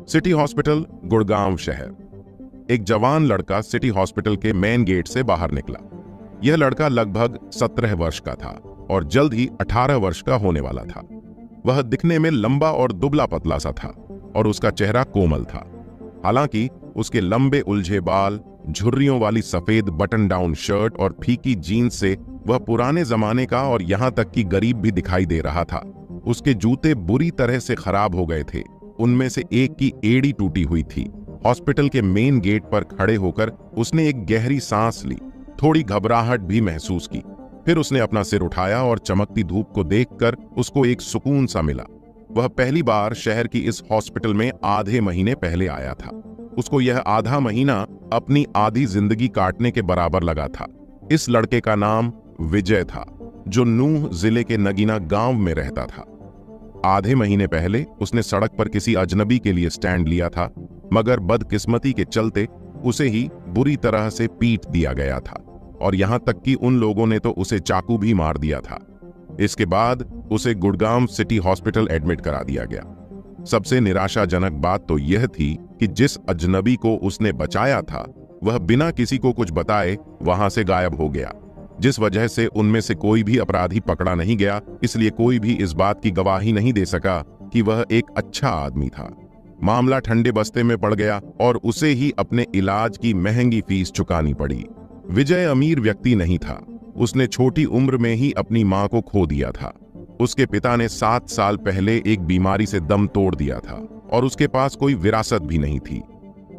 City hospital, Gurgaon शहर। एक जवान लड़का सिटी हॉस्पिटल के मेन गेट से बाहर निकला। यह लड़का लगभग 17 वर्ष का था और जल्द ही 18 वर्ष का होने वाला था। वह दिखने में लंबा और दुबला पतला सा था और उसका चेहरा कोमल था। हालांकि उसके लंबे उलझे बाल, झुर्रियों वाली सफेद बटन डाउन शर्ट और फीकी जीन्स से वह पुराने जमाने का और यहां तक कि गरीब भी दिखाई दे रहा था। उसके जूते बुरी तरह से खराब हो गए थे, उनमें से एक की एड़ी टूटी हुई थी। हॉस्पिटल के मेन गेट पर खड़े होकर उसने एक गहरी सांस ली, थोड़ी घबराहट भी महसूस की। फिर उसने अपना सिर उठाया और चमकती धूप को देखकर उसको एक सुकून सा मिला। वह पहली बार शहर की इस हॉस्पिटल में आधे महीने पहले आया था। उसको यह आधा महीना अपनी आधी जिंदगी काटने के बराबर लगा था। इस लड़के का नाम विजय था, जो नूह जिले के नगीना गांव में रहता था। आधे महीने पहले उसने सड़क पर किसी अजनबी के लिए स्टैंड लिया था, मगर बदकिस्मती के चलते उसे ही बुरी तरह से पीट दिया गया था और यहां तक कि उन लोगों ने तो उसे चाकू भी मार दिया था। इसके बाद उसे गुड़गांव सिटी हॉस्पिटल एडमिट करा दिया गया। सबसे निराशाजनक बात तो यह थी कि जिस अजनबी को उसने बचाया था वह बिना किसी को कुछ बताए वहां से गायब हो गया, जिस वजह से उनमें से कोई भी अपराधी पकड़ा नहीं गया। इसलिए कोई भी इस बात की गवाही नहीं दे सका कि वह एक अच्छा आदमी था। मामला ठंडे बस्ते में पड़ गया और उसे ही अपने इलाज की महंगी फीस चुकानी पड़ी। विजय अमीर व्यक्ति नहीं था। उसने छोटी उम्र में ही अपनी मां को खो दिया था। उसके पिता ने 7 साल पहले एक बीमारी से दम तोड़ दिया था और उसके पास कोई विरासत भी नहीं थी।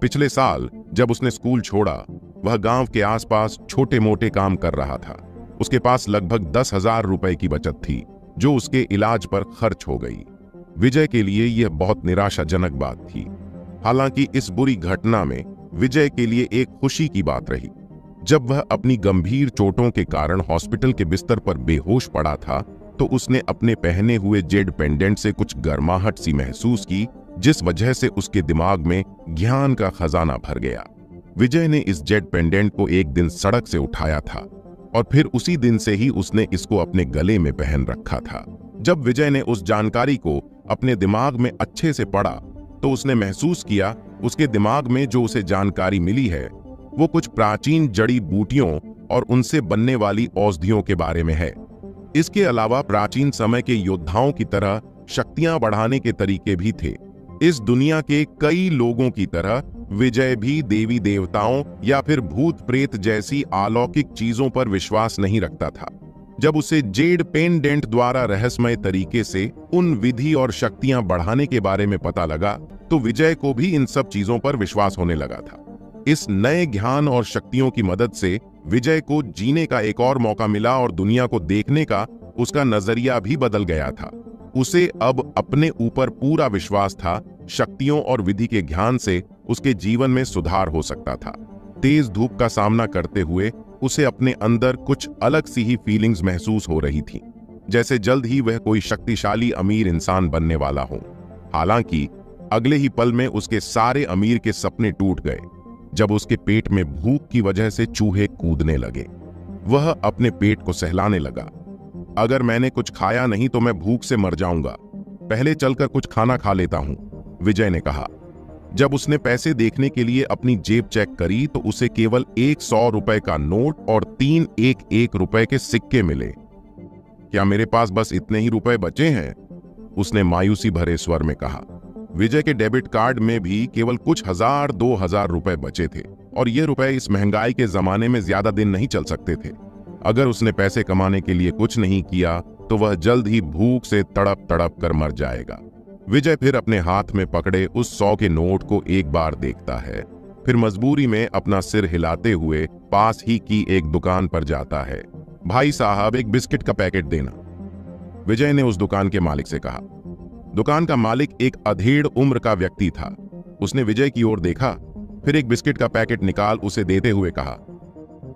पिछले साल जब उसने स्कूल छोड़ा, वह गांव के आसपास छोटे मोटे काम कर रहा था। उसके पास लगभग 10,000 रुपए की बचत थी, जो उसके इलाज पर खर्च हो गई। विजय के लिए यह बहुत निराशाजनक बात थी। हालांकि इस बुरी घटना में विजय के लिए एक खुशी की बात रही। जब वह अपनी गंभीर चोटों के कारण हॉस्पिटल के बिस्तर पर बेहोश पड़ा था, तो उसने अपने पहने हुए जेड पेंडेंट से कुछ गर्माहट सी महसूस की, जिस वजह से उसके दिमाग में ज्ञान का खजाना भर गया। विजय ने इस जेड पेंडेंट को एक दिन सड़क से उठाया था और फिर उसी दिन से ही उसने इसको अपने गले में पहन रखा था। जब विजय ने उस जानकारी को अपने दिमाग में अच्छे से पढ़ा, तो उसने महसूस किया उसके दिमाग में जो उसे जानकारी मिली है वो कुछ प्राचीन जड़ी बूटियों और उनसे बनने वाली औषधियों के बारे में है। इसके अलावा प्राचीन समय के योद्धाओं की तरह शक्तियां बढ़ाने के तरीके भी थे। इस दुनिया के कई लोगों की तरह विजय भी देवी देवताओं या फिर भूत प्रेत जैसी अलौकिक चीजों पर विश्वास नहीं रखता था। जब उसे जेड पेंडेंट द्वारा रहस्यमय तरीके से उन विधि और शक्तियां बढ़ाने के बारे में पता लगा, तो विजय को भी इन सब चीजों पर विश्वास होने लगा था। इस नए ज्ञान और शक्तियों की मदद से विजय को जीने का एक और मौका मिला और दुनिया को देखने का उसका नजरिया भी बदल गया था। उसे अब अपने ऊपर पूरा विश्वास था। शक्तियों और विधि के ज्ञान से उसके जीवन में सुधार हो सकता था। तेज धूप का सामना करते हुए उसे अपने अंदर कुछ अलग सी ही फीलिंग्स महसूस हो रही थी, जैसे जल्द ही वह कोई शक्तिशाली अमीर इंसान बनने वाला हो। हालांकि अगले ही पल में उसके सारे अमीर के सपने टूट गए जब उसके पेट में भूख की वजह से चूहे कूदने लगे। वह अपने पेट को सहलाने लगा। अगर मैंने कुछ खाया नहीं तो मैं भूख से मर जाऊंगा। पहले चलकर कुछ खाना खा लेता हूं, विजय ने कहा। जब उसने पैसे देखने के लिए अपनी जेब चेक करी, तो उसे केवल एक 100 रुपए का नोट और 3 1-1 रुपए के सिक्के मिले। क्या मेरे पास बस इतने ही रुपए बचे हैं? उसने मायूसी भरे स्वर में कहा। विजय के डेबिट कार्ड में भी केवल कुछ 1000-2000 रुपए बचे थे और ये रुपए इस महंगाई के जमाने में ज्यादा दिन नहीं चल सकते थे। अगर उसने पैसे कमाने के लिए कुछ नहीं किया तो वह जल्द ही भूख से तड़प तड़प कर मर जाएगा। विजय फिर अपने हाथ में पकड़े उस 100 के नोट को एक बार देखता है, फिर मजबूरी में अपना सिर हिलाते हुए पास ही की एक दुकान पर जाता है। भाई साहब, एक बिस्किट का पैकेट देना, विजय ने उस दुकान के मालिक से कहा। दुकान का मालिक एक अधेड़ उम्र का व्यक्ति था। उसने विजय की ओर देखा, फिर एक बिस्किट का पैकेट निकाल उसे देते हुए कहा,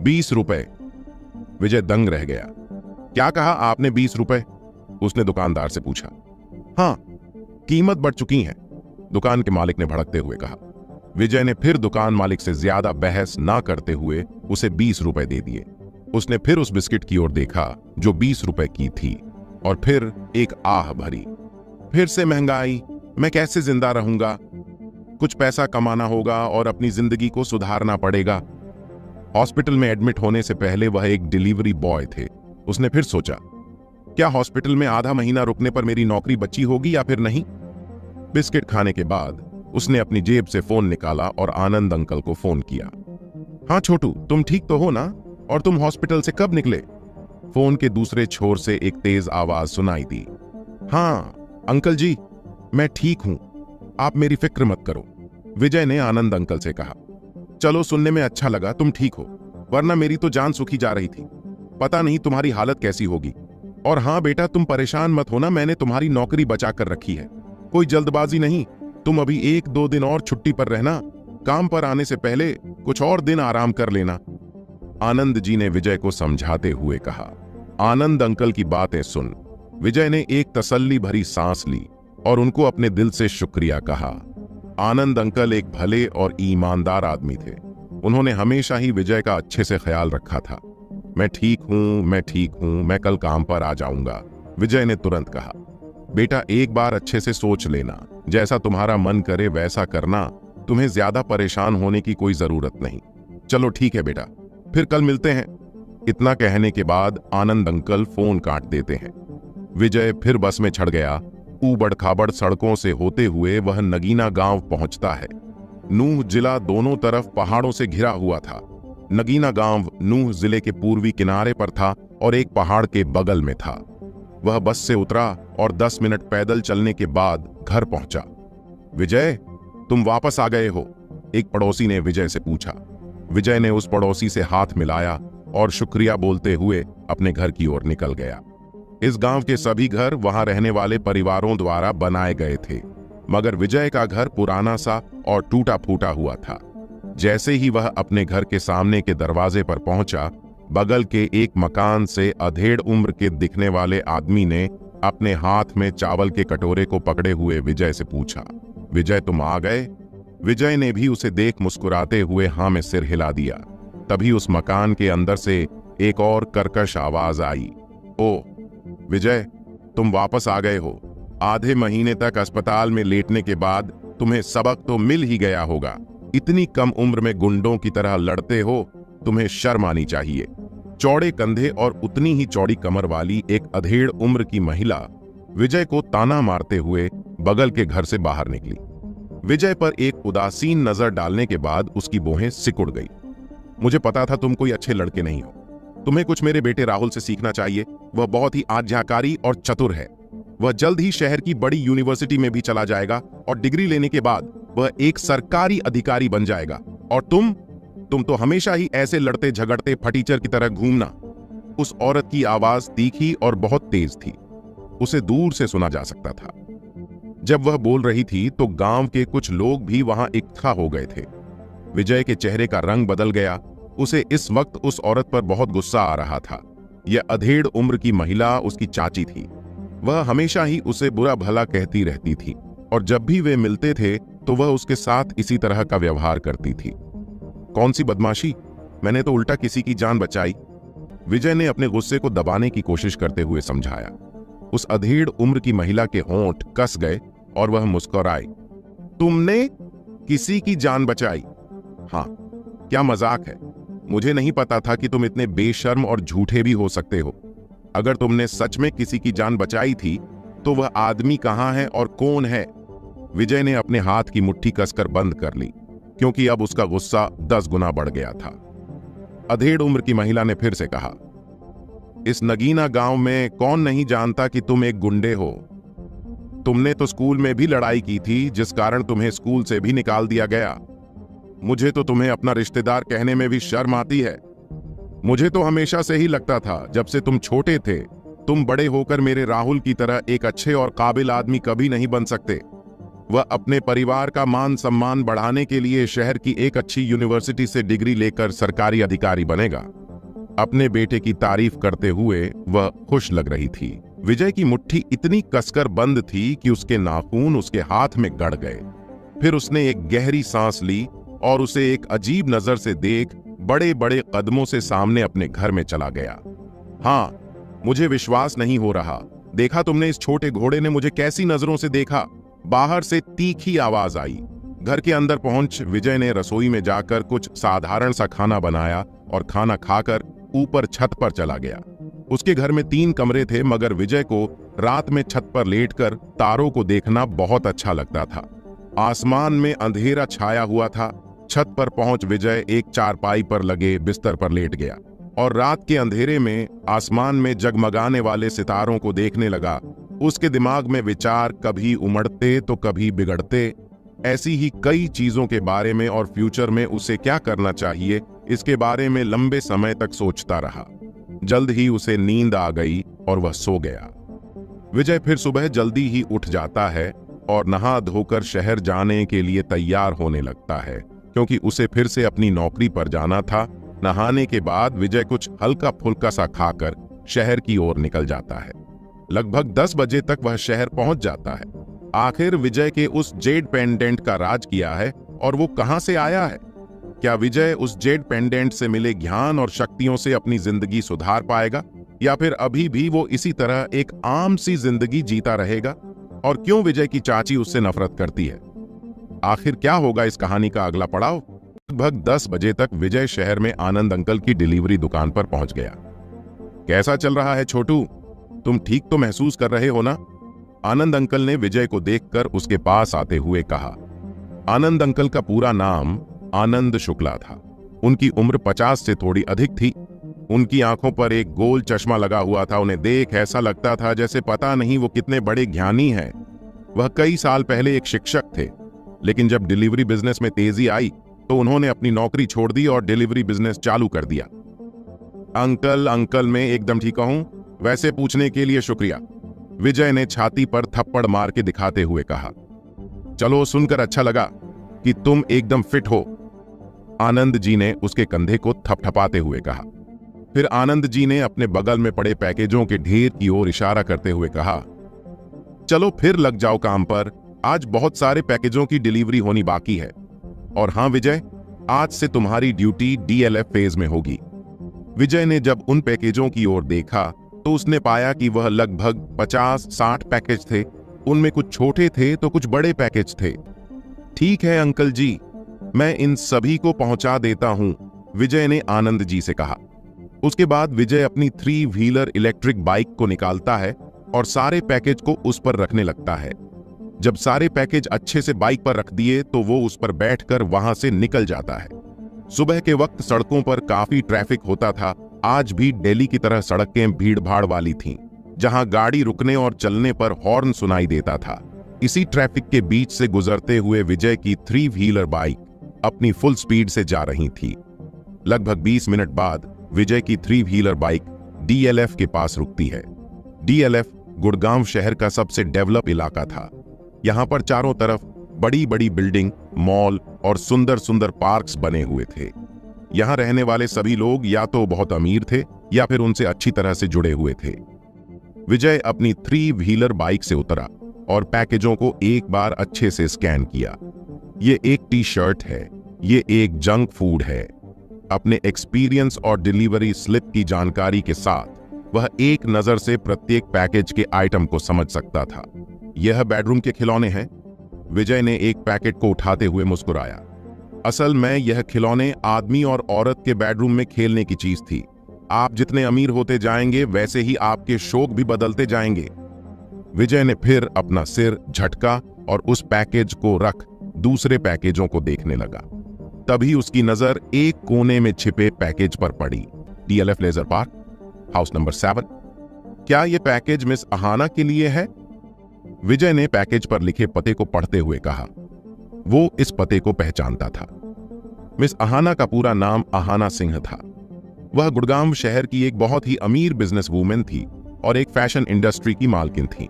20 रुपए। विजय दंग रह गया। क्या कहा आपने, 20 रुपए? उसने दुकानदार से पूछा। हाँ, कीमत बढ़ चुकी है, दुकान के मालिक ने भड़कते हुए कहा। विजय ने फिर दुकान मालिक से ज्यादा बहस ना करते हुए उसे 20 रुपए दे दिए। उसने फिर उस बिस्किट की ओर देखा जो 20 रुपए की थी और फिर एक आह भरी। फिर से महंगाई, मैं कैसे जिंदा रहूंगा? कुछ पैसा कमाना होगा और अपनी जिंदगी को सुधारना पड़ेगा। हॉस्पिटल में एडमिट होने से पहले वह एक डिलीवरी बॉय थे। उसने फिर सोचा, क्या हॉस्पिटल में आधा महीना रुकने पर मेरी नौकरी बची होगी या फिर नहीं। बिस्किट खाने के बाद उसने अपनी जेब से फोन निकाला और आनंद अंकल को फोन किया। हाँ छोटू, तुम ठीक तो हो ना? और तुम हॉस्पिटल से कब निकले? फोन के दूसरे छोर से एक तेज आवाज सुनाई दी। हाँ अंकल जी, मैं ठीक हूं, आप मेरी फिक्र मत करो, विजय ने आनंद अंकल से कहा। चलो, सुनने में अच्छा लगा तुम ठीक हो, वरना मेरी तो जान सूखी जा रही थी। पता नहीं तुम्हारी हालत कैसी होगी। और हाँ बेटा, तुम परेशान मत होना, मैंने तुम्हारी नौकरी बचा कर रखी है। कोई जल्दबाजी नहीं, तुम अभी 1-2 दिन और छुट्टी पर रहना। काम पर आने से पहले कुछ और दिन आराम कर लेना, आनंद जी ने विजय को समझाते हुए कहा। आनंद अंकल की बातें सुन विजय ने एक तसल्ली भरी सांस ली और उनको अपने दिल से शुक्रिया कहा। आनंद अंकल एक भले और ईमानदार आदमी थे। उन्होंने हमेशा ही विजय का अच्छे से ख्याल रखा था। मैं ठीक हूं, मैं कल काम पर आ जाऊंगा, विजय ने तुरंत कहा। बेटा, एक बार अच्छे से सोच लेना, जैसा तुम्हारा मन करे वैसा करना, तुम्हें ज्यादा परेशान होने की कोई जरूरत नहीं। चलो ठीक है बेटा, फिर कल मिलते हैं। इतना कहने के बाद आनंद अंकल फोन काट देते हैं। विजय फिर बस में चढ़ गया। ऊबड़ खाबड़ सड़कों से होते हुए वह नगीना गांव पहुंचता है। नूह जिला दोनों तरफ पहाड़ों से घिरा हुआ था। नगीना गांव नूह जिले के पूर्वी किनारे पर था और एक पहाड़ के बगल में था। वह बस से उतरा और 10 मिनट पैदल चलने के बाद घर पहुंचा। विजय, तुम वापस आ गए हो? एक पड़ोसी ने विजय से पूछा। विजय ने उस पड़ोसी से हाथ मिलाया और शुक्रिया बोलते हुए अपने घर की ओर निकल गया। इस गांव के सभी घर वहां रहने वाले परिवारों द्वारा बनाए गए थे, मगर विजय का घर पुराना सा और टूटा फूटा हुआ था। जैसे ही वह अपने घर के सामने के दरवाजे पर पहुंचा, बगल के एक मकान से अधेड़ उम्र के दिखने वाले आदमी ने अपने हाथ में चावल के कटोरे को पकड़े हुए विजय से पूछा। विजय, तुम आ गए? विजय ने भी उसे देख मुस्कुराते हुए हाँ में सिर हिला दिया। तभी उस मकान के अंदर से एक और कर्कश आवाज आई। ओ विजय, तुम वापस आ गए हो। आधे महीने तक अस्पताल में लेटने के बाद तुम्हें सबक तो मिल ही गया होगा। इतनी कम उम्र में गुंडों की तरह लड़ते हो, तुम्हें शर्म आनी चाहिए। चौड़े कंधे और उतनी ही चौड़ी कमर वाली एक अधेड़ उम्र की महिला विजय को ताना मारते हुए बगल के घर से बाहर निकली। विजय पर एक उदासीन नजर डालने के बाद उसकी भौहें सिकुड़ गई। मुझे पता था तुम कोई अच्छे लड़के नहीं हो। तुम्हें कुछ मेरे बेटे राहुल से सीखना चाहिए। वह बहुत ही आज्ञाकारी और चतुर है। वह जल्द ही शहर की बड़ी यूनिवर्सिटी में भी चला जाएगा और डिग्री लेने के बाद वह एक सरकारी अधिकारी बन जाएगा। और तुम तो हमेशा ही ऐसे लड़ते झगड़ते फटीचर की तरह घूमना। उस औरत की आवाज तीखी और बहुत तेज थी। उसे दूर से सुना जा सकता था। जब वह बोल रही थी तो गांव के कुछ लोग भी वहां इकट्ठा हो गए थे। विजय के चेहरे का रंग बदल गया। उसे इस वक्त उस औरत पर बहुत गुस्सा आ रहा था। यह अधेड़ उम्र की महिला उसकी चाची थी। वह हमेशा ही उसे बुरा भला कहती रहती थी और जब भी वे मिलते थे तो वह उसके साथ इसी तरह का व्यवहार करती थी। कौन सी बदमाशी, मैंने तो उल्टा किसी की जान बचाई, विजय ने अपने गुस्से को दबाने की कोशिश करते हुए समझाया। उस अधेड़ उम्र की महिला के होंठ कस गए और वह मुस्कुराई। तुमने किसी की जान बचाई? हाँ, क्या मजाक है? मुझे नहीं पता था कि तुम इतने बेशर्म और झूठे भी हो सकते हो। अगर तुमने सच में किसी की जान बचाई थी तो वह आदमी कहां है और कौन है? विजय ने अपने हाथ की मुट्ठी कसकर बंद कर ली, क्योंकि अब उसका गुस्सा 10 गुना बढ़ गया था। अधेड़ उम्र की महिला ने फिर से कहा, इस नगीना गांव में कौन नहीं जानता कि तुम एक गुंडे हो। तुमने तो स्कूल में भी लड़ाई की थी, जिस कारण तुम्हें स्कूल से भी निकाल दिया गया। मुझे तो तुम्हें अपना रिश्तेदार कहने में भी शर्म आती है। मुझे तो हमेशा से ही लगता था, जब से तुम छोटे थे, तुम बड़े होकर मेरे राहुल की तरह एक अच्छे और काबिल आदमी कभी नहीं बन सकते। वह अपने परिवार का मान सम्मान बढ़ाने के लिए शहर की एक अच्छी यूनिवर्सिटी से डिग्री लेकर सरकारी अधिकारी बनेगा। अपने बेटे की तारीफ करते हुए वह खुश लग रही थी। विजय की मुट्ठी इतनी कसकर बंद थी कि उसके नाखून उसके हाथ में गड़ गए। फिर उसने एक गहरी सांस ली और उसे एक अजीब नजर से देख बड़े बड़े कदमों से सामने अपने घर में चला गया। हाँ, मुझे विश्वास नहीं हो रहा। देखा तुमने इस छोटे घोड़े ने मुझे कैसी नजरों से देखा? बाहर से तीखी आवाज आई। घर के अंदर पहुंच विजय ने रसोई में जाकर कुछ साधारण सा खाना बनाया और खाना खाकर ऊपर छत पर चला गया। उसके घर में 3 कमरे थे, मगर विजय को रात में छत पर लेटकर तारों को देखना बहुत अच्छा लगता था। आसमान में अंधेरा छाया हुआ था। छत पर पहुंच विजय एक चारपाई पर लगे बिस्तर पर लेट गया और रात के अंधेरे में आसमान में जगमगाने वाले सितारों को देखने लगा। उसके दिमाग में विचार कभी उमड़ते तो कभी बिगड़ते। ऐसी ही कई चीजों के बारे में और फ्यूचर में उसे क्या करना चाहिए, इसके बारे में लंबे समय तक सोचता रहा। जल्द ही उसे नींद आ गई और वह सो गया। विजय फिर सुबह जल्दी ही उठ जाता है और नहा धोकर शहर जाने के लिए तैयार होने लगता है, क्योंकि उसे फिर से अपनी नौकरी पर जाना था। नहाने के बाद विजय कुछ हल्का फुल्का सा खाकर शहर की ओर निकल जाता है। लगभग 10 बजे तक वह शहर पहुंच जाता है। आखिर विजय के उस जेड पेंडेंट का राज किया है और वो कहां से आया है? क्या विजय उस जेड पेंडेंट से मिले ज्ञान और शक्तियों से अपनी जिंदगी सुधार पाएगा, या फिर अभी भी वो इसी तरह एक आम सी जिंदगी जीता रहेगा? और क्यों विजय की चाची उससे नफरत करती है? आखिर क्या होगा इस कहानी का अगला पड़ाव? लगभग 10 बजे तक विजय शहर में आनंद अंकल की डिलीवरी दुकान पर पहुंच गया। कैसा चल रहा है छोटू? तुम ठीक तो महसूस कर रहे हो ना? आनंद अंकल ने विजय को देखकर उसके पास आते हुए कहा। आनंद अंकल का पूरा नाम आनंद शुक्ला था। उनकी उम्र 50 से थोड़ी अधिक थी। उनकी आंखों पर एक गोल चश्मा लगा हुआ था। उन्हें देख ऐसा लगता था जैसे पता नहीं वो कितने बड़े ज्ञानी हैं। वह कई साल पहले एक शिक्षक थे, लेकिन जब डिलीवरी बिजनेस में तेजी आई तो उन्होंने अपनी नौकरी छोड़ दी और डिलीवरी बिजनेस चालू कर दिया। अंकल मैं एकदम ठीक हूं। वैसे पूछने के लिए शुक्रिया, विजय ने छाती पर थप्पड़ मार के दिखाते हुए कहा। चलो, सुनकर अच्छा लगा कि तुम एकदम फिट हो, आनंद जी ने उसके कंधे को थपथपाते हुए कहा। फिर आनंद जी ने अपने बगल में पड़े पैकेजों के ढेर की ओर इशारा करते हुए कहा, चलो फिर लग जाओ काम पर। आज बहुत सारे पैकेजों की डिलीवरी होनी बाकी है। और हां विजय, आज से तुम्हारी ड्यूटी DLF फेज में होगी। विजय ने जब उन पैकेजों की ओर देखा तो उसने पाया कि वह लगभग 50-60 पैकेज थे। उनमें कुछ छोटे थे तो कुछ बड़े पैकेज थे। ठीक है अंकल जी, मैं इन सभी को पहुंचा देता हूं, विजय ने आनंद जी से कहा। उसके बाद विजय अपनी 3 व्हीलर इलेक्ट्रिक बाइक को निकालता है और सारे पैकेज को उस पर रखने लगता है। जब सारे पैकेज अच्छे से बाइक पर रख दिए तो वो उस पर बैठकर वहां से निकल जाता है। सुबह के वक्त सड़कों पर काफी ट्रैफिक होता था। आज भी दिल्ली की तरह सड़कें भीड़-भाड़ वाली थीं, जहां गाड़ी रुकने और चलने पर हॉर्न सुनाई देता था। इसी ट्रैफिक के बीच से गुजरते हुए विजय की 3 व्हीलर बाइक अपनी फुल स्पीड से जा रही थी। लगभग 20 मिनट बाद विजय की 3 व्हीलर बाइक DLF के पास रुकती है। DLF गुड़गांव शहर का सबसे डेवलप इलाका था। यहाँ पर चारों तरफ बड़ी बड़ी बिल्डिंग, मॉल और सुंदर सुंदर पार्क्स बने हुए थे। यहाँ रहने वाले सभी लोग या तो बहुत अमीर थे या फिर उनसे अच्छी तरह से जुड़े हुए थे। विजय अपनी 3 व्हीलर बाइक से उतरा और पैकेजों को एक बार अच्छे से स्कैन किया। ये एक टी-शर्ट है, ये एक जंक फूड है। अपने एक्सपीरियंस और डिलीवरी स्लिप की जानकारी के साथ वह एक नजर से प्रत्येक पैकेज के आइटम को समझ सकता था। यह बेडरूम के खिलौने हैं। विजय ने एक पैकेट को उठाते हुए मुस्कुराया। असल में यह खिलौने आदमी और औरत के बेडरूम में खेलने की चीज थी। आप जितने अमीर होते जाएंगे वैसे ही आपके शौक भी बदलते जाएंगे। विजय ने फिर अपना सिर झटका और उस पैकेज को रख दूसरे पैकेजों को देखने लगा। तभी उसकी नजर एक कोने में छिपे पैकेज पर पड़ी। DLF leisure park, house number 7। क्या यह पैकेज मिस अहाना के लिए है? विजय ने पैकेज पर लिखे पते को पढ़ते हुए कहा। वो इस पते को पहचानता था। मिस अहाना का पूरा नाम अहाना सिंह था। वह गुड़गांव शहर की एक बहुत ही अमीर बिजनेस वूमेन थी और एक फैशन इंडस्ट्री की मालकिन थी।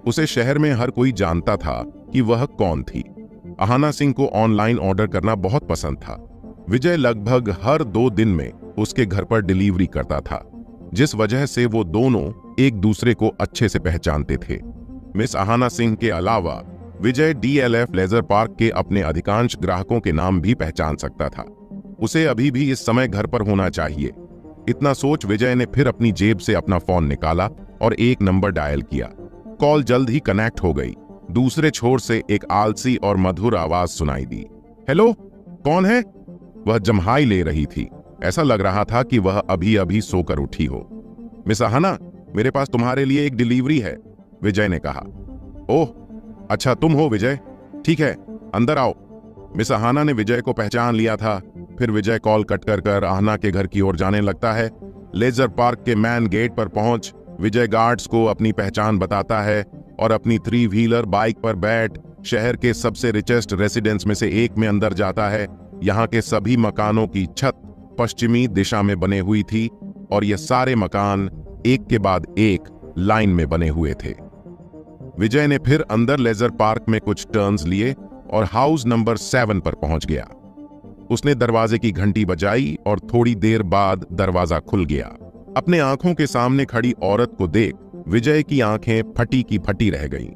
उसे शहर में हर कोई जानता था कि वह कौन थी। अहाना सिंह को ऑनलाइन ऑर्डर करना बहुत पसंद था। विजय लगभग हर 2 दिन में उसके घर पर डिलीवरी करता था, जिस वजह से वो दोनों एक दूसरे को अच्छे से पहचानते थे। मिस अहाना सिंह के अलावा विजय DLF लेजर पार्क के अपने अधिकांश ग्राहकों के नाम भी पहचान सकता था। उसे अभी भी इस समय घर पर होना चाहिए। इतना सोच विजय ने फिर अपनी जेब से अपना फोन निकाला और एक नंबर डायल किया। कॉल जल्द ही कनेक्ट हो गई। दूसरे छोर से एक आलसी और मधुर आवाज सुनाई दी। हेलो, कौन है? वह जम्हाई ले रही थी। ऐसा लग रहा था कि वह अभी अभी सोकर उठी हो। मिस अहाना, मेरे पास तुम्हारे लिए एक डिलीवरी है, विजय ने कहा। ओह, अच्छा तुम हो विजय, ठीक है, अंदर आओ। मिस अहाना ने विजय को पहचान लिया था। फिर विजय कॉल कट कर अहाना के घर की ओर जाने लगता है। लेजर पार्क के मैन गेट पर पहुंच विजय गार्ड्स को अपनी पहचान बताता है और अपनी 3 व्हीलर बाइक पर बैठ शहर के सबसे रिचेस्ट रेसिडेंस में से एक में अंदर जाता है। यहाँ के सभी मकानों की छत पश्चिमी दिशा में बने हुई थी और ये सारे मकान एक के बाद एक लाइन में बने हुए थे। विजय ने फिर अंदर लेजर पार्क में कुछ टर्न्स लिए और हाउस नंबर 7 पर पहुंच गया। उसने दरवाजे की घंटी बजाई और थोड़ी देर बाद दरवाजा खुल गया। अपने आंखों के सामने खड़ी औरत को देख विजय की आंखें फटी की फटी रह गईं।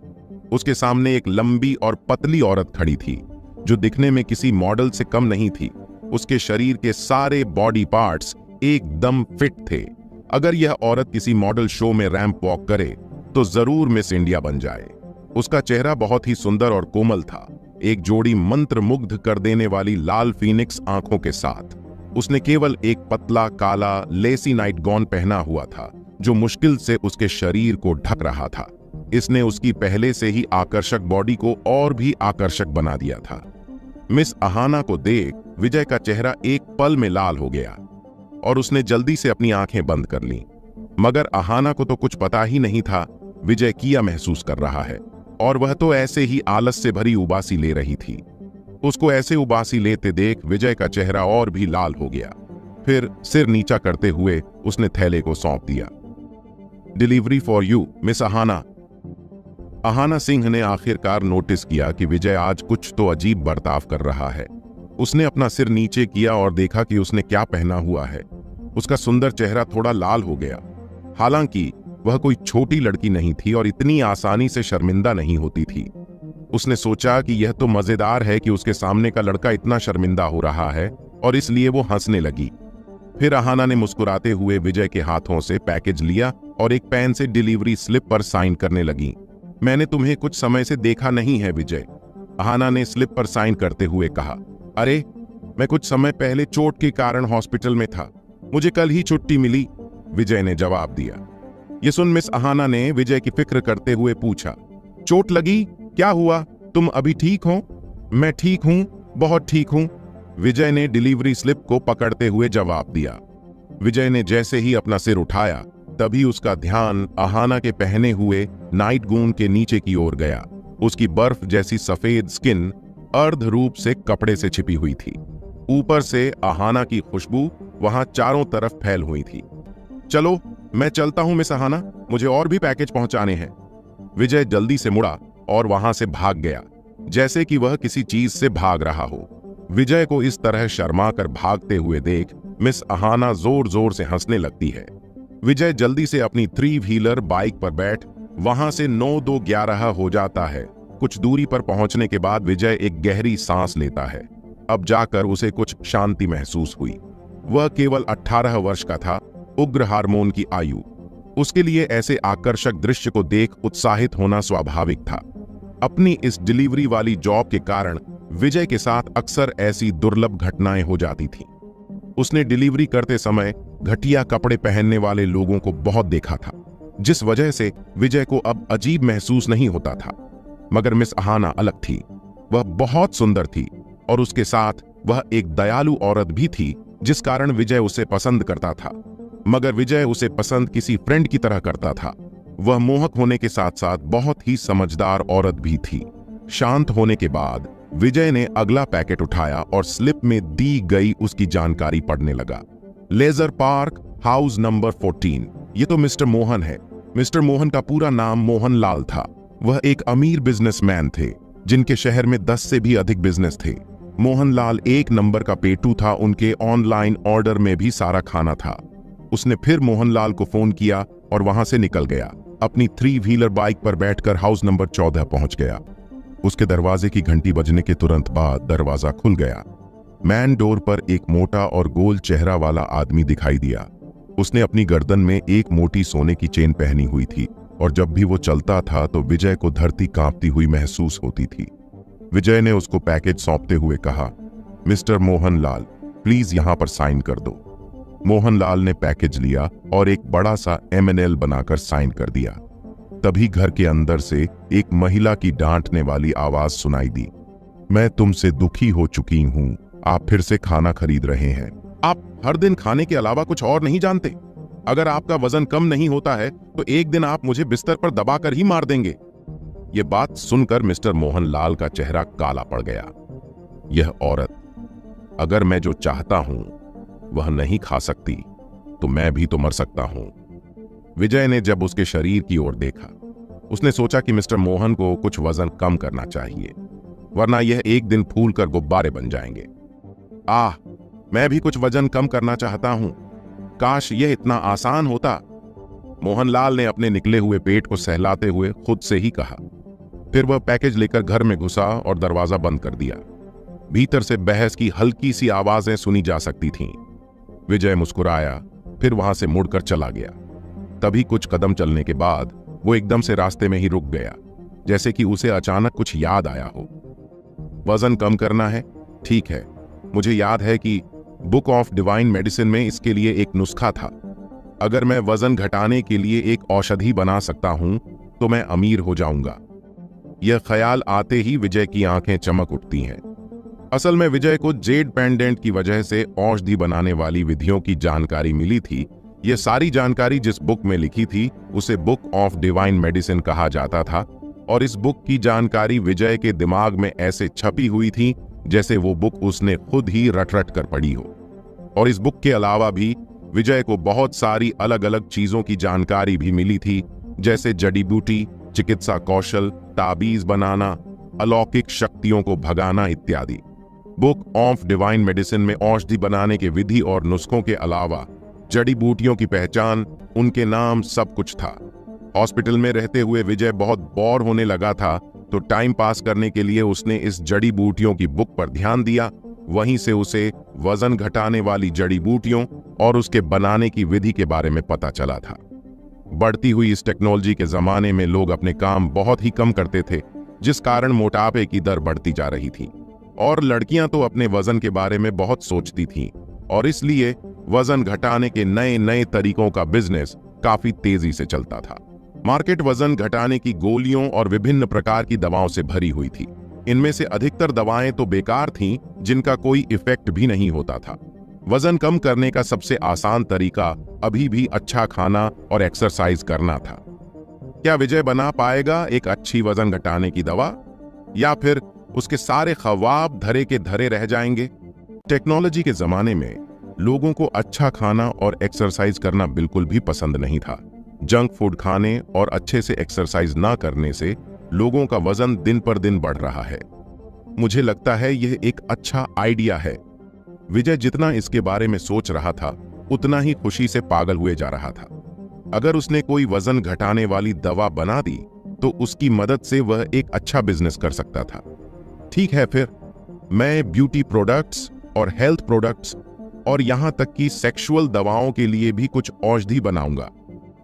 उसके सामने एक लंबी और पतली औरत खड़ी थी जो दिखने में किसी मॉडल से कम नहीं थी। उसके शरीर के सारे बॉडी पार्ट्स एकदम फिट थे। अगर यह औरत किसी मॉडल शो में रैंप वॉक करे तो जरूर मिस इंडिया बन जाए। उसका चेहरा बहुत ही सुंदर और कोमल था, एक जोड़ी मंत्रमुग्ध कर देने वाली लाल फीनिक्स आंखों के साथ। उसने केवल एक पतला काला लेसी नाइट गॉन पहना हुआ था जो मुश्किल से उसके शरीर को ढक रहा था। इसने उसकी पहले से ही आकर्षक बॉडी को और भी आकर्षक बना दिया था। मिस अहाना को देख विजय का चेहरा एक पल में लाल हो गया और उसने जल्दी से अपनी आंखें बंद कर लीं। मगर अहाना को तो कुछ पता ही नहीं था विजय क्या महसूस कर रहा है, और वह तो ऐसे ही आलस से भरी उबासी ले रही थी। उसको ऐसे उबासी लेते देख विजय का चेहरा और भी लाल हो गया। फिर सिर नीचा करते हुए उसने थैले को सौंप दिया। Delivery for you miss Ahana. Ahana Singh ने आखिरकार नोटिस किया कि विजय आज कुछ तो अजीब बर्ताव कर रहा है। उसने अपना सिर नीचे किया और देखा कि उसने क्या पहना हुआ है। उसका सुंदर चेहरा थोड़ा लाल हो गया। हालांकि वह कोई छोटी लड़की नहीं थी और इतनी आसानी से शर्मिंदा नहीं होती थी। उसने सोचा कि यह तो मजेदार है कि उसके सामने का लड़का इतना शर्मिंदा हो रहा है, और इसलिए वो हंसने लगी। फिर अहाना ने मुस्कुराते हुए विजय के हाथों से पैकेज लिया और एक पेन से डिलीवरी स्लिप पर साइन करने लगी। मैंने तुम्हें कुछ समय से देखा नहीं है विजय, अहाना ने स्लिप पर साइन करते हुए कहा। अरे, मैं कुछ समय पहले चोट के कारण हॉस्पिटल में था, मुझे कल ही छुट्टी मिली, विजय ने जवाब दिया। ये सुन मिस अहाना ने विजय की फिक्र करते हुए पूछा, चोट लगी? क्या हुआ? तुम अभी ठीक हो? मैं ठीक हूं, बहुत ठीक हूं, विजय ने डिलीवरी स्लिप को पकड़ते हुए जवाब दिया। विजय ने जैसे ही अपना सिर उठाया तभी उसका ध्यान अहाना के पहने हुए नाइट गून के नीचे की ओर गया। उसकी बर्फ जैसी सफेद स्किन अर्ध रूप से कपड़े से छिपी हुई थी। ऊपर से अहाना की खुशबू वहां चारों तरफ फैल हुई थी। चलो मैं चलता हूं मिस अहाना, मुझे और भी पैकेज पहुंचाने हैं। विजय जल्दी से मुड़ा और वहां से भाग गया, जैसे कि वह किसी चीज से भाग रहा हो। विजय को इस तरह शर्मा कर भागते हुए देख मिस अहाना जोर जोर से हंसने लगती है। विजय जल्दी से अपनी 3 व्हीलर बाइक पर बैठ वहां से 9-2-11 हो जाता है। कुछ दूरी पर पहुंचने के बाद विजय एक गहरी सांस लेता है। अब जाकर उसे कुछ शांति महसूस हुई। वह केवल 18 वर्ष का था, उग्र हार्मोन की आयु। उसके लिए ऐसे आकर्षक दृश्य को देख उत्साहित होना स्वाभाविक था। अपनी इस डिलीवरी वाली जॉब के कारण विजय के साथ अक्सर ऐसी दुर्लभ घटनाएं हो जाती थीं। उसने डिलीवरी करते समय घटिया कपड़े पहनने वाले लोगों को बहुत देखा था, जिस वजह से विजय को अब अजीब महसूस नहीं होता था। मगर मिस अहाना अलग थी। वह बहुत सुंदर थी और उसके साथ वह एक दयालु औरत भी थी, जिस कारण विजय उसे पसंद करता था। मगर विजय उसे पसंद किसी फ्रेंड की तरह करता था। वह मोहक होने के साथ साथ बहुत ही समझदार औरत भी थी। शांत होने के बाद विजय ने अगला पैकेट उठाया और स्लिप में दी गई उसकी जानकारी पढ़ने लगा। Leisure park, house number 14। ये तो मिस्टर मोहन है। मिस्टर मोहन का पूरा नाम मोहन लाल था। वह एक अमीर बिजनेसमैन थे जिनके शहर में 10 से भी अधिक बिजनेस थे। मोहन लाल एक नंबर का पेटू था। उनके ऑनलाइन ऑर्डर में भी सारा खाना था। उसने फिर मोहन लाल को फोन किया और वहां से निकल गया। अपनी 3 व्हीलर बाइक पर बैठकर हाउस नंबर 14 पहुंच गया। उसके दरवाजे की घंटी बजने के तुरंत बाद दरवाजा खुल गया। मैन डोर पर एक मोटा और गोल चेहरा वाला आदमी दिखाई दिया। उसने अपनी गर्दन में एक मोटी सोने की चेन पहनी हुई थी और जब भी वो चलता था तो विजय को धरती कांपती हुई महसूस होती थी। विजय ने उसको पैकेज सौंपते हुए कहा, मिस्टर मोहनलाल, प्लीज यहां पर साइन कर दो। मोहनलाल ने पैकेज लिया और एक बड़ा सा MNL बनाकर साइन कर दिया। तभी घर के अंदर से एक महिला की डांटने वाली आवाज सुनाई दी, मैं तुमसे दुखी हो चुकी हूं, आप फिर से खाना खरीद रहे हैं। आप हर दिन खाने के अलावा कुछ और नहीं जानते। अगर आपका वजन कम नहीं होता है तो एक दिन आप मुझे बिस्तर पर दबाकर ही मार देंगे। यह बात सुनकर मिस्टर मोहनलाल का चेहरा काला पड़ गया। यह औरत, अगर मैं जो चाहता हूं वह नहीं खा सकती तो मैं भी तो मर सकता हूं। विजय ने जब उसके शरीर की ओर देखा, उसने सोचा कि मिस्टर मोहन को कुछ वजन कम करना चाहिए, वरना यह एक दिन फूलकर गुब्बारे बन जाएंगे। मैं भी कुछ वजन कम करना चाहता हूं, काश यह इतना आसान होता। मोहनलाल ने अपने निकले हुए पेट को सहलाते हुए खुद से ही कहा। फिर वह पैकेज लेकर घर में घुसा और दरवाजा बंद कर दिया। भीतर से बहस की हल्की सी आवाजें सुनी जा सकती थीं। विजय मुस्कुराया, फिर वहां से मुड़कर चला गया। तभी कुछ कदम चलने के बाद वो एकदम से रास्ते में ही रुक गया, जैसे कि उसे अचानक कुछ याद आया हो। वजन कम करना है, ठीक है, मुझे याद है कि बुक ऑफ डिवाइन मेडिसिन में इसके लिए एक नुस्खा था। अगर मैं वजन घटाने के लिए एक औषधि बना सकता हूं तो मैं अमीर हो जाऊंगा। यह ख्याल आते ही विजय की आंखें चमक उठती हैं। असल में विजय को जेड पेंडेंट की वजह से औषधि बनाने वाली विधियों की जानकारी मिली थी। यह सारी जानकारी जिस बुक में लिखी थी उसे बुक ऑफ डिवाइन मेडिसिन कहा जाता था, और इस बुक की जानकारी विजय के दिमाग में ऐसे छपी हुई थी जैसे वो बुक उसने खुद ही रट रट कर पढ़ी हो। और इस बुक के अलावा भी विजय को बहुत सारी अलग अलग चीजों की जानकारी भी मिली थी, जैसे जड़ी बूटी, चिकित्सा कौशल, ताबीज बनाना, अलौकिक शक्तियों को भगाना इत्यादि। बुक ऑफ डिवाइन मेडिसिन में औषधि बनाने के विधि और नुस्खों के अलावा जड़ी बूटियों की पहचान, उनके नाम, सब कुछ था। हॉस्पिटल में रहते हुए विजय बहुत बोर होने लगा था, तो टाइम पास करने के लिए उसने इस जड़ी बूटियों की बुक पर ध्यान दिया। वहीं से उसे वजन घटाने वाली जड़ी बूटियों और उसके बनाने की विधि के बारे में पता चला था। बढ़ती हुई इस टेक्नोलॉजी के जमाने में लोग अपने काम बहुत ही कम करते थे, जिस कारण मोटापे की दर बढ़ती जा रही थी। और लड़कियां तो अपने वजन के बारे में बहुत सोचती थीं, और इसलिए वजन घटाने के नए नए तरीकों का बिजनेस काफी तेजी से चलता था। मार्केट वजन घटाने की गोलियों और विभिन्न प्रकार की दवाओं से भरी हुई थी। इनमें से अधिकतर दवाएं तो बेकार थीं, जिनका कोई इफेक्ट भी नहीं होता था। वजन कम करने का सबसे आसान तरीका अभी भी अच्छा खाना और एक्सरसाइज करना था। क्या विजय बना पाएगा एक अच्छी वजन घटाने की दवा, या फिर उसके सारे ख्वाब धरे के धरे रह जाएंगे? टेक्नोलॉजी के जमाने में लोगों को अच्छा खाना और एक्सरसाइज करना बिल्कुल भी पसंद नहीं था। जंक फूड खाने और अच्छे से एक्सरसाइज ना करने से लोगों का वजन दिन पर दिन बढ़ रहा है। मुझे लगता है यह एक अच्छा आइडिया है। विजय जितना इसके बारे में सोच रहा था, उतना ही खुशी से पागल हुए जा रहा था। अगर उसने कोई वजन घटाने वाली दवा बना दी तो उसकी मदद से वह एक अच्छा बिजनेस कर सकता था। ठीक है, फिर मैं ब्यूटी प्रोडक्ट्स और हेल्थ प्रोडक्ट्स और यहां तक कि सेक्सुअल दवाओं के लिए भी कुछ औषधि बनाऊंगा।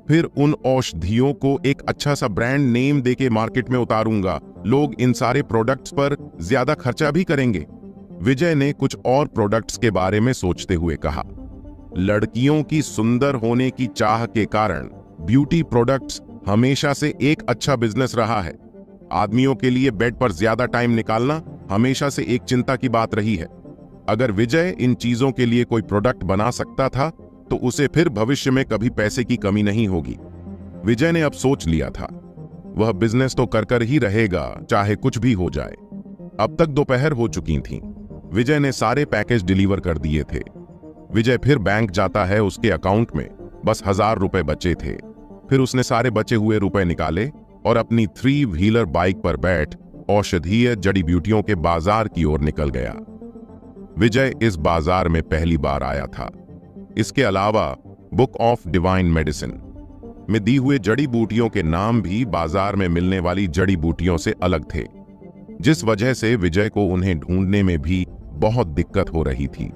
फिर उन औषधियों को एक अच्छा सा ब्रांड नेम देके मार्केट में उतारूंगा। लोग इन सारे प्रोडक्ट्स पर ज्यादा खर्चा भी करेंगे। विजय ने कुछ और प्रोडक्ट्स के बारे में सोचते हुए कहा। लड़कियों की सुंदर होने की चाह के कारण ब्यूटी प्रोडक्ट्स हमेशा से एक अच्छा बिजनेस रहा है। आदमियों के लिए बेड पर ज्यादा टाइम निकालना हमेशा से एक चिंता की बात रही है। अगर विजय इन चीजों के लिए कोई प्रोडक्ट बना सकता था तो उसे फिर भविष्य में कभी पैसे की कमी नहीं होगी। विजय ने अब सोच लिया था, वह बिजनेस तो कर ही रहेगा, चाहे कुछ भी हो जाए। अब तक दोपहर हो चुकी थी। विजय ने सारे पैकेज डिलीवर कर दिए थे। विजय फिर बैंक जाता है। उसके अकाउंट में बस 1000 रुपए बचे थे। फिर उसने सारे बचे हुए रुपए निकाले और अपनी 3 व्हीलर बाइक पर बैठ औषधीय जड़ी बूटियों के बाजार की ओर निकल गया। विजय इस बाजार में पहली बार आया था। इसके अलावा बुक ऑफ डिवाइन मेडिसिन में दी हुए जड़ी बूटियों के नाम भी बाजार में मिलने वाली जड़ी बूटियों से अलग थे, जिस वजह से विजय को उन्हें ढूंढने में भी बहुत दिक्कत हो रही थी।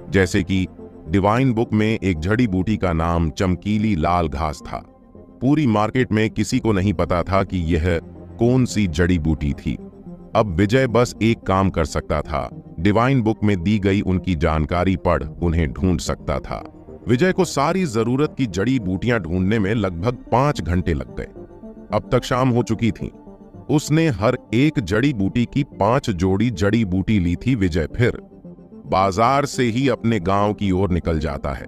जैसे कि डिवाइन बुक में एक जड़ी बूटी का नाम चमकीली लाल घास था। पूरी मार्केट में किसी को नहीं पता था कि यह कौन सी जड़ी बूटी थी। अब विजय बस एक काम कर सकता था, डिवाइन बुक में दी गई उनकी जानकारी पढ़ उन्हें ढूंढ सकता था। विजय को सारी जरूरत की जड़ी बूटियां ढूंढने में लगभग 5 घंटे लग गए। अब तक शाम हो चुकी थी। उसने हर एक जड़ी बूटी की 5 जोड़ी जड़ी बूटी ली थी। विजय फिर बाजार से ही अपने गांव की ओर निकल जाता है।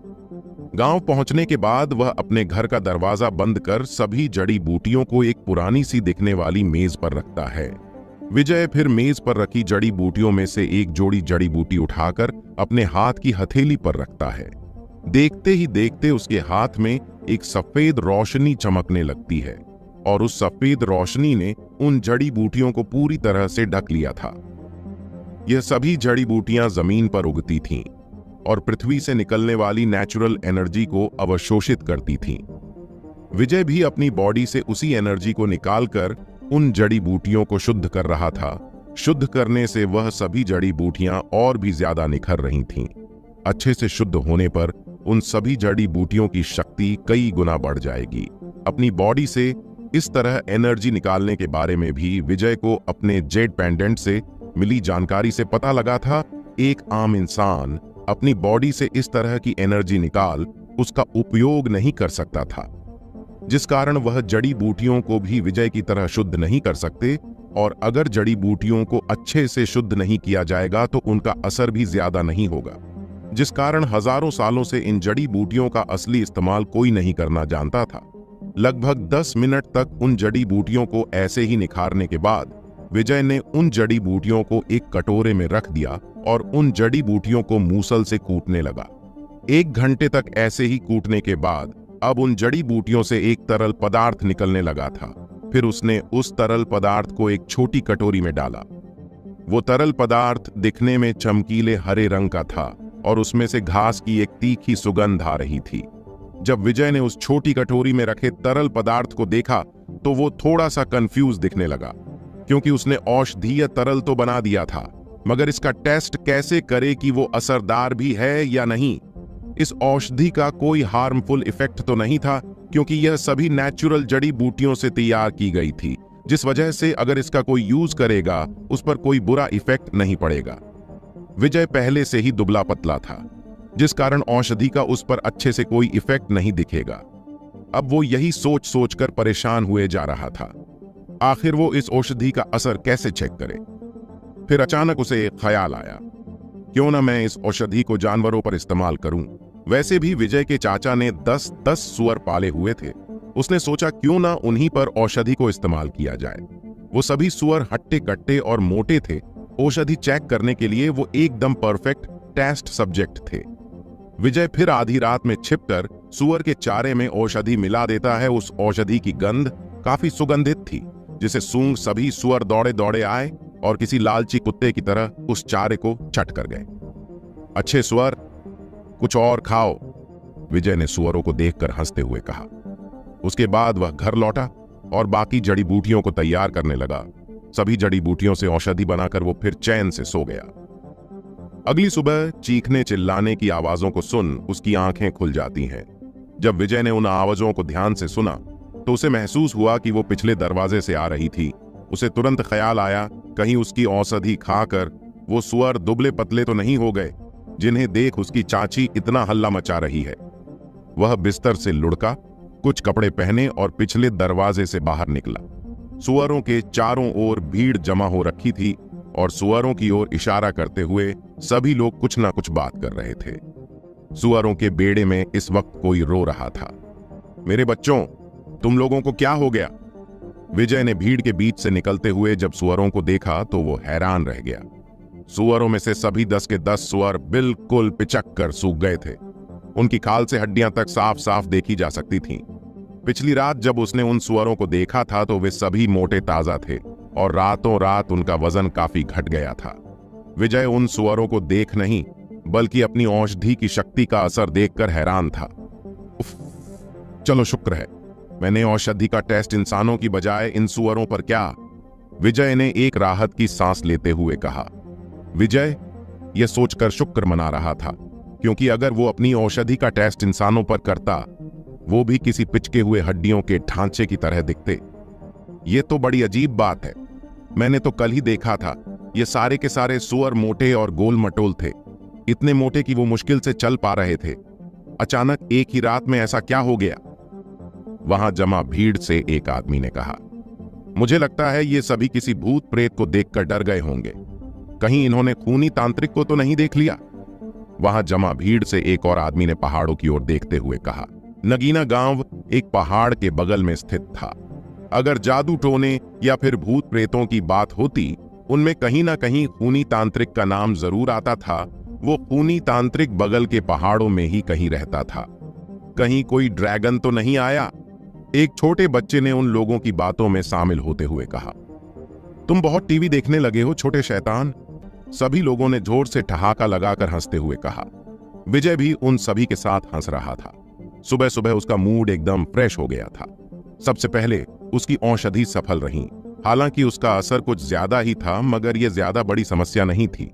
गांव पहुंचने के बाद वह अपने घर का दरवाजा बंद कर सभी जड़ी बूटियों को एक पुरानी सी दिखने वाली मेज पर रखता है। विजय फिर मेज पर रखी जड़ी बूटियों में से एक जोड़ी जड़ी बूटी उठाकर अपने हाथ की हथेली पर रखता है। देखते ही देखते उसके हाथ में एक सफेद रोशनी चमकने लगती है और उस सफेद रोशनी ने उन जड़ी बूटियों को पूरी तरह से ढक लिया था। यह सभी जड़ी बूटियां जमीन पर उगती थीं और पृथ्वी से निकलने वाली नेचुरल एनर्जी को अवशोषित करती थीं। विजय भी अपनी बॉडी से उसी एनर्जी को निकालकर उन जड़ी बूटियों को शुद्ध कर रहा था। शुद्ध करने से वह सभी जड़ी बूटियां और भी ज्यादा निखर रही थीं। अच्छे से शुद्ध होने पर उन सभी जड़ी बूटियों की शक्ति कई गुना बढ़ जाएगी। अपनी बॉडी से इस तरह एनर्जी निकालने के बारे में भी विजय को अपने जेड पेंडेंट से मिली जानकारी से पता लगा था। एक आम इंसान अपनी बॉडी से इस तरह की एनर्जी निकाल उसका उपयोग नहीं कर सकता था, जिस कारण वह जड़ी बूटियों को भी विजय की तरह शुद्ध नहीं कर सकते। और अगर जड़ी बूटियों को अच्छे से शुद्ध नहीं किया जाएगा तो उनका असर भी ज्यादा नहीं होगा, जिस कारण हजारों सालों से इन जड़ी बूटियों का असली इस्तेमाल कोई नहीं करना जानता था। लगभग 10 मिनट तक उन जड़ी बूटियों को ऐसे ही निखारने के बाद विजय ने उन जड़ी बूटियों को एक कटोरे में रख दिया और उन जड़ी बूटियों को मूसल से कूटने लगा। 1 घंटे तक ऐसे ही कूटने के बाद अब उन जड़ी बूटियों से एक तरल पदार्थ निकलने लगा था। फिर उसने उस तरल पदार्थ को एक छोटी कटोरी में डाला। वो तरल पदार्थ दिखने में चमकीले हरे रंग का था और उसमें से घास की एक तीखी सुगंध आ रही थी। जब विजय ने उस छोटी कटोरी में रखे तरल पदार्थ को देखा तो वो थोड़ा सा कंफ्यूज दिखने लगा, क्योंकि उसने औषधीय तरल तो बना दिया था, मगर इसका टेस्ट कैसे करे कि वो असरदार भी है या नहीं। इस औषधि का कोई हार्मफुल इफेक्ट तो नहीं था, क्योंकि यह सभी नेचुरल जड़ी बूटियों से तैयार की गई थी, जिस वजह से अगर इसका कोई यूज करेगा उस पर कोई बुरा इफेक्ट नहीं पड़ेगा। विजय पहले से ही दुबला पतला था, जिस कारण औषधि का उस पर अच्छे से कोई इफेक्ट नहीं दिखेगा। अब वो यही सोच सोचकर परेशान हुए जा रहा था, आखिर वो इस औषधि का असर कैसे चेक करे। फिर अचानक उसे एक ख्याल आया, क्यों ना मैं इस औषधि को जानवरों पर इस्तेमाल करूं। वैसे भी विजय के चाचा ने 10 सुअर पाले हुए थे। उसने सोचा क्यों ना उन्हीं पर औषधि को इस्तेमाल किया जाए। वो सभी सुअर हट्टे कट्टे और मोटे थे। औषधि चेक करने के लिए वो एकदम परफेक्ट टेस्ट सब्जेक्ट थे। विजय फिर आधी रात में छिपकर सुअर के चारे में औषधि मिला देता है। उस औषधि की गंध काफी सुगंधित थी, जिसे सूंघ सभी सुअर दौड़े दौड़े आए और किसी लालची कुत्ते की तरह उस चारे को चट कर गए। अच्छे सुअर, कुछ और खाओ, विजय ने सुअरों को देखकर हंसते हुए कहा। उसके बाद वह घर लौटा और बाकी जड़ी बूटियों को तैयार करने लगा। सभी जड़ी बूटियों से औषधि बनाकर वो फिर चैन से सो गया। अगली सुबह चीखने चिल्लाने की आवाजों को सुन उसकी आंखें खुल जाती हैं। जब विजय ने उन आवाजों को ध्यान से सुना तो उसे महसूस हुआ कि वो पिछले दरवाजे से आ रही थी। उसे तुरंत ख्याल आया, कहीं उसकी औषधि खाकर वो सुअर दुबले पतले तो नहीं हो गए, जिन्हें देख उसकी चाची इतना हल्ला मचा रही है। वह बिस्तर से लुढ़का, कुछ कपड़े पहने और पिछले दरवाजे से बाहर निकला। सुअरों के चारों ओर भीड़ जमा हो रखी थी और सुअरों की ओर इशारा करते हुए सभी लोग कुछ ना कुछ बात कर रहे थे। सुअरों के बेड़े में इस वक्त कोई रो रहा था। मेरे बच्चों, तुम लोगों को क्या हो गया? विजय ने भीड़ के बीच से निकलते हुए जब सुअरों को देखा तो वो हैरान रह गया। सुअरों में से सभी 10 के 10 सुअर बिल्कुल पिचक कर सूख गए थे। उनकी खाल से हड्डियां तक साफ साफ देखी जा सकती थीं। पिछली रात जब उसने उन सुअरों को देखा था तो वे सभी मोटे ताजा थे और रातों रात उनका वजन काफी घट गया था। विजय उन सुअरों को देख नहीं बल्कि अपनी औषधि की शक्ति का असर देखकर हैरान था। उफ, चलो शुक्र है मैंने औषधि का टेस्ट इंसानों की बजाय इन सुअरों पर क्या। विजय ने एक राहत की सांस लेते हुए कहा। विजय यह सोचकर शुक्र मना रहा था, क्योंकि अगर वो अपनी औषधि का टेस्ट इंसानों पर करता वो भी किसी पिचके हुए हड्डियों के ढांचे की तरह दिखते। ये तो बड़ी अजीब बात है, मैंने तो कल ही देखा था, ये सारे के सारे सुअर मोटे और गोल मटोल थे, इतने मोटे कि वो मुश्किल से चल पा रहे थे। अचानक एक ही रात में ऐसा क्या हो गया? वहां जमा भीड़ से एक आदमी ने कहा, मुझे लगता है ये सभी किसी भूत प्रेत को देखकर डर गए होंगे, कहीं इन्होंने खूनी तांत्रिक को तो नहीं देख लिया। वहां जमा भीड़ से एक और आदमी ने पहाड़ों की ओर देखते हुए कहा, नगीना गांव एक पहाड़ के बगल में स्थित था। अगर जादू टोने या फिर भूत प्रेतों की बात होती, उनमें कहीं ना कहीं खूनी तांत्रिक का नाम जरूर आता था। वो खूनी तांत्रिक बगल के पहाड़ों में ही कहीं रहता था। कहीं कोई ड्रैगन तो नहीं आया? एक छोटे बच्चे ने उन लोगों की बातों में शामिल होते हुए कहा। तुम बहुत टीवी देखने लगे हो छोटे शैतान, सभी लोगों ने जोर से ठहाका लगाकर हंसते हुए कहा। विजय भी उन सभी के साथ हंस रहा था। सुबह सुबह उसका मूड एकदम फ्रेश हो गया था। सबसे पहले उसकी औषधि सफल रही, हालांकि उसका असर कुछ ज्यादा ही था, मगर यह ज्यादा बड़ी समस्या नहीं थी।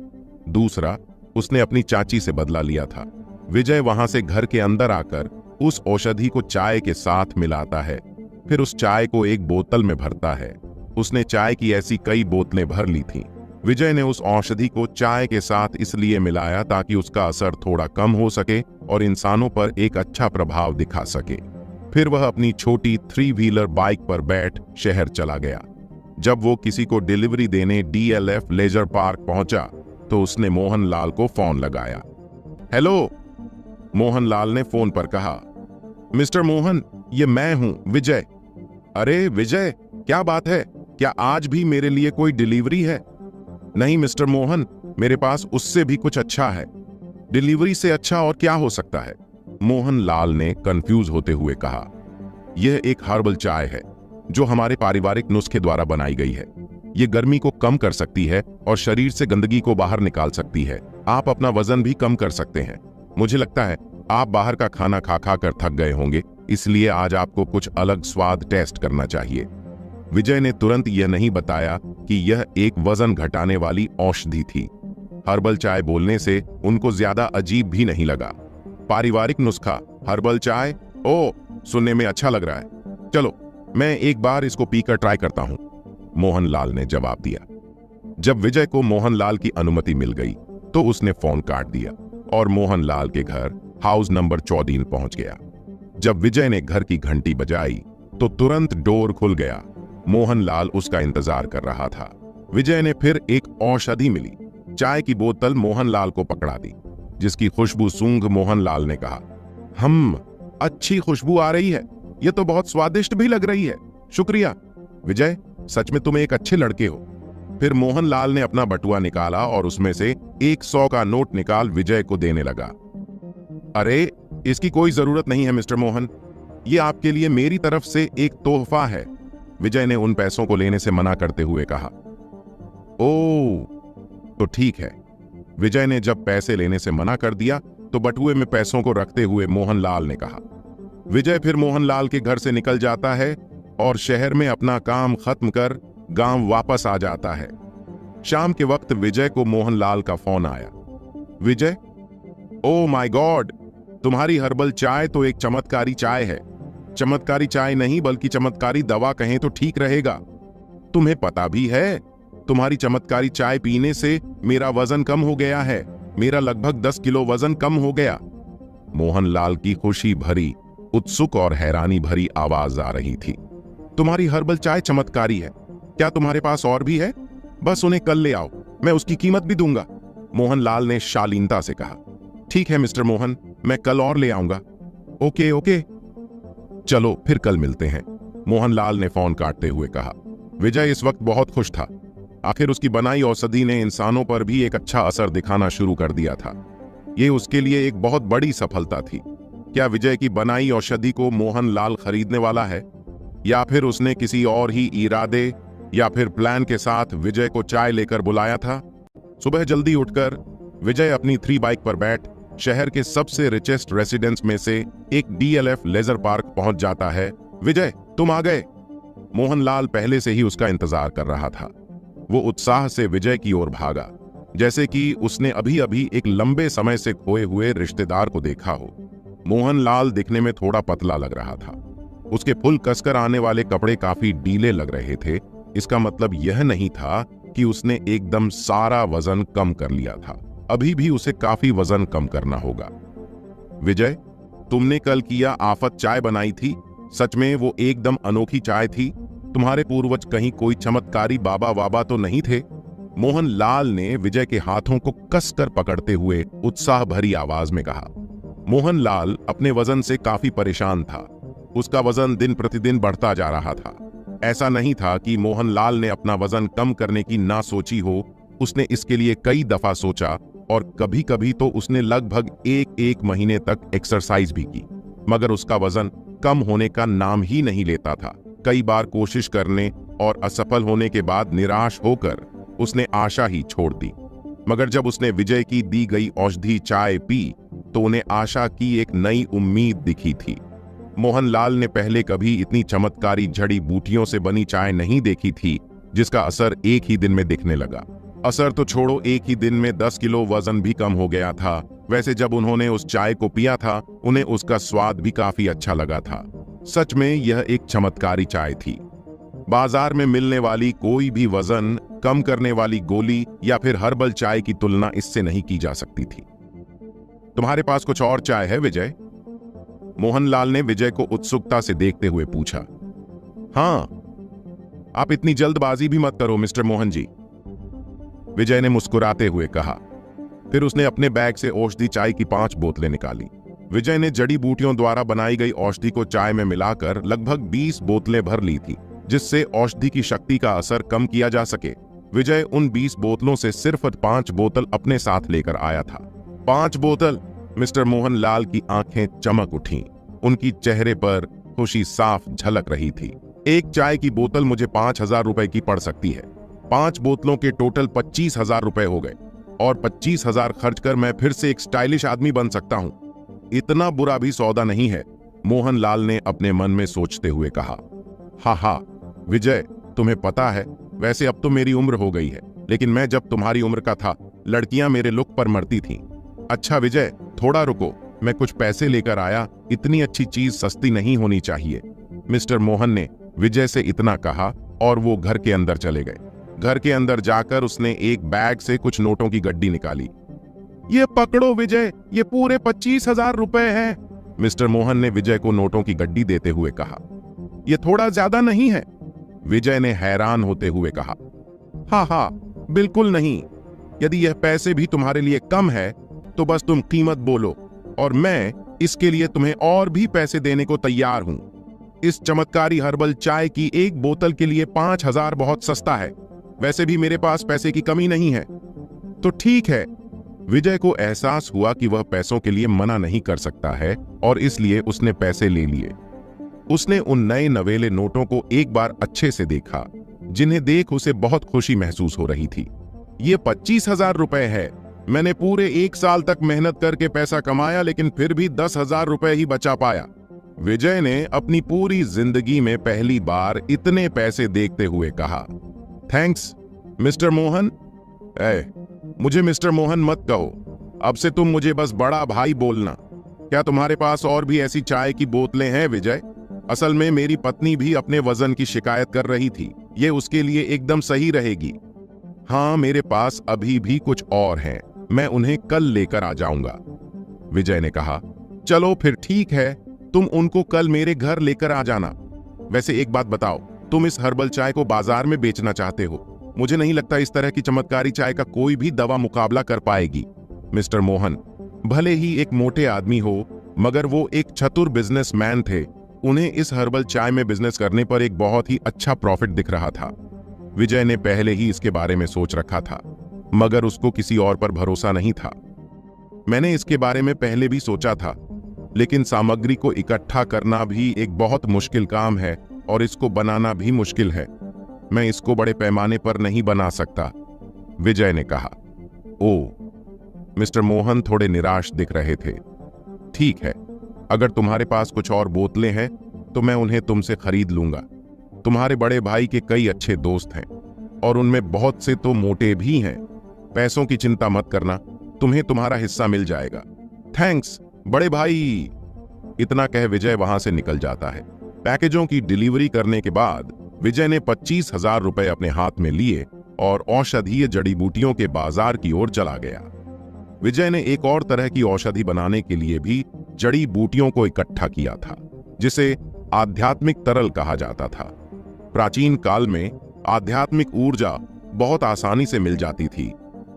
दूसरा, उसने अपनी चाची से बदला लिया था। विजय वहां से घर के अंदर आकर उस औषधि को चाय के साथ मिलाता है, फिर उस चाय को एक बोतल में भरता है। उसने चाय की ऐसी कई बोतलें भर ली थीं। विजय ने उस औषधि को चाय के साथ इसलिए मिलाया ताकि उसका असर थोड़ा कम हो सके और इंसानों पर एक अच्छा प्रभाव दिखा सके। फिर वह अपनी छोटी 3 व्हीलर बाइक पर बैठ शहर चला गया। जब वो किसी को डिलीवरी देने DLF लेजर पार्क पहुंचा तो उसने मोहनलाल को फोन लगाया। हेलो, मोहनलाल ने फोन पर कहा। मिस्टर मोहन, ये मैं हूं, विजय। अरे विजय, क्या बात है? क्या आज भी मेरे लिए कोई डिलीवरी है? नहीं मिस्टर मोहन, मेरे पास उससे भी कुछ अच्छा है। डिलीवरी से अच्छा और क्या हो सकता है? मोहनलाल ने कंफ्यूज होते हुए कहा। यह एक हर्बल चाय है जो हमारे पारिवारिक नुस्खे द्वारा बनाई गई है। ये गर्मी को कम कर सकती है और शरीर से गंदगी को बाहर निकाल सकती है। आप अपना वजन भी कम कर सकते हैं। मुझे लगता है आप बाहर का खाना खा खा कर थक गए होंगे, इसलिए आज आपको कुछ अलग स्वाद टेस्ट करना चाहिए। विजय ने तुरंत यह नहीं बताया कि यह एक वजन घटाने वाली औषधि थी। हर्बल चाय बोलने से उनको ज्यादा अजीब भी नहीं लगा। पारिवारिक नुस्खा, हर्बल चाय, ओ, सुनने में अच्छा लग रहा है। चलो, मैं एक बार इसको पीकर ट्राई करता हूं, मोहनलाल ने जवाब दिया। जब विजय को मोहनलाल की अनुमति मिल गई तो उसने फोन काट दिया और मोहनलाल के घर हाउस नंबर 14 पहुंच गया। जब विजय ने घर की घंटी बजाई तो तुरंत डोर खुल गया। मोहनलाल उसका इंतजार कर रहा था। विजय ने फिर एक औषधि मिली, चाय की बोतल मोहनलाल को पकड़ा दी, जिसकी खुशबू सूंघ मोहनलाल ने कहा, अच्छी खुशबू आ रही है, यह तो बहुत स्वादिष्ट भी लग रही है। शुक्रिया विजय, सच में तुम एक अच्छे लड़के हो। फिर मोहनलाल ने अपना बटुआ निकाला और उसमें से 100 का नोट निकाल विजय को देने लगा। अरे, इसकी कोई जरूरत नहीं है मिस्टर मोहन, ये आपके लिए मेरी तरफ से एक तोहफा है, विजय ने उन पैसों को लेने से मना करते हुए कहा। ओह, तो ठीक है। विजय ने जब पैसे लेने से मना कर दिया तो बटुए में पैसों को रखते हुए मोहनलाल ने कहा। विजय फिर मोहनलाल के घर से निकल जाता है और शहर में अपना काम खत्म कर गांव वापस आ जाता है। शाम के वक्त विजय को मोहनलाल का फोन आया। विजय, ओह माय गॉड, तुम्हारी हर्बल चाय तो एक चमत्कारी चाय है। चमत्कारी चाय नहीं बल्कि चमत्कारी दवा कहें तो ठीक रहेगा। तुम्हें पता भी है, तुम्हारी चमत्कारी चाय पीने से मेरा वजन कम हो गया है। मेरा लगभग 10 किलो वजन कम हो गया। मोहनलाल की खुशी भरी, उत्सुक और हैरानी भरी आवाज आ रही थी। तुम्हारी हर्बल चाय चमत्कारी है, क्या तुम्हारे पास और भी है? बस उन्हें कल ले आओ, मैं उसकी कीमत भी दूंगा, मोहनलाल ने शालीनता से कहा। ठीक है मिस्टर मोहन, मैं कल और ले आऊंगा। ओके ओके, चलो फिर कल मिलते हैं, मोहनलाल ने फोन काटते हुए कहा। विजय इस वक्त बहुत खुश था। आखिर उसकी बनाई औषधि ने इंसानों पर भी एक अच्छा असर दिखाना शुरू कर दिया था। ये उसके लिए एक बहुत बड़ी सफलता थी। क्या विजय की बनाई औषधि को मोहनलाल खरीदने वाला है, या फिर उसने किसी और ही इरादे या फिर प्लान के साथ विजय को चाय लेकर बुलाया था? सुबह जल्दी उठकर विजय अपनी 3 बाइक पर बैठ शहर के सबसे रिचेस्ट रेसिडेंस में से एक DLF लेजर पार्क पहुंच जाता है। विजय, तुम आ गए। मोहनलाल पहले से ही उसका इंतजार कर रहा था। वो उत्साह से विजय की ओर भागा, जैसे कि उसने अभी अभी एक लंबे समय से खोए हुए रिश्तेदार को देखा हो। मोहनलाल दिखने में थोड़ा पतला लग रहा था। उसके फुल कसकर आने वाले कपड़े काफी ढीले लग रहे थे। इसका मतलब यह नहीं था कि उसने एकदम सारा वजन कम कर लिया था। अभी भी उसे काफी वजन कम करना होगा। विजय, तुमने कल किया आफत चाय बनाई थी, सच में वो एकदम अनोखी चाय थी। तुम्हारे पूर्वज कहीं कोई चमत्कारी बाबा वाबा तो नहीं थे? मोहनलाल ने विजय के हाथों को कसकर पकड़ते हुए उत्साह भरी आवाज में कहा। मोहनलाल अपने वजन से काफी परेशान था। उसका वजन दिन प्रतिदिन बढ़ता जा रहा था। ऐसा नहीं था कि मोहनलाल ने अपना वजन कम करने की ना सोची हो। उसने इसके लिए कई दफा सोचा और कभी कभी तो उसने लगभग एक महीने तक एक्सरसाइज भी की, मगर उसका वजन कम होने का नाम ही नहीं लेता था। कई बार कोशिश करने और असफल होने के बाद निराश होकर उसने आशा ही छोड़ दी। मगर जब उसने विजय की दी गई औषधि चाय पी तो उन्हें आशा की एक नई उम्मीद दिखी थी। मोहनलाल ने पहले कभी इतनी चमत्कारी जड़ी बूटियों से बनी चाय नहीं देखी थी जिसका असर एक ही दिन में दिखने लगा। असर तो छोड़ो, एक ही दिन में 10 किलो वजन भी कम हो गया था। वैसे जब उन्होंने उस चाय को पिया था उन्हें उसका स्वाद भी काफी अच्छा लगा था। सच में यह एक चमत्कारी चाय थी। बाजार में मिलने वाली कोई भी वजन कम करने वाली गोली या फिर हर्बल चाय की तुलना इससे नहीं की जा सकती थी। तुम्हारे पास कुछ और चाय है विजय? मोहनलाल ने विजय को उत्सुकता से देखते हुए पूछा। हां, आप इतनी जल्दबाजी भी मत करो मिस्टर मोहन जी, विजय ने मुस्कुराते हुए कहा। फिर उसने अपने बैग से औषधि चाय की 5 बोतलें निकाली। विजय ने जड़ी बूटियों द्वारा बनाई गई औषधि को चाय में मिलाकर लगभग 20 बोतलें भर ली थी, जिससे औषधि की शक्ति का असर कम किया जा सके। विजय उन 20 बोतलों से सिर्फ 5 बोतल अपने साथ लेकर आया था। 5 बोतल! मिस्टर मोहनलाल की आंखें चमक उठीं। उनकी चेहरे पर खुशी साफ झलक रही थी। एक चाय की बोतल मुझे 5,000 रुपए की पड़ सकती है। 5 बोतलों के टोटल 25,000 रुपए हो गए और 25,000 खर्च कर मैं फिर से एक स्टाइलिश आदमी बन सकता हूं। इतना बुरा भी सौदा नहीं है, मोहनलाल ने अपने मन में सोचते हुए कहा। हा विजय, तुम्हें पता है, वैसे अब तो मेरी उम्र हो गई है, लेकिन मैं जब तुम्हारी उम्र का था लड़कियां मेरे लुक पर मरती थीं। अच्छा विजय, थोड़ा रुको, मैं कुछ पैसे लेकर आया। इतनी अच्छी चीज सस्ती नहीं होनी चाहिए। मिस्टर मोहन ने विजय से इतना कहा और वो घर के अंदर चले गए। घर के अंदर जाकर उसने एक बैग से कुछ नोटों की गड्डी निकाली। ये पकड़ो विजय, ये पूरे 25,000 रुपए हैं, मिस्टर मोहन ने विजय को नोटों की गड्डी देते हुए कहा। यह थोड़ा ज्यादा नहीं है? विजय ने हैरान होते हुए कहा। हाँ, बिल्कुल नहीं। यदि यह पैसे भी तुम्हारे लिए कम है तो बस तुम कीमत बोलो और मैं इसके लिए तुम्हें और भी पैसे देने को तैयार हूं। इस चमत्कारी हर्बल चाय की एक बोतल के लिए 5,000 बहुत सस्ता है। वैसे भी मेरे पास पैसे की कमी नहीं है। तो ठीक है। विजय को एहसास हुआ कि वह पैसों के लिए मना नहीं कर सकता है और इसलिए उसने पैसे ले लिए। उसने उन नए नवेले नोटों को एक बार अच्छे से देखा, जिन्हें देख उसे बहुत खुशी महसूस हो रही थी। ये 25,000 रुपए है। मैंने पूरे 1 साल तक मेहनत करके पैसा कमाया, लेकिन फिर भी 10,000 रुपए ही बचा पाया। विजय ने अपनी पूरी जिंदगी में पहली बार इतने पैसे देखते हुए कहा। Thanks mister Mohan. मुझे मिस्टर मोहन मत कहो, अब से तुम मुझे बस बड़ा भाई बोलना। क्या तुम्हारे पास और भी ऐसी चाय की बोतलें हैं विजय? असल में मेरी पत्नी भी अपने वजन की शिकायत कर रही थी। ये उसके लिए एकदम सही रहेगी। हाँ, मेरे पास अभी भी कुछ और हैं, मैं उन्हें कल लेकर आ जाऊंगा, विजय ने कहा। चलो फिर ठीक है, तुम उनको कल मेरे घर लेकर आ जाना। वैसे एक बात बताओ, तुम इस हर्बल चाय को बाजार में बेचना चाहते हो? मुझे नहीं लगता इस तरह की चमत्कारी चाय का कोई भी दवा मुकाबला कर पाएगी। मिस्टर मोहन भले ही एक मोटे आदमी हो, मगर वो एक चतुर बिजनेसमैन थे। उन्हें इस हर्बल चाय में बिजनेस करने पर एक बहुत ही अच्छा प्रॉफिट दिख रहा था। विजय ने पहले ही इसके बारे में सोच रखा था, मगर उसको किसी और पर भरोसा नहीं था। मैंने इसके बारे में पहले भी सोचा था, लेकिन सामग्री को इकट्ठा करना भी एक बहुत मुश्किल काम है और इसको बनाना भी मुश्किल है। मैं इसको बड़े पैमाने पर नहीं बना सकता, विजय ने कहा। ओह, मिस्टर मोहन थोड़े निराश दिख रहे थे। ठीक है, अगर तुम्हारे पास कुछ और बोतलें हैं तो मैं उन्हें तुमसे खरीद लूंगा। तुम्हारे बड़े भाई के कई अच्छे दोस्त हैं और उनमें बहुत से तो मोटे भी हैं। पैसों की चिंता मत करना, तुम्हें तुम्हारा हिस्सा मिल जाएगा। थैंक्स बड़े भाई, इतना कह विजय वहां से निकल जाता है। पैकेजों की डिलीवरी करने के बाद विजय ने 25,000 रुपए अपने हाथ में लिए और औषधीय जड़ी बूटियों के बाजार की ओर चला गया। विजय ने एक और तरह की औषधि बनाने के लिए भी जड़ी बूटियों को इकट्ठा किया था, जिसे आध्यात्मिक तरल कहा जाता था। प्राचीन काल में आध्यात्मिक ऊर्जा बहुत आसानी से मिल जाती थी।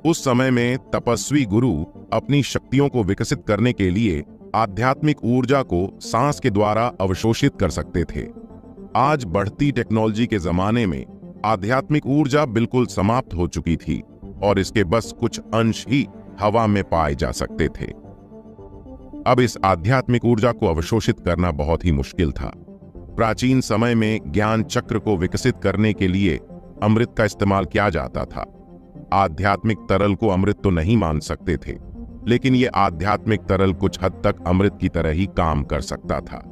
उस समय में तपस्वी गुरु अपनी शक्तियों को विकसित करने के लिए आध्यात्मिक ऊर्जा को सांस के द्वारा अवशोषित कर सकते थे। आज बढ़ती टेक्नोलॉजी के जमाने में आध्यात्मिक ऊर्जा बिल्कुल समाप्त हो चुकी थी और इसके बस कुछ अंश ही हवा में पाए जा सकते थे। अब इस आध्यात्मिक ऊर्जा को अवशोषित करना बहुत ही मुश्किल था। प्राचीन समय में ज्ञान चक्र को विकसित करने के लिए अमृत का इस्तेमाल किया जाता था। आध्यात्मिक तरल को अमृत तो नहीं मान सकते थे, लेकिन यह आध्यात्मिक तरल कुछ हद तक अमृत की तरह ही काम कर सकता था।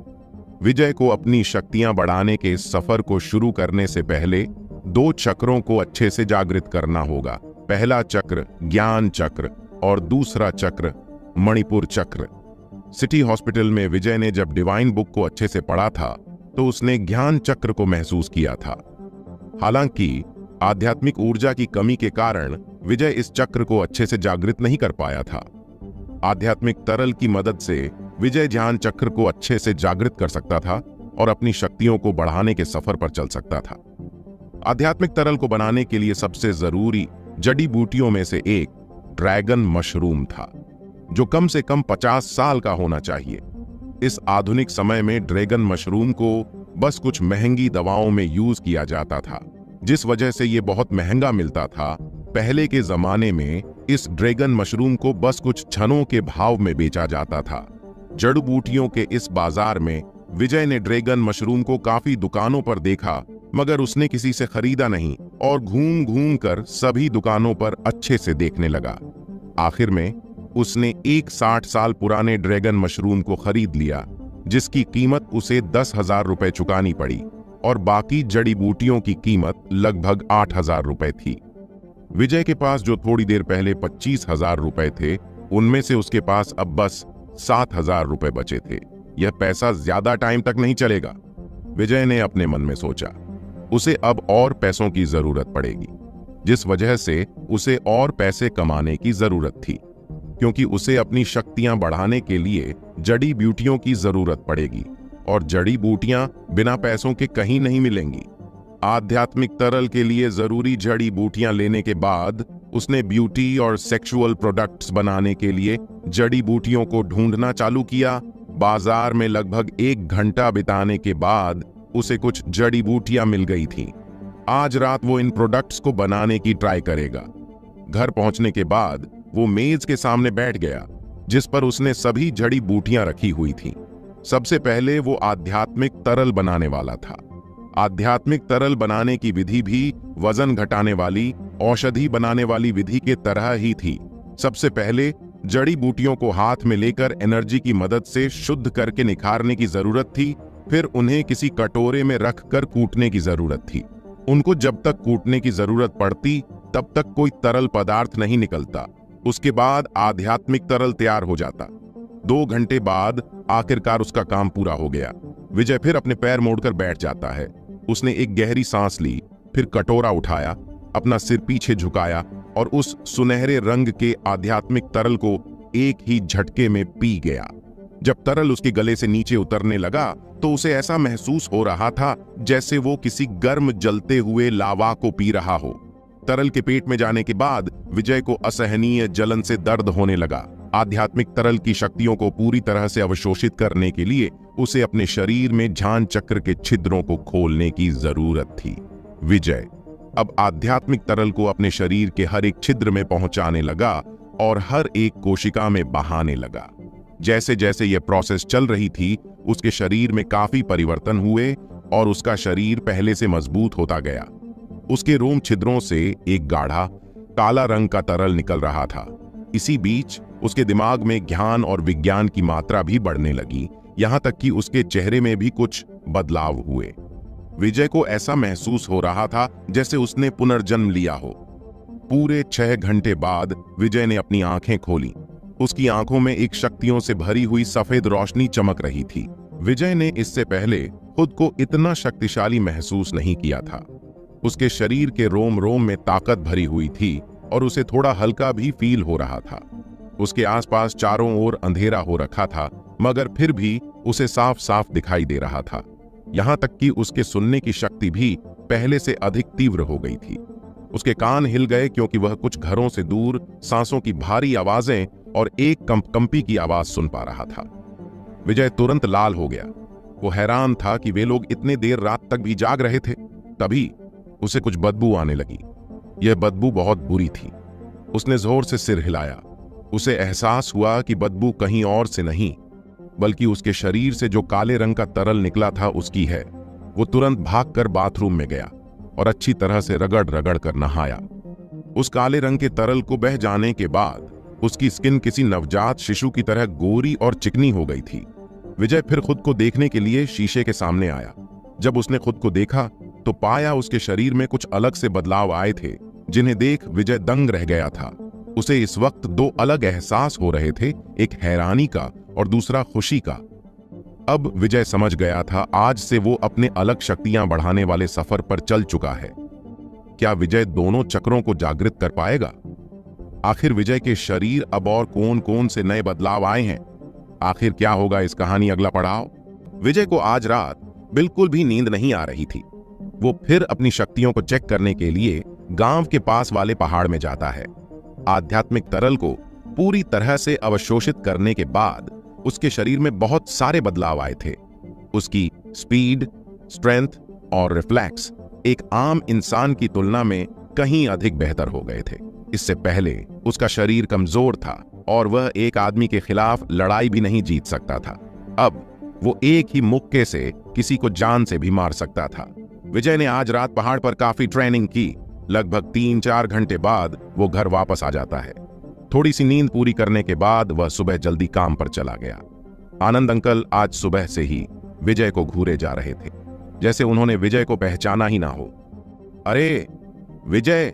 विजय को अपनी शक्तियां बढ़ाने के इस सफर को शुरू करने से पहले 2 चक्रों को अच्छे से जागृत करना होगा। पहला चक्र ज्ञान चक्र और दूसरा चक्र मणिपुर चक्र। सिटी हॉस्पिटल में विजय ने जब डिवाइन बुक को अच्छे से पढ़ा था तो उसने ज्ञान चक्र को महसूस किया था। हालांकि आध्यात्मिक ऊर्जा की कमी के कारण विजय इस चक्र को अच्छे से जागृत नहीं कर पाया था। आध्यात्मिक तरल की मदद से विजय ज्ञान चक्र को अच्छे से जागृत कर सकता था और अपनी शक्तियों को बढ़ाने के सफर पर चल सकता था। आध्यात्मिक तरल को बनाने के लिए सबसे जरूरी जड़ी बूटियों में से एक ड्रैगन मशरूम था, जो कम से कम 50 साल का होना चाहिए। इस आधुनिक समय में ड्रैगन मशरूम को बस कुछ महंगी दवाओं में यूज किया जाता था, जिस वजह से ये बहुत महंगा मिलता था। पहले के जमाने में इस ड्रैगन मशरूम को बस कुछ छनों के भाव में बेचा जाता था। जड़ बूटियों के इस बाजार में विजय ने ड्रैगन मशरूम को काफी दुकानों पर देखा, मगर उसने किसी से खरीदा नहीं और घूम घूम कर सभी दुकानों पर अच्छे से देखने लगा। आखिर में उसने एक 60 साल पुराने ड्रैगन मशरूम को खरीद लिया, जिसकी कीमत उसे 10,000 रुपए चुकानी पड़ी और बाकी जड़ी बूटियों की कीमत लगभग 8,000 रुपए थी। विजय के पास जो थोड़ी देर पहले 25,000 रुपए थे, उनमें से उसके पास अब बस 7,000 रुपए बचे थे। यह पैसा ज्यादा टाइम तक नहीं चलेगा, विजय ने अपने मन में सोचा। उसे अब और पैसों की जरूरत पड़ेगी, जिस वजह से उसे और पैसे कमाने की जरूरत थी, क्योंकि उसे अपनी शक्तियां बढ़ाने के लिए जड़ी बूटियों की जरूरत पड़ेगी और जड़ी बूटियां बिना पैसों के कहीं नहीं मिलेंगी। आध्यात्मिक तरल के लिए जरूरी जड़ी बूटियां लेने के बाद उसने ब्यूटी और सेक्सुअल प्रोडक्ट्स बनाने के लिए जड़ी बूटियों को ढूंढना चालू किया। बाजार में लगभग 1 घंटा बिताने के बाद उसे कुछ जड़ी बूटियां मिल गई थीं। आज रात वो इन प्रोडक्ट्स को बनाने की ट्राई करेगा। घर पहुंचने के बाद वो मेज के सामने बैठ गया, जिस पर उसने सभी जड़ी बूटियां रखी हुई थीं। सबसे पहले वो आध्यात्मिक तरल बनाने वाला था। आध्यात्मिक तरल बनाने की विधि भी वजन घटाने वाली, औषधि बनाने वाली विधि के तरह ही थी। सबसे पहले जड़ी बूटियों को हाथ में लेकर एनर्जी की मदद से शुद्ध करके निखारने की जरूरत थी। फिर उन्हें किसी कटोरे में रखकर कूटने की जरूरत थी। उनको जब तक कूटने की जरूरत पड़ती, तब तक कोई तरल पदार्थ नहीं निकलता। उसके बाद आध्यात्मिक तरल तैयार हो जाता। 2 घंटे बाद आखिरकार उसका काम पूरा हो गया। विजय फिर अपने पैर मोड़कर बैठ जाता है। उसने एक गहरी सांस ली, फिर कटोरा उठाया, अपना सिर पीछे झुकाया और उस सुनहरे रंग के आध्यात्मिक तरल को एक ही झटके में पी गया। जब तरल उसके गले से नीचे उतरने लगा तो उसे ऐसा महसूस हो रहा था जैसे वो किसी गर्म जलते हुए लावा को पी रहा हो। तरल के पेट में जाने के बाद विजय को असहनीय जलन से दर्द होने लगा। आध्यात्मिक तरल की शक्तियों को पूरी तरह से अवशोषित करने के लिए उसे अपने शरीर में ज्ञान चक्र के छिद्रों को खोलने की जरूरत थी। विजय अब आध्यात्मिक तरल को अपने शरीर के हर एक छिद्र में पहुंचाने लगा और हर एक कोशिका में बहाने लगा। जैसे जैसे यह प्रोसेस चल रही थी, उसके शरीर में काफी परिवर्तन हुए और उसका शरीर पहले से मजबूत होता गया। उसके रोम छिद्रों से एक गाढ़ा काला रंग का तरल निकल रहा था। इसी बीच उसके दिमाग में ज्ञान और विज्ञान की मात्रा भी बढ़ने लगी, यहां तक कि उसके चेहरे में भी कुछ बदलाव हुए। विजय को ऐसा महसूस हो रहा था जैसे उसने पुनर्जन्म लिया हो। पूरे 6 घंटे बाद विजय ने अपनी आंखें खोली। उसकी आंखों में एक शक्तियों से भरी हुई सफेद रोशनी चमक रही थी। विजय ने इससे पहले खुद को इतना शक्तिशाली महसूस नहीं किया था। उसके शरीर के रोम रोम में ताकत भरी हुई थी और उसे थोड़ा हल्का भी फील हो रहा था। उसके आसपास चारों ओर अंधेरा हो रखा था, मगर फिर भी उसे साफ साफ दिखाई दे रहा था। यहां तक कि उसके सुनने की शक्ति भी पहले से अधिक तीव्र हो गई थी। उसके कान हिल गए क्योंकि वह कुछ घरों से दूर सांसों की भारी आवाजें और एक कंपकंपी की आवाज सुन पा रहा था। विजय तुरंत लाल हो गया। वो हैरान था कि वे लोग इतने देर रात तक भी जाग रहे थे। तभी उसे कुछ बदबू आने लगी। यह बदबू बहुत बुरी थी। उसने जोर से सिर हिलाया। उसे एहसास हुआ कि बदबू कहीं और से नहीं, बल्कि उसके शरीर से जो काले रंग का तरल निकला था उसकी है। वो तुरंत भागकर बाथरूम में गया और अच्छी तरह से रगड़ रगड़ कर नहाया। उस काले रंग के तरल को बह जाने के बाद उसकी स्किन किसी नवजात शिशु की तरह गोरी और चिकनी हो गई थी। विजय फिर खुद को देखने के लिए शीशे के सामने आया। जब उसने खुद को देखा तो पाया उसके शरीर में कुछ अलग से बदलाव आए थे, जिन्हें देख विजय दंग रह गया था। उसे इस वक्त दो अलग एहसास हो रहे थे, एक हैरानी का और दूसरा खुशी का। अब विजय समझ गया था, आज से वो अपने अलग शक्तियां बढ़ाने वाले सफर पर चल चुका है। क्या विजय दोनों चक्रों को जागृत कर पाएगा? आखिर विजय के शरीर अब और कौन कौन से नए बदलाव आए हैं? आखिर क्या होगा इस कहानी अगला पड़ाव? विजय को आज रात बिल्कुल भी नींद नहीं आ रही थी। वो फिर अपनी शक्तियों को चेक करने के लिए गांव के पास वाले पहाड़ में जाता है। आध्यात्मिक तरल को पूरी तरह से अवशोषित करने के बाद उसके शरीर में बहुत सारे बदलाव आए थे। उसकी स्पीड, स्ट्रेंथ और रिफ्लेक्स एक आम इंसान की तुलना में कहीं अधिक बेहतर हो गए थे। इससे पहले उसका शरीर कमजोर था और वह एक आदमी के खिलाफ लड़ाई भी नहीं जीत सकता था। अब वो एक ही मुक्के से किसी को जान से भी मार सकता था। विजय ने आज रात पहाड़ पर काफी ट्रेनिंग की। लगभग 3-4 घंटे बाद वो घर वापस आ जाता है। थोड़ी सी नींद पूरी करने के बाद वह सुबह जल्दी काम पर चला गया। आनंद अंकल आज सुबह से ही विजय को घूरे जा रहे थे, जैसे उन्होंने विजय को पहचाना ही ना हो। अरे विजय,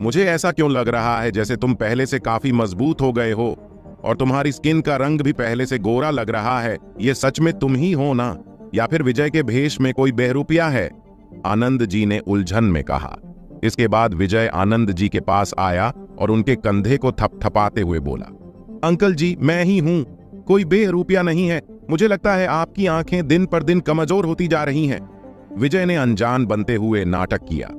मुझे ऐसा क्यों लग रहा है जैसे तुम पहले से काफी मजबूत हो गए हो और तुम्हारी स्किन का रंग भी पहले से गोरा लग रहा है। ये सच में तुम ही हो ना, या फिर विजय के भेष में कोई बहरूपिया है? आनंद जी ने उलझन में कहा। इसके बाद विजय आनंद जी के पास आया और उनके कंधे को थपथपाते हुए बोला, अंकल जी, मैं ही हूं, कोई बहरूपिया नहीं है। मुझे लगता है आपकी आंखें दिन पर दिन कमजोर होती जा रही हैं। विजय ने अनजान बनते हुए नाटक किया।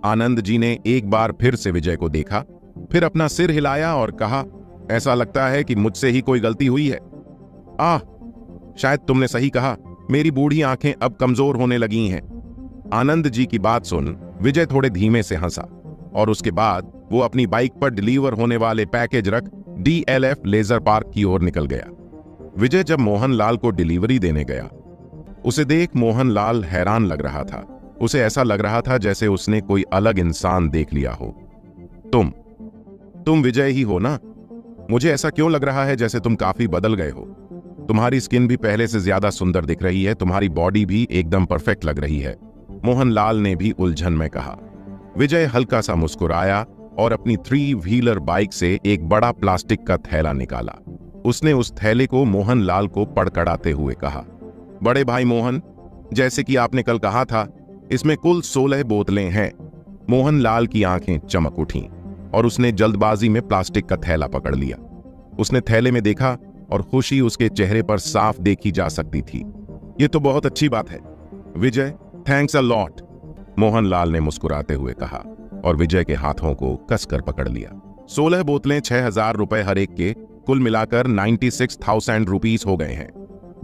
आनंद जी ने एक बार फिर से विजय को देखा, फिर अपना सिर हिलाया और कहा, ऐसा लगता है कि मुझसे ही कोई गलती हुई है। शायद तुमने सही कहा, मेरी बूढ़ी आंखें अब कमजोर होने लगी हैं। आनंद जी की बात सुन विजय थोड़े धीमे से हंसा और उसके बाद वो अपनी बाइक पर डिलीवर होने वाले पैकेज रख DLF लेजर पार्क की ओर निकल गया। विजय जब मोहनलाल को डिलीवरी देने गया, उसे देख मोहनलाल हैरान लग रहा था। उसे ऐसा लग रहा था जैसे उसने कोई अलग इंसान देख लिया हो। तुम विजय ही हो ना? मुझे ऐसा क्यों लग रहा है जैसे तुम काफी बदल गए हो। तुम्हारी स्किन भी पहले से ज्यादा सुंदर दिख रही है, तुम्हारी बॉडी भी एकदम परफेक्ट लग रही है, मोहनलाल ने भी उलझन में कहा। विजय हल्का सा मुस्कुराया और अपनी 3 व्हीलर बाइक से एक बड़ा प्लास्टिक का थैला निकाला। उसने उस थैले को मोहनलाल को पड़कड़ाते हुए कहा, बड़े भाई मोहन, जैसे कि आपने कल कहा था, इसमें कुल 16 बोतलें हैं। मोहनलाल की आंखें चमक उठीं और उसने जल्दबाजी में प्लास्टिक का थैला पकड़ लिया। उसने थैले में देखा और खुशी उसके चेहरे पर साफ देखी जा सकती थी। ये तो बहुत अच्छी बात है विजय, थैंक्स अ लॉट, मोहनलाल ने मुस्कुराते हुए कहा और विजय के हाथों को कसकर पकड़ लिया। 16 बोतलें 6,000 रुपए हर एक के, कुल मिलाकर 96,000 रुपीस हो गए हैं।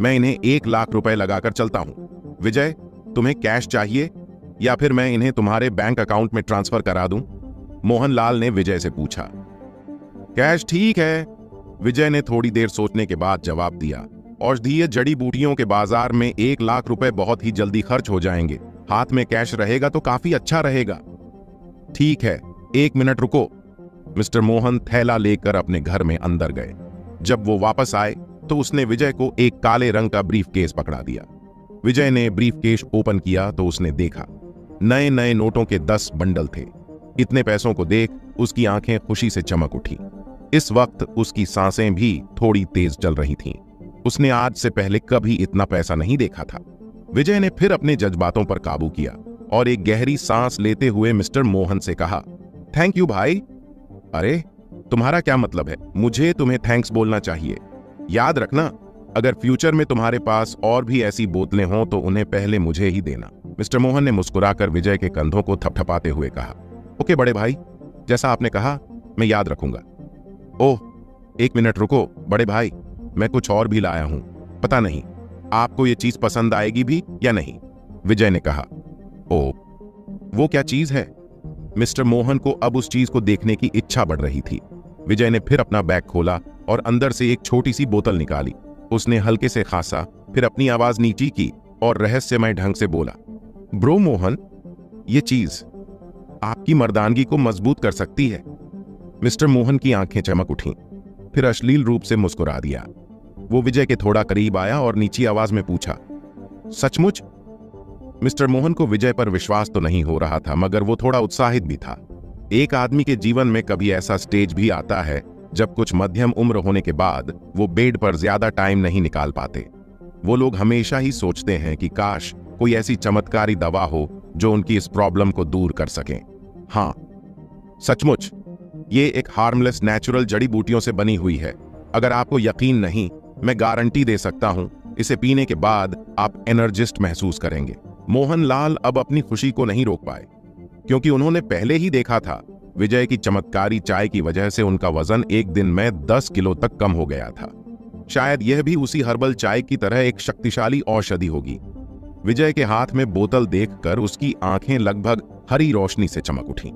मैं इन्हें 1 लाख रुपए लगाकर चलता हूं। विजय, तुम्हें कैश चाहिए या फिर मैं इन्हें तुम्हारे बैंक अकाउंट में ट्रांसफर करा दूं? मोहनलाल ने विजय से पूछा। कैश ठीक है, विजय ने थोड़ी देर सोचने के बाद जवाब दिया। औषधीय जड़ी बूटियों के बाजार में 1 लाख रुपए बहुत ही जल्दी खर्च हो जाएंगे। हाथ में कैश रहेगा तो काफी अच्छा रहेगा। ठीक है, 1 मिनट रुको। मिस्टर मोहन थैला लेकर अपने घर में अंदर गए। जब वो वापस आए तो उसने विजय को एक काले रंग का ब्रीफकेस पकड़ा दिया। विजय ने ब्रीफकेस ओपन किया तो उसने देखा नए नए नोटों के 10 बंडल थे। इतने पैसों को देख उसकी आंखें खुशी से चमक उठी। इस वक्त उसकी सांसें भी थोड़ी तेज चल रही थीं। उसने आज से पहले कभी इतना पैसा नहीं देखा था। विजय ने फिर अपने जज्बातों पर काबू किया और एक गहरी सांस लेते हुए मिस्टर मोहन से कहा, थैंक यू भाई। अरे तुम्हारा क्या मतलब है? मुझे तुम्हें थैंक्स बोलना चाहिए। याद रखना, अगर फ्यूचर में तुम्हारे पास और भी ऐसी बोतलें हों तो उन्हें पहले मुझे ही देना। मिस्टर मोहन ने मुस्कुराकर विजय के कंधों को थपथपाते हुए कहा, ओके बड़े भाई, जैसा आपने कहा मैं याद रखूंगा। ओह, एक मिनट रुको बड़े भाई, मैं कुछ और भी लाया हूं। पता नहीं आपको ये चीज पसंद आएगी भी या नहीं, विजय ने कहा। ओह, वो क्या चीज है? मिस्टर मोहन को अब उस चीज को देखने की इच्छा बढ़ रही थी। विजय ने फिर अपना बैग खोला और अंदर से एक छोटी सी बोतल निकाली। उसने हल्के से खांसा, फिर अपनी आवाज नीची की और रहस्यमय ढंग से बोला, ब्रो मोहन, ये चीज आपकी मर्दानगी को मजबूत कर सकती है। मिस्टर मोहन की आंखें चमक उठीं, फिर अश्लील रूप से मुस्कुरा दिया। वो विजय के थोड़ा करीब आया और नीची आवाज में पूछा, सचमुच? मिस्टर मोहन को विजय पर विश्वास तो नहीं हो रहा था, मगर वो थोड़ा उत्साहित भी था। एक आदमी के जीवन में कभी ऐसा स्टेज भी आता है जब कुछ मध्यम उम्र होने के बाद वो बेड पर ज्यादा टाइम नहीं निकाल पाते। वो लोग हमेशा ही सोचते हैं कि काश कोई ऐसी चमत्कारी दवा हो जो उनकी इस प्रॉब्लम को दूर कर सके। हाँ, सचमुच ये एक हार्मलेस नेचुरल जड़ी बूटियों से बनी हुई है। अगर आपको यकीन नहीं, मैं गारंटी दे सकता हूं, इसे पीने के बाद आप एनर्जिस्ट महसूस करेंगे। मोहनलाल अब अपनी खुशी को नहीं रोक पाए, क्योंकि उन्होंने पहले ही देखा था विजय की चमत्कारी चाय की वजह से उनका वजन एक दिन में 10 किलो तक कम हो गया था। शायद यह भी उसी हर्बल चाय की तरह एक शक्तिशाली औषधि होगी। विजय के हाथ में बोतल देखकर उसकी आंखें लगभग हरी रोशनी से चमक उठी।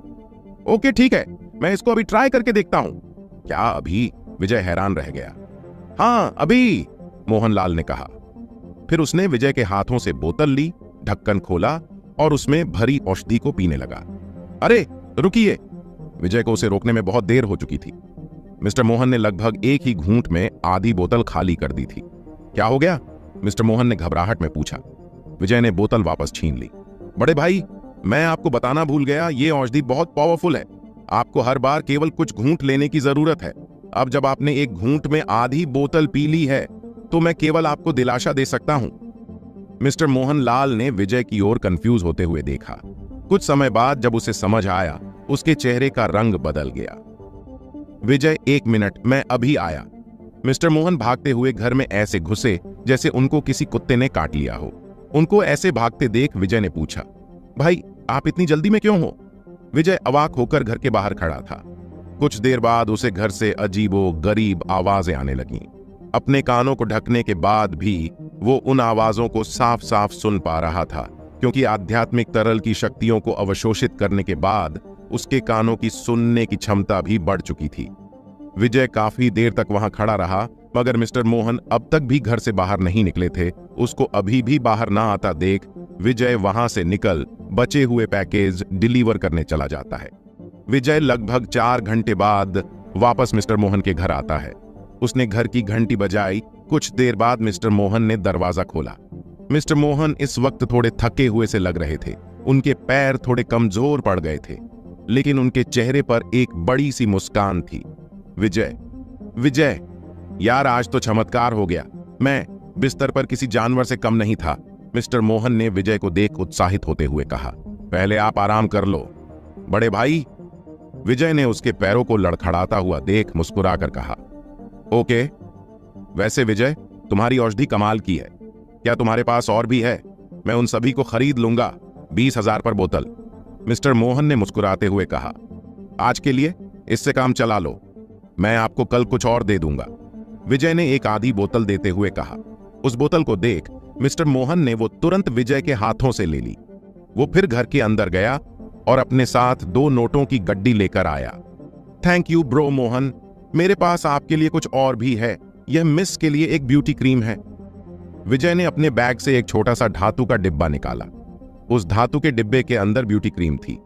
ओके ठीक है, मैं इसको अभी ट्राई करके देखता हूं। क्या अभी? विजय हैरान रह गया। हाँ अभी, मोहनलाल ने कहा। फिर उसने विजय के हाथों से बोतल ली, ढक्कन खोला और उसमें भरी औषधि को पीने लगा। अरे रुकिए! विजय को उसे रोकने में बहुत देर हो चुकी थी। मिस्टर मोहन ने लगभग एक ही घूंट में आधी बोतल खाली कर दी थी। क्या हो गया? मिस्टर मोहन ने घबराहट में पूछा। विजय ने बोतल वापस छीन ली। बड़े भाई, मैं आपको बताना भूल गया, ये औषधि बहुत पावरफुल है। आपको हर बार केवल कुछ घूंट लेने की जरूरत है। अब जब आपने एक घूंट में आधी बोतल पी ली है तो मैं केवल आपको दिलासा दे सकता हूं। मिस्टर मोहनलाल ने विजय की ओर कंफ्यूज होते हुए देखा। कुछ समय बाद जब उसे समझ आया, उसके चेहरे का रंग बदल गया। विजय, एक मिनट, मैं अभी आया। मिस्टर मोहन भागते हुए घर में ऐसे घुसे जैसे उनको किसी कुत्ते ने काट लिया हो। उनको ऐसे भागते देख विजय ने पूछा, भाई आप इतनी जल्दी में क्यों हो? विजय अवाक होकर घर के बाहर खड़ा था। कुछ देर बाद उसे घर से अजीबो गरीब आवाजें आने लगीं। अपने कानों को ढकने के बाद भी वो उन आवाजों को साफ साफ सुन पा रहा था, क्योंकि आध्यात्मिक तरल की शक्तियों को अवशोषित करने के बाद उसके कानों की सुनने की क्षमता भी बढ़ चुकी थी। विजय काफी देर तक वहां खड़ा रहा, मगर मिस्टर मोहन अब तक भी घर से बाहर नहीं निकले थे। उसको अभी भी बाहर ना आता देख विजय वहां से निकल बचे हुए पैकेज डिलीवर करने चला जाता है। विजय लगभग 4 घंटे बाद वापस मिस्टर मोहन के घर आता है। उसने घर की घंटी बजाई। कुछ देर बाद मिस्टर मोहन ने दरवाजा खोला। मिस्टर मोहन इस वक्त थोड़े थके हुए से लग रहे थे। उनके पैर थोड़े कमजोर पड़ गए थे, लेकिन उनके चेहरे पर एक बड़ी सी मुस्कान थी। विजय, विजय, यार आज तो चमत्कार हो गया। मैं बिस्तर पर किसी जानवर से कम नहीं था। मिस्टर मोहन ने विजय को देख उत्साहित होते हुए कहा, पहले आप आराम कर लो बड़े भाई। विजय ने उसके पैरों को लड़खड़ाता हुआ देख मुस्कुराकर कहा, ओके। वैसे विजय, तुम्हारी औषधि कमाल की है। क्या तुम्हारे पास और भी है? मैं उन सभी को खरीद लूंगा, 20,000 पर बोतल। मिस्टर मोहन ने मुस्कुराते हुए कहा, आज के लिए इससे काम चला लो, मैं आपको कल कुछ और दे दूंगा। विजय ने एक आधी बोतल देते हुए कहा। उस बोतल को देख मिस्टर मोहन ने वो तुरंत विजय के हाथों से ले ली। वो फिर घर के अंदर गया और अपने साथ 2 नोटों की गड्डी लेकर आया। थैंक यू ब्रो मोहन, मेरे पास आपके लिए कुछ और भी है। यह मिस के लिए एक ब्यूटी क्रीम है। विजय ने अपने बैग से एक छोटा सा धातु का डिब्बा निकाला। उस धातु के डिब्बे के अंदर ब्यूटी क्रीम थी।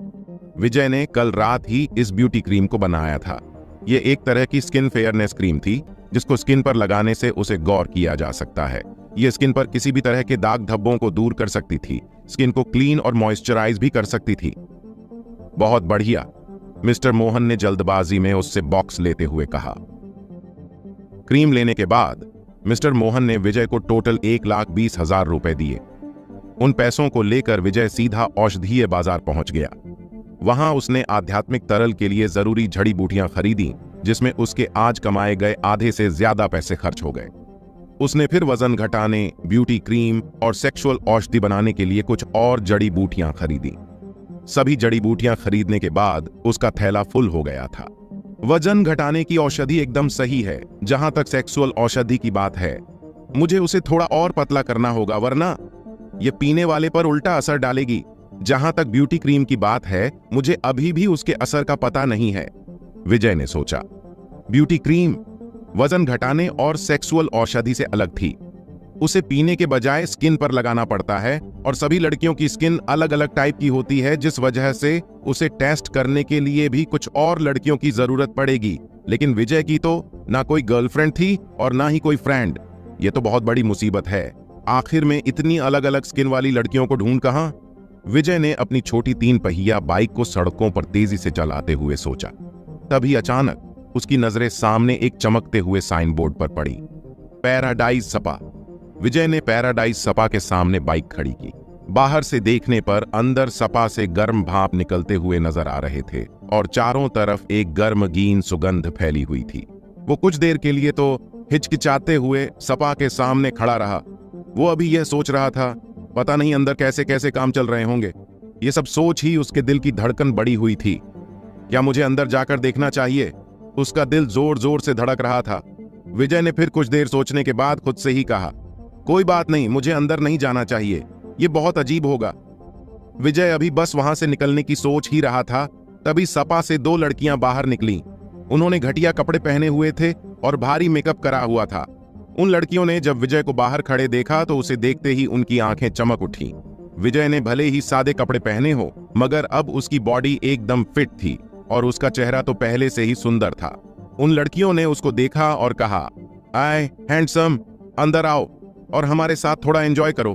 विजय ने कल रात ही इस ब्यूटी क्रीम को बनाया था। यह एक तरह की स्किन फेयरनेस क्रीम थी, जिसको स्किन पर लगाने से उसे गौर किया जा सकता है। यह स्किन पर किसी भी तरह के दाग धब्बों को दूर कर सकती थी, स्किन को क्लीन और मॉइस्चराइज भी कर सकती थी। बहुत बढ़िया, मिस्टर मोहन ने जल्दबाजी में उससे बॉक्स लेते हुए कहा। क्रीम लेने के बाद मिस्टर मोहन ने विजय को टोटल 1,20,000 रुपए दिए। उन पैसों को लेकर विजय सीधा औषधीय बाजार पहुंच गया। वहां उसने आध्यात्मिक तरल के लिए जरूरी जड़ी बूटियां खरीदी, जिसमें उसके आज कमाए गए आधे से ज्यादा पैसे खर्च हो गए। उसने फिर वजन घटाने, ब्यूटी क्रीम और सेक्सुअल औषधि बनाने के लिए कुछ और जड़ी बूटियां खरीदी। सभी जड़ी बूटियां खरीदने के बाद उसका थैला फुल हो गया था। वजन घटाने की औषधि एकदम सही है। जहां तक सेक्सुअल औषधि की बात है, मुझे उसे थोड़ा और पतला करना होगा, वरना यह पीने वाले पर उल्टा असर डालेगी। जहां तक ब्यूटी क्रीम की बात है, मुझे अभी भी उसके असर का पता नहीं है, विजय ने सोचा। ब्यूटी क्रीम वजन घटाने और सेक्सुअल औषधि से अलग थी। उसे पीने के बजाय स्किन पर लगाना पड़ता है और सभी लड़कियों की स्किन अलग अलग टाइप की होती है, जिस वजह से उसे टेस्ट करने के लिए भी कुछ और लड़कियों की जरूरत पड़ेगी। लेकिन विजय की तो ना कोई गर्लफ्रेंड थी और ना ही कोई फ्रेंड। यह तो बहुत बड़ी मुसीबत है। आखिर में इतनी अलग अलग स्किन वाली लड़कियों को ढूंढ कहां? विजय ने अपनी छोटी 3 पहिया बाइक को सड़कों पर तेजी से चलाते हुए सोचा। तभी अचानक उसकी नजरें सामने एक चमकते हुए साइन बोर्ड पर पड़ी, पैराडाइज सपा। विजय ने पैराडाइज सपा के सामने बाइक खड़ी की। बाहर से देखने पर अंदर सपा से गर्म भाप निकलते हुए नजर आ रहे थे और चारों तरफ एक गर्मगीन सुगंध फैली हुई थी। वो कुछ देर के लिए तो हिचकिचाते हुए सपा के सामने खड़ा रहा। वो अभी यह सोच रहा था, पता नहीं अंदर कैसे कैसे काम चल रहे होंगे। ये सब सोच ही उसके दिल की धड़कन बढ़ी हुई थी। क्या मुझे अंदर जाकर देखना चाहिए? उसका दिल जोर जोर से धड़क रहा था। विजय ने फिर कुछ देर सोचने के बाद खुद से ही कहा, कोई बात नहीं, मुझे अंदर नहीं जाना चाहिए, ये बहुत अजीब होगा। विजय अभी बस वहां से निकलने की सोच ही रहा था, तभी सपा से 2 लड़कियां बाहर निकलीं। उन्होंने घटिया कपड़े पहने हुए थे और भारी मेकअप करा हुआ था। उन लड़कियों ने जब विजय को बाहर खड़े देखा तो उसे देखते ही उनकी आंखें चमक उठी। विजय ने भले ही सादे कपड़े पहने हो, मगर अब उसकी बॉडी एकदम फिट थी और उसका चेहरा तो पहले से ही सुंदर था। उन लड़कियों ने उसको देखा और कहा, आए हैंडसम, अंदर आओ और हमारे साथ थोड़ा एंजॉय करो।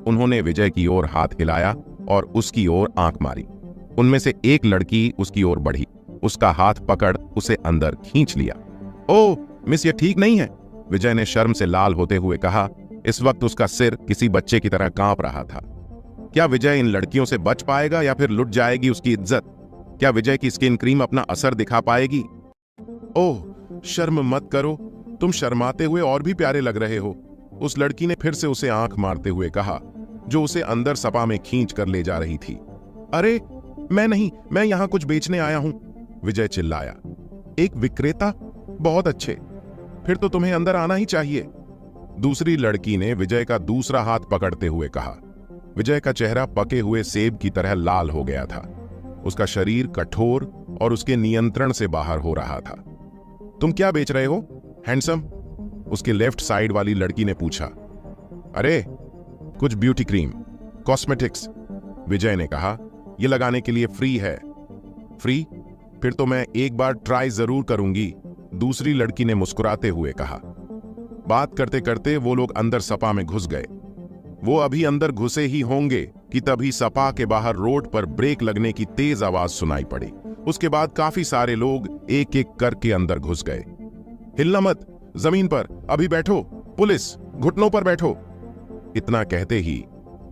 उन्होंने विजय की ओर हाथ हिलाया और उसकी ओर आंख मारी। उनमें से एक लड़की उसकी ओर बढ़ी, उसका हाथ पकड़ उसे अंदर खींच लिया। ओह मिस, ये ठीक नहीं है, विजय ने शर्म से लाल होते हुए कहा। इस वक्त उसका सिर किसी बच्चे की तरह कांप रहा था। क्या विजय इन लड़कियों से बच पाएगा या फिर लुट जाएगी उसकी इज्जत? क्या विजय की स्किन क्रीम अपना असर दिखा पाएगी? ओह शर्म मत करो, तुम शर्माते हुए और भी प्यारे लग रहे हो, उस लड़की ने फिर से उसे आंख मारते हुए कहा, जो उसे अंदर सपा में खींच कर ले जा रही थी। अरे मैं नहीं, मैं यहां कुछ बेचने आया हूं, विजय चिल्लाया। एक विक्रेता? बहुत अच्छे, फिर तो तुम्हें अंदर आना ही चाहिए, दूसरी लड़की ने विजय का दूसरा हाथ पकड़ते हुए कहा। विजय का चेहरा पके हुए सेब की तरह लाल हो गया था। उसका शरीर कठोर और उसके नियंत्रण से बाहर हो रहा था। तुम क्या बेच रहे हो हैंडसम? उसके लेफ्ट साइड वाली लड़की ने पूछा। अरे कुछ ब्यूटी क्रीम, कॉस्मेटिक्स, विजय ने कहा। यह लगाने के लिए फ्री है। फ्री? फिर तो मैं एक बार ट्राई जरूर करूंगी, दूसरी लड़की ने मुस्कुराते हुए कहा। बात करते करते वो लोग अंदर सपा में घुस गए। वो अभी अंदर घुसे ही होंगे कि तभी सपा के बाहर रोड पर ब्रेक लगने की तेज आवाज सुनाई पड़ी। उसके बाद काफी सारे लोग एक एक करके अंदर घुस गए। हिलना मत, जमीन पर अभी बैठो, पुलिस, घुटनों पर बैठो। इतना कहते ही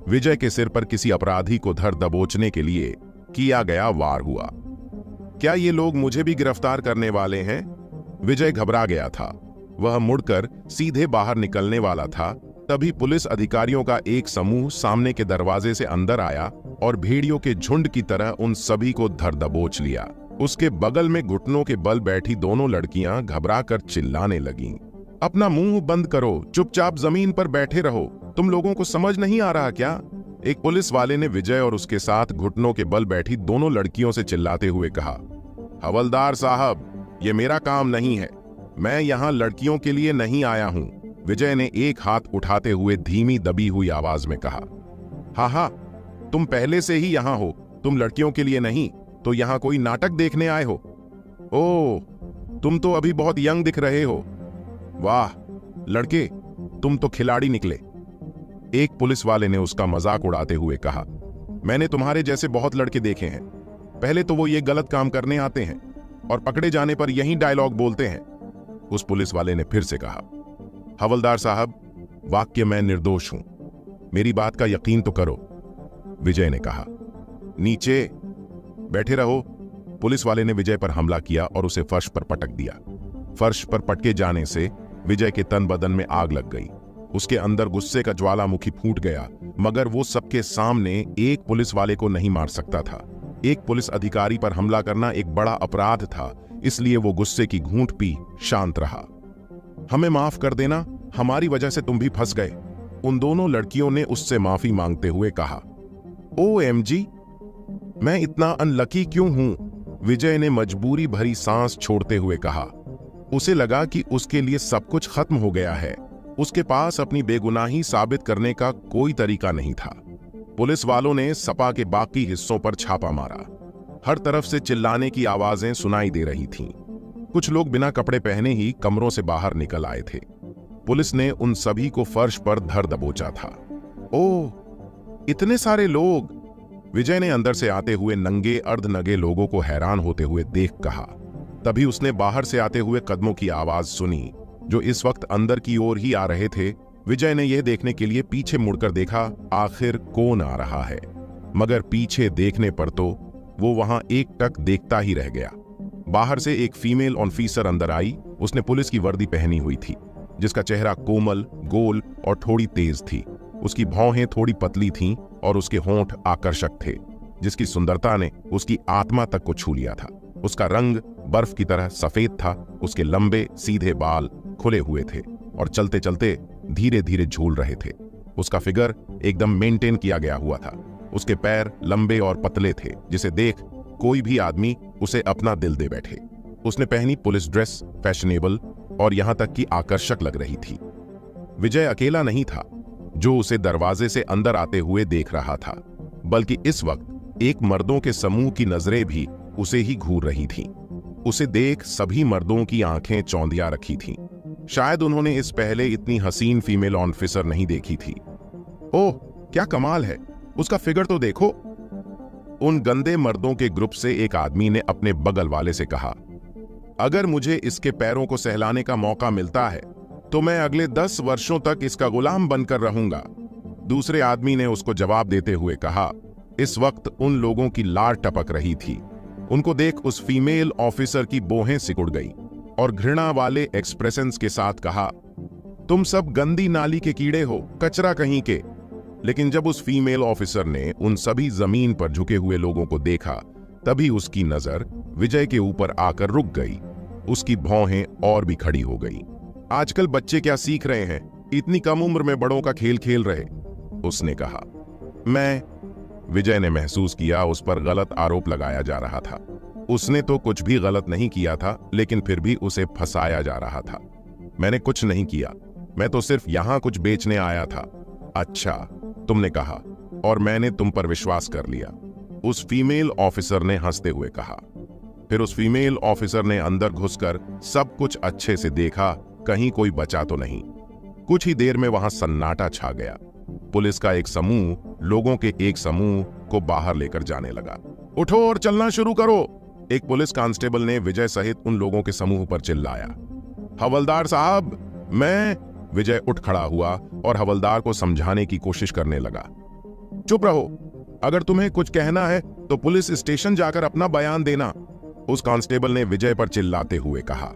विजय के सिर पर किसी अपराधी को धर दबोचने के लिए किया गया वार हुआ। क्या ये लोग मुझे भी गिरफ्तार करने वाले हैं? विजय घबरा गया था। वह मुड़कर सीधे बाहर निकलने वाला था, तभी पुलिस अधिकारियों का एक समूह सामने के दरवाजे से अंदर आया और भेड़ियों के झुंड की तरह उन सभी को धर दबोच लिया। उसके बगल में घुटनों के बल बैठी दोनों लड़कियां घबराकर चिल्लाने लगीं। अपना मुंह बंद करो, चुपचाप जमीन पर बैठे रहो, तुम लोगों को समझ नहीं आ रहा क्या? एक पुलिस वाले ने विजय और उसके साथ घुटनों के बल बैठी दोनों लड़कियों से चिल्लाते हुए कहा, हवलदार साहब, ये मेरा काम नहीं है, मैं यहाँ लड़कियों के लिए नहीं आया हूँ। विजय ने एक हाथ उठाते हुए धीमी दबी हुई आवाज में कहा। हाँ, तुम पहले से ही यहाँ हो, तुम लड़कियों के लिए नहीं तो यहाँ कोई नाटक देखने आए हो। ओह, तुम तो अभी बहुत यंग दिख रहे हो। वाह लड़के, तुम तो खिलाड़ी निकले, एक पुलिस वाले ने उसका मजाक उड़ाते हुए कहा। मैंने तुम्हारे जैसे बहुत लड़के देखे हैं, पहले तो वो ये गलत काम करने आते हैं और पकड़े जाने पर यही डायलॉग बोलते हैं। उस पुलिस वाले ने फिर से कहा। हवलदार साहब, वाक्य मैं निर्दोष हूं, मेरी बात का यकीन तो करो, विजय ने कहा। नीचे बैठे रहो। पुलिस वाले ने विजय पर हमला किया और उसे फर्श पर पटक दिया। फर्श पर पटके जाने से विजय के तन बदन में आग लग गई। उसके अंदर गुस्से का ज्वालामुखी फूट गया, मगर वो सबके सामने एक पुलिस वाले को नहीं मार सकता था। एक पुलिस अधिकारी पर हमला करना एक बड़ा अपराध था, इसलिए वो गुस्से की घूंट पी शांत रहा। हमें माफ कर देना, हमारी वजह से तुम भी फंस गए, उन दोनों लड़कियों ने उससे माफी मांगते हुए कहा। OMG, मैं इतना अनलकी क्यों हूं? विजय ने मजबूरी भरी सांस छोड़ते हुए कहा। उसे लगा कि उसके लिए सब कुछ खत्म हो गया है। उसके पास अपनी बेगुनाही साबित करने का कोई तरीका नहीं था। पुलिस वालों ने सपा के बाकी हिस्सों पर छापा मारा। हर तरफ से चिल्लाने की आवाजें सुनाई दे रही थीं। कुछ लोग बिना कपड़े पहने ही कमरों से बाहर निकल आए थे। पुलिस ने उन सभी को फर्श पर धर दबोचा था। ओह, इतने सारे लोग! विजय ने अंदर से आते हुए नंगे अर्धनगे लोगों को हैरान होते हुए देख कहा। तभी उसने बाहर से आते हुए कदमों की आवाज सुनी, जो इस वक्त अंदर की ओर ही आ रहे थे। विजय ने यह देखने के लिए पीछे मुड़कर देखा, आखिर कौन आ रहा है, मगर पीछे देखने पर तो वो वहां एकटक देखता ही रह गया। बाहर से एक फीमेल ऑफिसर अंदर आई। उसने पुलिस की वर्दी पहनी हुई थी, जिसका चेहरा कोमल, गोल और थोड़ी तेज थी। उसकी भौहें थोड़ी पतली थीं और उसके होंठ आकर्षक थे, जिसकी सुंदरता ने उसकी आत्मा तक को छू लिया था। उसका रंग बर्फ की तरह सफेद था। उसके लंबे सीधे बाल खुले हुए थे और चलते चलते धीरे धीरे झूल रहे थे। उसका फिगर एकदम मेंटेन किया गया हुआ था। उसके पैर लंबे और पतले थे, जिसे देख कोई भी आदमी उसे अपना दिल दे बैठे। उसने पहनी पुलिस ड्रेस फैशनेबल और यहां तक कि आकर्षक लग रही थी। विजय अकेला नहीं था जो उसे दरवाजे से अंदर आते हुए देख रहा था, बल्कि इस वक्त एक मर्दों के समूह की नजरें भी उसे ही घूर रही थीं। उसे देख सभी मर्दों की आंखें चौंधिया रखी थीं। शायद उन्होंने इस पहले इतनी हसीन फीमेल ऑफिसर नहीं देखी थी। ओह, क्या कमाल है, उसका फिगर तो देखो। उन गंदे मर्दों के ग्रुप से एक आदमी ने अपने बगल वाले से कहा, अगर मुझे इसके पैरों को सहलाने का मौका मिलता है तो मैं अगले 10 वर्षों तक इसका गुलाम बनकर रहूंगा। दूसरे आदमी ने उसको जवाब देते हुए कहा। इस वक्त उन लोगों की लार टपक रही थी। उनको देख उस फीमेल ऑफिसर की बोहें सिकुड़ गई और घृणा वाले एक्सप्रेशंस के साथ कहा, तुम सब गंदी नाली के कीड़े हो, कचरा कहीं के। लेकिन जब उस फीमेल ऑफिसर ने उन सभी जमीन पर झुके हुए लोगों को देखा, तभी उसकी नजर विजय के ऊपर आकर रुक गई। उसकी भौहें और भी खड़ी हो गई। आजकल बच्चे क्या सीख रहे हैं, इतनी कम उम्र में बड़ों का खेल खेल रहे, उसने कहा। विजय ने महसूस किया उस पर गलत आरोप लगाया जा रहा था। उसने तो कुछ भी गलत नहीं किया था, लेकिन फिर भी उसे फंसाया जा रहा था। मैंने कुछ नहीं किया, मैं तो सिर्फ यहां कुछ बेचने आया था। अच्छा, तुमने कहा और मैंने तुम पर विश्वास कर लिया, उस फीमेल ऑफिसर ने हंसते हुए कहा। फिर उस फीमेल ऑफिसर ने अंदर घुसकर सब कुछ अच्छे से देखा, कहीं कोई बचा तो नहीं। कुछ ही देर में वहां सन्नाटा छा गया। पुलिस का एक समूह लोगों के एक समूह को बाहर लेकर जाने लगा। उठो और चलना शुरू करो, एक पुलिस कांस्टेबल ने विजय सहित उन लोगों के समूह पर चिल्लाया। हवलदार साहब, विजय उठ खड़ा हुआ और हवलदार को समझाने की कोशिश करने लगा। चुप रहो, अगर तुम्हें कुछ कहना है तो पुलिस स्टेशन जाकर अपना बयान देना, उस कांस्टेबल ने विजय पर चिल्लाते हुए कहा।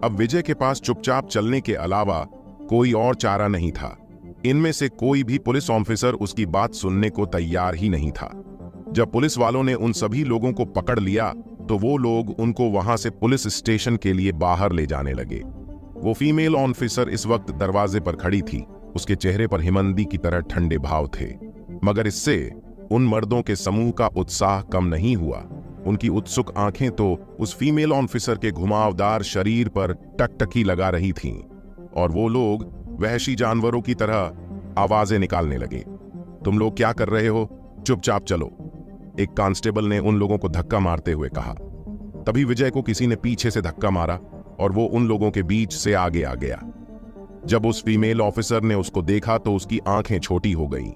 अब विजय के पास चुपचाप चलने के अलावा कोई और चारा नहीं था। इनमें से कोई भी पुलिस ऑफिसर उसकी बात सुनने को तैयार ही नहीं था। जब पुलिस वालों ने उन सभी लोगों को पकड़ लिया तो वो लोग उनको वहां से पुलिस स्टेशन के लिए बाहर ले जाने लगे। वो फीमेल ऑफिसर इस वक्त दरवाजे पर खड़ी थी। उसके चेहरे पर हिमंदी की तरह ठंडे भाव थे, मगर इससे उन मर्दों के समूह का उत्साह कम नहीं हुआ। उनकी उत्सुक आंखें तो उस फीमेल ऑफिसर के घुमावदार शरीर पर टकटकी लगा रही थीं, और वो लोग वहशी जानवरों की तरह आवाजें निकालने लगे। तुम लोग क्या कर रहे हो, चुपचाप चलो, एक कांस्टेबल ने उन लोगों को धक्का मारते हुए कहा। तभी विजय को किसी ने पीछे से धक्का मारा और वो उन लोगों के बीच से आगे आ गया। जब उस फीमेल ऑफिसर ने उसको देखा तो उसकी आंखें छोटी हो गईं।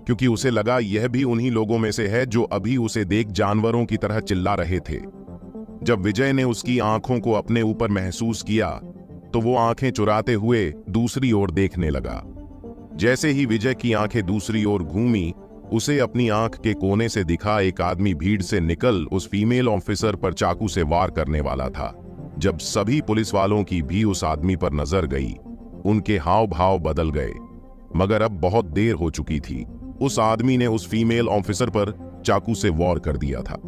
क्योंकि उसे लगा यह भी उन्हीं लोगों में से है जो अभी उसे देख जानवरों की तरह चिल्ला रहे थे। जब विजय ने उसकी आंखों को अपने ऊपर महसूस किया तो वो आंखें चुराते हुए दूसरी ओर देखने लगा। जैसे ही विजय की आंखें दूसरी ओर घूमी, उसे अपनी आंख के कोने से दिखा एक आदमी भीड़ से निकल उस फीमेल ऑफिसर पर चाकू से वार करने वाला था। जब सभी पुलिस वालों की भी उस आदमी पर नजर गई, उनके हाव भाव बदल गए, मगर अब बहुत देर हो चुकी थी। उस आदमी ने उस फीमेल ऑफिसर पर चाकू से वार कर दिया था।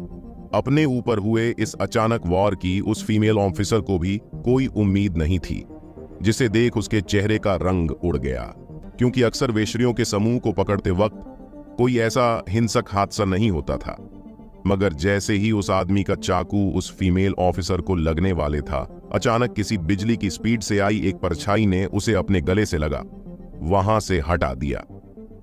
अपने ऊपर हुए इस अचानक वार की उस फीमेल ऑफिसर को भी कोई उम्मीद नहीं थी, जिसे देख उसके चेहरे का रंग उड़ गया, क्योंकि अक्सर वेश्याओं के समूह को पकड़ते वक्त कोई ऐसा हिंसक हादसा नहीं होता था। मगर जैसे ही उस आदमी का चाकू उस फीमेल ऑफिसर को लगने वाले था, अचानक किसी बिजली की स्पीड से आई एक परछाई ने उसे अपने गले से लगा वहां से हटा दिया।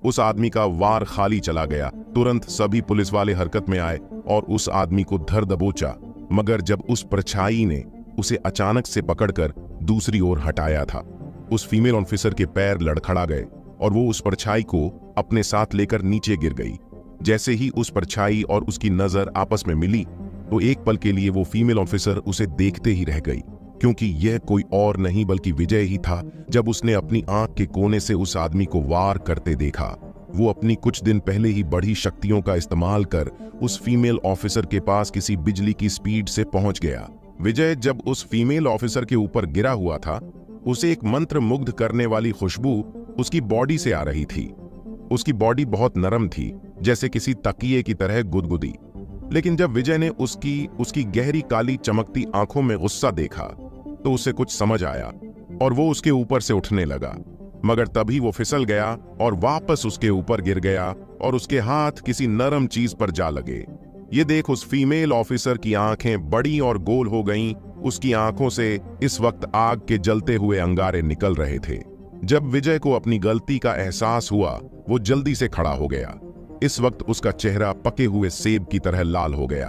उस आदमी का वार खाली चला गया। तुरंत सभी पुलिस वाले हरकत में आए और उस आदमी को धर दबोचा, मगर जब उस परछाई ने उसे अचानक से पकड़कर दूसरी ओर हटाया था, उस फीमेल ऑफिसर के पैर लड़खड़ा गए और वो उस परछाई को अपने साथ लेकर नीचे गिर गई। जैसे ही उस परछाई और उसकी नजर आपस में मिली तो एक पल के लिए वो फीमेल ऑफिसर उसे देखते ही रह गई, क्योंकि यह कोई और नहीं बल्कि विजय ही था। जब उसने अपनी आंख के कोने से उस आदमी को वार करते देखा, वो अपनी कुछ दिन पहले ही बढ़ी शक्तियों का इस्तेमाल कर उस फीमेल ऑफिसर के पास किसी बिजली की स्पीड से पहुंच गया। विजय जब उस फीमेल ऑफिसर के ऊपर गिरा हुआ था, उसे एक मंत्र मुग्ध करने वाली खुशबू उसकी बॉडी से आ रही थी। उसकी बॉडी बहुत नरम थी, जैसे किसी तकिए की तरह गुदगुदी। लेकिन जब विजय ने उसकी गहरी काली चमकती आंखों में गुस्सा देखा तो उसे कुछ समझ आया और वो उसके ऊपर से उठने लगा, मगर तभी वो फिसल गया और वापस उसके ऊपर गिर गया और उसके हाथ किसी नरम चीज पर जा लगे। ये देख उस फीमेल ऑफिसर की आंखें बड़ी और गोल हो गईं। उसकी आंखों से इस वक्त आग के जलते हुए अंगारे निकल रहे थे। जब विजय को अपनी गलती का एहसास हुआ, वो जल्दी से खड़ा हो गया। इस वक्त उसका चेहरा पके हुए सेब की तरह लाल हो गया।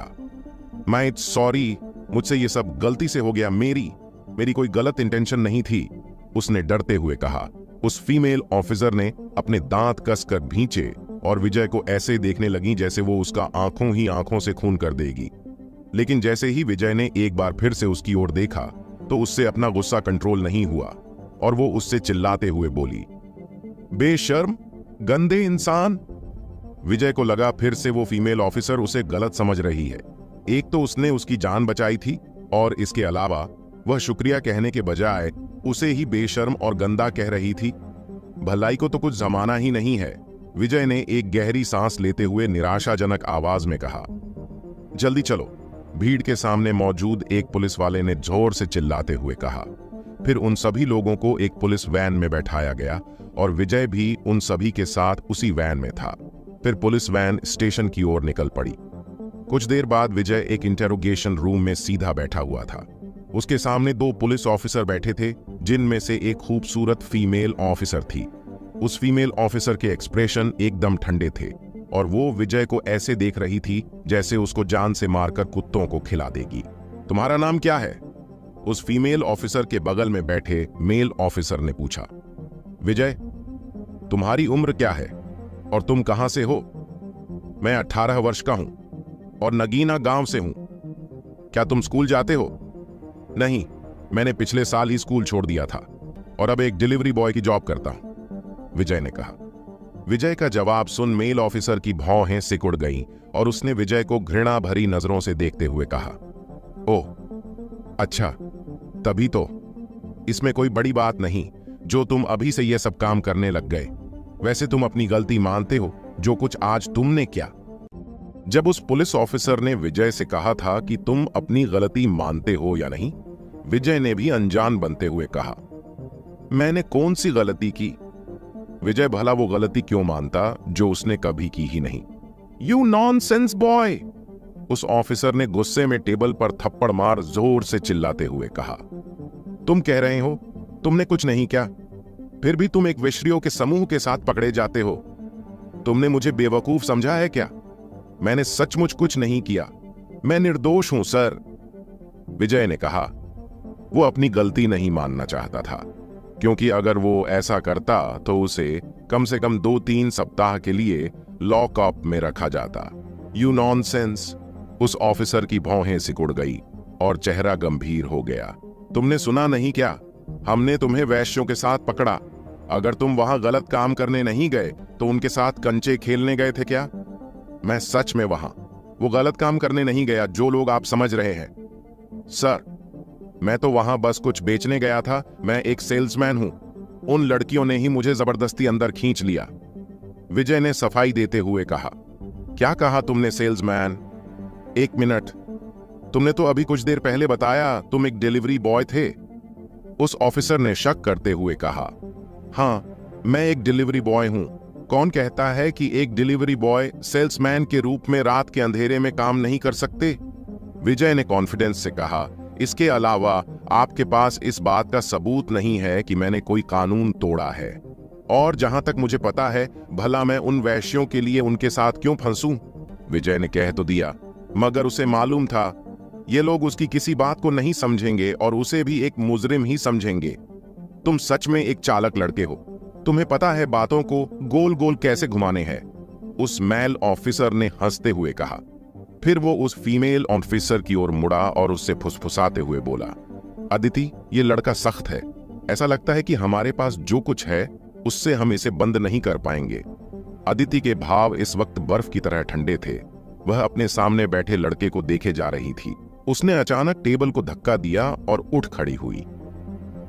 मैं सॉरी, मुझसे ये सब गलती से हो गया, मेरी कोई गलत इंटेंशन नहीं थी, उसने डरते हुए कहा। उस फीमेल ऑफिसर ने अपने दांत कसकर भींचे और विजय को ऐसे देखने लगी जैसे वो उसका आंखों ही आंखों से खून कर देगी। लेकिन जैसे ही विजय ने एक बार फिर से उसकी ओर देखा तो उससे अपना गुस्सा कंट्रोल नहीं हुआ और वो उससे चिल्लाते हुए बोली, बेशर्म, गंदे इंसान। विजय को लगा फिर से वो फीमेल ऑफिसर उसे गलत समझ रही है। एक तो उसने उसकी जान बचाई थी और इसके अलावा वह शुक्रिया कहने के बजाय उसे ही बेशर्म और गंदा कह रही थी। भलाई को तो कुछ जमाना ही नहीं है, विजय ने एक गहरी सांस लेते हुए निराशाजनक आवाज में कहा। जल्दी चलो, भीड़ के सामने मौजूद एक पुलिस वाले ने जोर से चिल्लाते हुए कहा। फिर उन सभी लोगों को एक पुलिस वैन में बैठाया गया और विजय भी उन सभी के साथ उसी वैन में था। फिर पुलिस वैन स्टेशन की ओर निकल पड़ी। कुछ देर बाद विजय एक इंटेरोगेशन रूम में सीधा बैठा हुआ था। उसके सामने दो पुलिस ऑफिसर बैठे थे, जिनमें से एक खूबसूरत फीमेल ऑफिसर थी। उस फीमेल ऑफिसर के एक्सप्रेशन एकदम ठंडे थे और वो विजय को ऐसे देख रही थी जैसे उसको जान से मारकर कुत्तों को खिला देगी। तुम्हारा नाम क्या है? उस फीमेल ऑफिसर के बगल में बैठे मेल ऑफिसर ने पूछा। विजय, तुम्हारी उम्र क्या है और तुम कहां से हो? मैं 18 वर्ष का हूं और नगीना गांव से हूं। क्या तुम स्कूल जाते हो? नहीं, मैंने पिछले साल ही स्कूल छोड़ दिया था और अब एक डिलीवरी बॉय की जॉब करता हूं, विजय ने कहा। विजय का जवाब सुन मेल ऑफिसर की भौहें सिकुड़ गईं और उसने विजय को घृणा भरी नजरों से देखते हुए कहा, ओह अच्छा, तभी तो। इसमें कोई बड़ी बात नहीं जो तुम अभी से यह सब काम करने लग गए। वैसे तुम अपनी गलती मानते हो जो कुछ आज तुमने किया। जब उस पुलिस ऑफिसर ने विजय से कहा था कि तुम अपनी गलती मानते हो या नहीं, विजय ने भी अनजान बनते हुए कहा, मैंने कौन सी गलती की? विजय भला वो गलती क्यों मानता जो उसने कभी की ही नहीं। यू नॉनसेंस बॉय, उस ऑफिसर ने गुस्से में टेबल पर थप्पड़ मार जोर से चिल्लाते हुए कहा। तुम कह रहे हो तुमने कुछ नहीं किया, फिर भी तुम एक वेश्याओं के समूह के साथ पकड़े जाते हो। तुमने मुझे बेवकूफ समझा है क्या? मैंने सचमुच कुछ नहीं किया, मैं निर्दोष हूं सर, विजय ने कहा। वो अपनी गलती नहीं मानना चाहता था, क्योंकि अगर वो ऐसा करता तो उसे कम से कम 2-3 सप्ताह के लिए लॉकअप में रखा जाता। You nonsense. उस ऑफिसर की भौहें सिकुड़ गई और चेहरा गंभीर हो गया। तुमने सुना नहीं क्या? हमने तुम्हें वैश्यों के साथ पकड़ा। अगर तुम वहां गलत काम करने नहीं गए तो उनके साथ कंचे खेलने गए थे क्या? मैं सच में वहां वो गलत काम करने नहीं गया जो लोग आप समझ रहे हैं। सर, मैं तो वहां बस कुछ बेचने गया था। मैं एक सेल्समैन हूं। उन लड़कियों ने ही मुझे जबरदस्ती अंदर खींच लिया। विजय ने सफाई देते हुए कहा। क्या कहा तुमने सेल्समैन? एक मिनट, तुमने तो अभी कुछ देर पहले बताया तुम एक डिलीवरी बॉय थे। उस ऑफिसर ने शक करते हुए कहा। हाँ, मैं एक डिलीवरी बॉय हूं। कौन कहता है कि एक डिलीवरी बॉय सेल्समैन के रूप में रात के अंधेरे में काम नहीं कर सकते? विजय ने कॉन्फिडेंस से कहा। इसके अलावा आपके पास इस बात का सबूत नहीं है कि मैंने कोई कानून तोड़ा है। और जहां तक मुझे पता है, भला मैं उन वैश्यों के लिए उनके साथ क्यों फंसूं? विजय ने कह तो दिया, मगर उसे मालूम था ये लोग उसकी किसी बात को नहीं समझेंगे और उसे भी एक मुजरिम ही समझेंगे। तुम सच में एक चालक लड़के हो। तुम्हें पता है बातों को गोल गोल कैसे घुमाने हैं। उस मेल ऑफिसर ने हंसते हुए कहा। फिर वो उस फीमेल ऑफिसर की ओर मुड़ा और उससे फुसफुसाते हुए बोला, अदिति, ये लड़का सख्त है। ऐसा लगता है कि हमारे पास जो कुछ है उससे हम इसे बंद नहीं कर पाएंगे। अदिति के भाव इस वक्त बर्फ की तरह ठंडे थे। वह अपने सामने बैठे लड़के को देखे जा रही थी। उसने अचानक टेबल को धक्का दिया और उठ खड़ी हुई।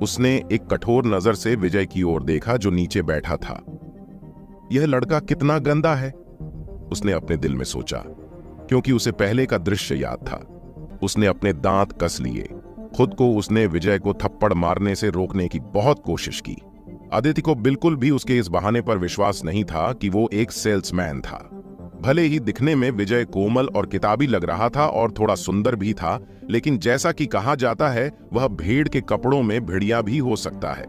उसने एक कठोर नजर से विजय की ओर देखा जो नीचे बैठा था। यह लड़का कितना गंदा है, उसने अपने दिल में सोचा, क्योंकि उसे पहले का दृश्य याद था। उसने अपने दांत कस लिए। खुद को उसने विजय को थप्पड़ मारने से रोकने की बहुत कोशिश की। अदिति को बिल्कुल भी उसके इस बहाने पर विश्वास नहीं था कि वो एक सेल्समैन था। भले ही दिखने में विजय कोमल और किताबी लग रहा था और थोड़ा सुंदर भी था, लेकिन जैसा कि कहा जाता है, वह भेड़ के कपड़ों में भेड़िया भी हो सकता है।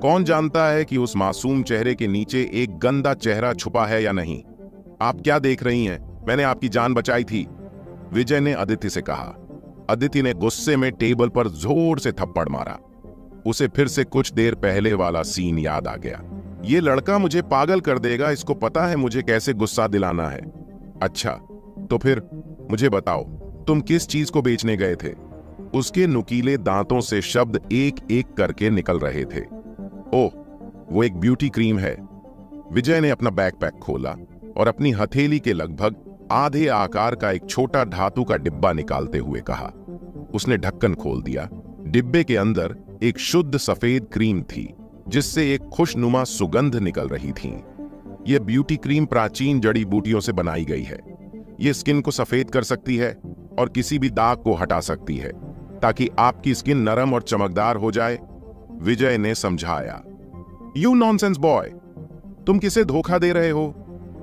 कौन जानता है कि उस मासूम चेहरे के नीचे एक गंदा चेहरा छुपा है या नहीं। आप क्या देख रही हैं? मैंने आपकी जान बचाई थी, विजय ने अदिति से कहा। अदिति ने गुस्से में टेबल पर जोर से थप्पड़ मारा। उसे फिर से कुछ देर पहले वाला सीन याद आ गया। ये लड़का मुझे पागल कर देगा, इसको पता है मुझे कैसे गुस्सा दिलाना है। अच्छा, तो फिर मुझे बताओ, तुम किस चीज को बेचने गए थे? उसके नुकीले दांतों से शब्द एक एक करके निकल रहे थे। ओह, वो एक ब्यूटी क्रीम है। विजय ने अपना बैकपैक खोला और अपनी हथेली के लगभग आधे आकार का एक छोटा धातु का डिब्बा निकालते हुए कहा। उसने ढक्कन खोल दिया। डिब्बे के अंदर एक शुद्ध सफेद क्रीम थी जिससे एक खुशनुमा सुगंध निकल रही थी। यह ब्यूटी क्रीम प्राचीन जड़ी बूटियों से बनाई गई है। यह स्किन को सफेद कर सकती है और किसी भी दाग को हटा सकती है ताकि आपकी स्किन नरम और चमकदार हो जाए, विजय ने समझाया। यू नॉनसेंस बॉय, तुम किसे धोखा दे रहे हो?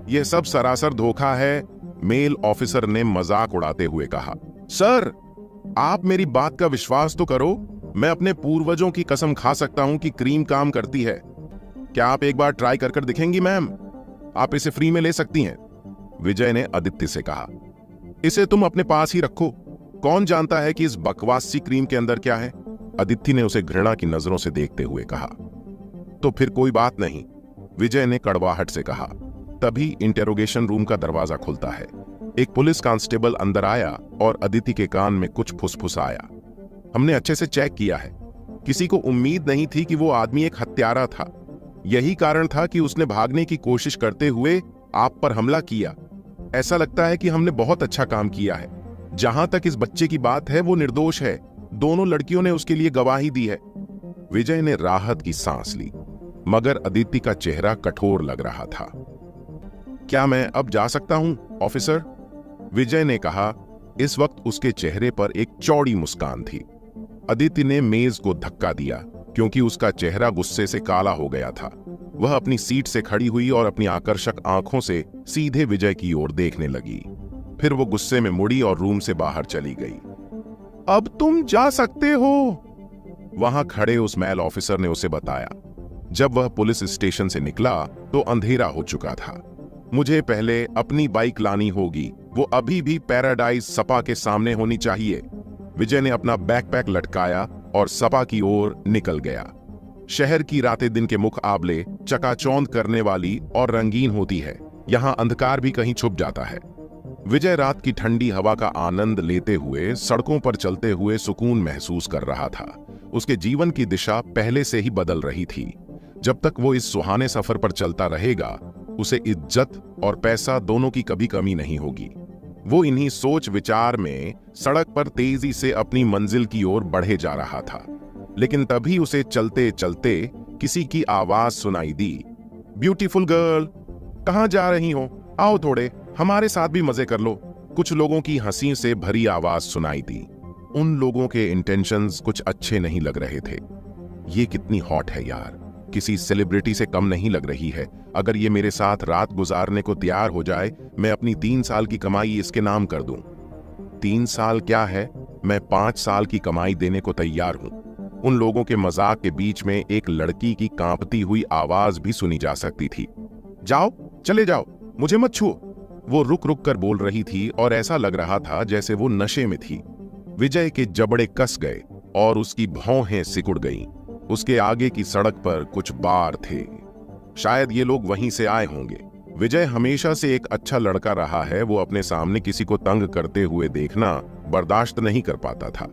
यह सब सरासर धोखा है, मेल ऑफिसर ने मजाक उड़ाते हुए कहा। सर, आप मेरी बात का विश्वास तो करो। मैं अपने पूर्वजों की कसम खा सकता हूं कि क्रीम काम करती है। क्या आप एक बार ट्राई कर दिखेंगी मैम? आप इसे फ्री में ले सकती हैं, विजय ने अदिति से कहा। इसे तुम अपने पास ही रखो। कौन जानता है कि इस बकवास सी क्रीम के अंदर क्या है? अदिति ने उसे घृणा की नजरों से देखते हुए कहा। तो फिर कोई बात नहीं, विजय ने कड़वाहट से कहा। तभी इंटेरोगेशन रूम का दरवाजा खुलता है। एक पुलिस कांस्टेबल अंदर आया और अदिति के कान में कुछ फुसफुसाया। हमने अच्छे से चेक किया है। किसी को उम्मीद नहीं थी कि वो आदमी एक हत्यारा था। यही कारण था कि उसने भागने की कोशिश करते हुए आप पर हमला किया। ऐसा लगता है कि हमने बहुत अच्छा काम किया है। जहां तक इस बच्चे की बात है, वो निर्दोष है। दोनों लड़कियों ने उसके लिए गवाही दी है। विजय ने राहत की सांस ली, मगर अदिति का चेहरा कठोर लग रहा था। क्या मैं अब जा सकता हूं, ऑफिसर? विजय ने कहा। इस वक्त उसके चेहरे पर एक चौड़ी मुस्कान थी। अदिति ने मेज को धक्का दिया क्योंकि उसका चेहरा गुस्से से काला हो गया था। वह अपनी सीट से खड़ी हुई और अपनी आकर्षक आंखों से सीधे विजय की ओर देखने लगी। फिर वो गुस्से में मुड़ी और रूम से बाहर चली गई। अब तुम जा सकते हो, वहां खड़े उस मेल ऑफिसर ने उसे बताया। जब वह पुलिस स्टेशन से निकला तो अंधेरा हो चुका था। मुझे पहले अपनी बाइक लानी होगी, वो अभी भी पैराडाइज सपा के सामने होनी चाहिए। विजय ने अपना बैकपैक लटकाया और सपा की ओर निकल गया। शहर की रातें दिन के मुकाबले चकाचौंध करने वाली और रंगीन होती है। यहाँ अंधकार भी कहीं छुप जाता है। विजय रात की ठंडी हवा का आनंद लेते हुए सड़कों पर चलते हुए सुकून महसूस कर रहा था। उसके जीवन की दिशा पहले से ही बदल रही थी। जब तक वो इस सुहाने सफर पर चलता रहेगा, उसे इज्जत और पैसा दोनों की कभी कमी नहीं होगी। वो इन्हीं सोच विचार में सड़क पर तेजी से अपनी मंजिल की ओर बढ़े जा रहा था। लेकिन तभी उसे चलते चलते किसी की आवाज सुनाई दी। ब्यूटीफुल गर्ल, कहाँ जा रही हो? आओ थोड़े हमारे साथ भी मजे कर लो। कुछ लोगों की हंसी से भरी आवाज सुनाई दी। उन लोगों के इंटेंशंस कुछ अच्छे नहीं लग रहे थे। ये कितनी हॉट है यार, किसी सेलिब्रिटी से कम नहीं लग रही है। अगर ये मेरे साथ रात गुजारने को तैयार हो जाए, मैं अपनी 3 साल की कमाई इसके नाम कर दूं। 3 साल क्या है, मैं 5 साल की कमाई देने को तैयार हूं। उन लोगों के मजाक के बीच में एक लड़की की कांपती हुई आवाज भी सुनी जा सकती थी। जाओ, चले जाओ, मुझे मत छुओ। वो रुक रुक कर बोल रही थी और ऐसा लग रहा था जैसे वो नशे में थी। विजय के जबड़े कस गए और उसकी भौहें सिकुड़ गईं। उसके आगे की सड़क पर कुछ बार थे। शायद ये लोग वहीं से आए होंगे। विजय हमेशा से एक अच्छा लड़का रहा है। वो अपने सामने किसी को तंग करते हुए देखना बर्दाश्त नहीं कर पाता था।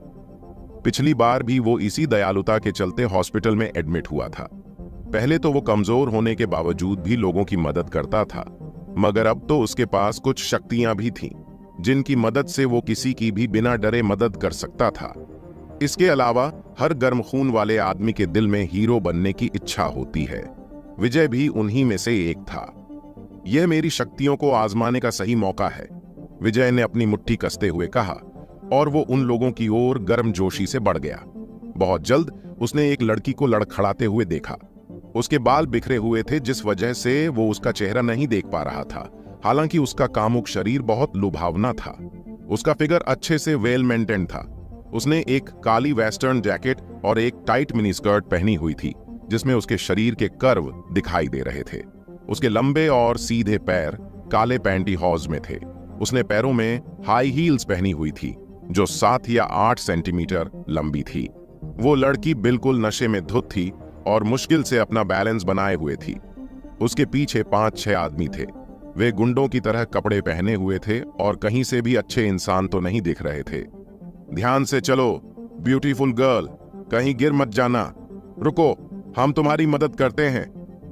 पिछली बार भी वो इसी दयालुता के चलते हॉस्पिटल में एडमिट हुआ था। पहले तो वो कमजोर होने के बावजूद भी लोगों की मदद करता था, मगर अब तो उसके पास कुछ शक्तियां भी थीं, जिनकी मदद से वो किसी की भी बिना डरे मदद कर सकता था। इसके अलावा हर गर्म खून वाले आदमी के दिल में हीरो बनने की इच्छा होती है। विजय भी उन्हीं में से एक था। यह मेरी शक्तियों को आजमाने का सही मौका है, विजय ने अपनी मुट्ठी कसते हुए कहा, और वो उन लोगों की ओर गर्मजोशी से बढ़ गया। बहुत जल्द उसने एक लड़की को लड़खड़ाते हुए देखा। उसके बाल बिखरे हुए थे, जिस वजह से वो उसका चेहरा नहीं देख पा रहा था। हालांकि उसका कामुक शरीर बहुत लुभावना था। उसका फिगर अच्छे से वेल मेंटेन था। उसने एक काली वेस्टर्न जैकेट और एक टाइट मिनी स्कर्ट पहनी हुई थी, जिसमें उसके शरीर के कर्व दिखाई दे रहे थे। उसके लंबे और सीधे पैर काले पैंटीहॉज में थे। उसने पैरों में हाई हील्स पहनी हुई थी, जो 7 या 8 सेंटीमीटर लंबी थी। वो लड़की बिल्कुल नशे में धुत थी और मुश्किल से अपना बैलेंस बनाए हुए थी। उसके पीछे 5-6 आदमी थे। वे गुंडों की तरह कपड़े पहने हुए थे और कहीं से भी अच्छे इंसान तो नहीं दिख रहे थे। ध्यान से चलो ब्यूटीफुल गर्ल, कहीं गिर मत जाना। रुको, हम तुम्हारी मदद करते हैं।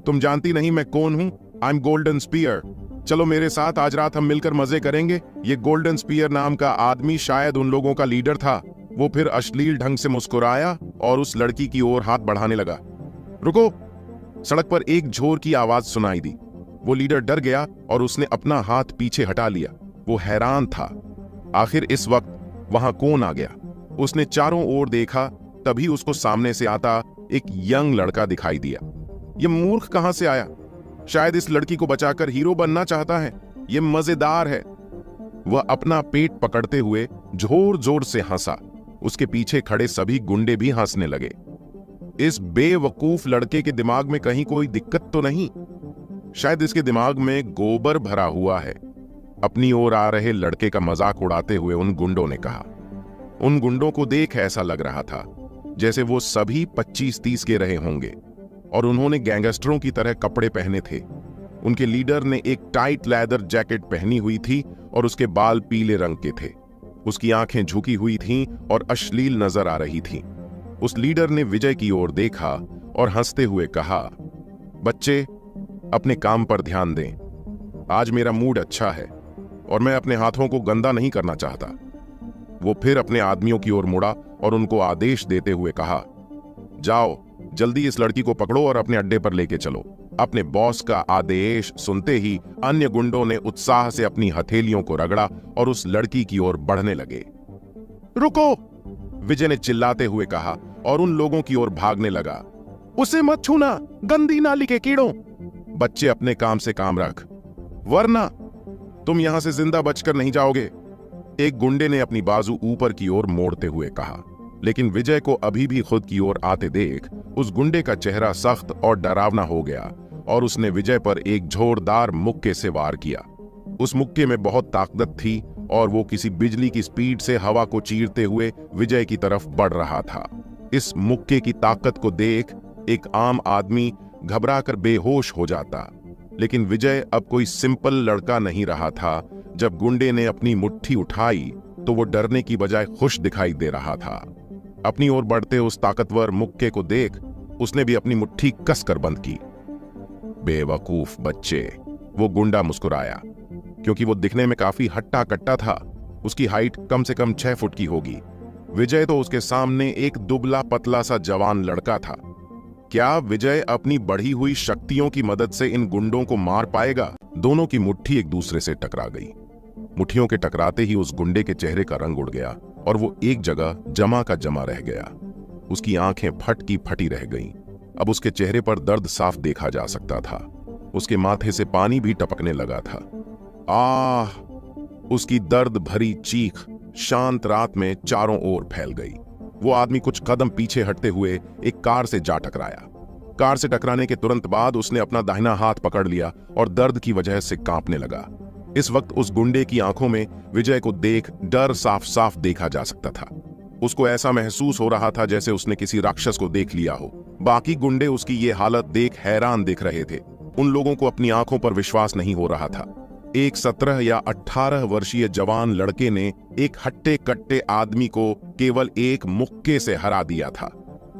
तुम जानती नहीं मैं कौन हूं? I am golden spear. चलो मेरे साथ, आज रात हम मिलकर मजे करेंगे। ये गोल्डन स्पीयर नाम का आदमी शायद उन लोगों का लीडर था। वो फिर अश्लील ढंग से मुस्कुराया और उस लड़की की ओर हाथ बढ़ाने लगा। रुको! सड़क पर एक झोर की आवाज सुनाई दी। वो लीडर डर गया और उसने अपना हाथ पीछे हटा लिया। वो हैरान था, आखिर इस वक्त वहां कौन आ गया। उसने चारों ओर देखा, तभी उसको सामने से आता एक यंग लड़का दिखाई दिया। ये मूर्ख कहां से आया? शायद इस लड़की को बचाकर हीरो बनना चाहता है। ये मजेदार है। वह अपना पेट पकड़ते हुए जोर जोर से हंसा। उसके पीछे खड़े सभी गुंडे भी हंसने लगे। इस बेवकूफ लड़के के दिमाग में कहीं कोई दिक्कत तो नहीं? शायद इसके दिमाग में गोबर भरा हुआ है। अपनी ओर आ रहे लड़के का मजाक उड़ाते हुए उन गुंडों ने कहा। उन गुंडों को देख ऐसा लग रहा था जैसे वो सभी 25-30 के रहे होंगे और उन्होंने गैंगस्टरों की तरह कपड़े पहने थे। उनके लीडर ने एक टाइट लेदर जैकेट पहनी हुई थी और उसके बाल पीले रंग के थे। उसकी आंखें झुकी हुई थीं और अश्लील नजर आ रही थीं। उस लीडर ने विजय की ओर देखा और हंसते हुए कहा, बच्चे अपने काम पर ध्यान दें। आज मेरा मूड अच्छा है और मैं अपने हाथों को गंदा नहीं करना चाहता। वो फिर अपने आदमियों की ओर मुड़ा और उनको आदेश देते हुए कहा, जाओ जल्दी इस लड़की को पकड़ो और अपने अड्डे पर लेके चलो। अपने बॉस का आदेश सुनते ही अन्य गुंडों ने उत्साह से अपनी हथेलियों को रगड़ा और उस लड़की की ओर बढ़ने लगे। रुको! विजय ने चिल्लाते हुए कहा और उन लोगों की ओर भागने लगा। उसे मत छूना, गंदी नाली के कीड़ों! बच्चे अपने काम से काम रख, वरना तुम यहां से जिंदा बचकर नहीं जाओगे। एक गुंडे ने अपनी बाजू ऊपर की ओर मोड़ते हुए कहा, लेकिन विजय को अभी भी खुद की ओर आते देख उस गुंडे का चेहरा सख्त और डरावना हो गया और उसने विजय पर एक जोरदार मुक्के से वार किया। उस मुक्के में बहुत ताकत थी और वो किसी बिजली की स्पीड से हवा को चीरते हुए विजय की तरफ बढ़ रहा था। इस मुक्के की ताकत को देख एक आम आदमी घबरा कर बेहोश हो जाता, लेकिन विजय अब कोई सिंपल लड़का नहीं रहा था। जब गुंडे ने अपनी मुट्ठी उठाई तो वो डरने की बजाय खुश दिखाई दे रहा था। अपनी ओर बढ़ते उस ताकतवर मुक्के को देख उसने भी अपनी मुट्ठी कसकर बंद की। बेवकूफ बच्चे, वो गुंडा मुस्कुराया, क्योंकि वो दिखने में काफी हट्टा कट्टा था। उसकी हाइट कम से कम 6 फुट की होगी। विजय तो उसके सामने एक दुबला पतला सा जवान लड़का था। क्या विजय अपनी बढ़ी हुई शक्तियों की मदद से इन गुंडों को मार पाएगा? दोनों की मुट्ठी एक दूसरे से टकरा गई। मुट्ठियों के टकराते ही उस गुंडे के चेहरे का रंग उड़ गया और वो एक जगह जमा का जमा रह गया। उसकी आंखें फट की फटी रह गईं। अब उसके चेहरे पर दर्द साफ देखा जा सकता था। उसके माथे से पानी भी टपकने लगा था। आह! उसकी दर्द भरी चीख शांत रात में चारों ओर फैल गई। वो आदमी कुछ कदम पीछे हटते हुए एक कार से जा टकराया। कार से टकराने के तुरंत बाद उसने अपना दाहिना हाथ पकड़ लिया और दर्द की वजह से कांपने लगा। इस वक्त उस गुंडे की आंखों में विजय को देख डर साफ साफ देखा जा सकता था। उसको ऐसा महसूस हो रहा था जैसे उसने किसी राक्षस को देख लिया हो। बाकी गुंडे उसकी ये हालत देख हैरान दिख रहे थे। उन लोगों को अपनी आंखों पर विश्वास नहीं हो रहा था। एक 17 या 18 वर्षीय जवान लड़के ने एक हट्टे कट्टे आदमी को केवल एक मुक्के से हरा दिया था।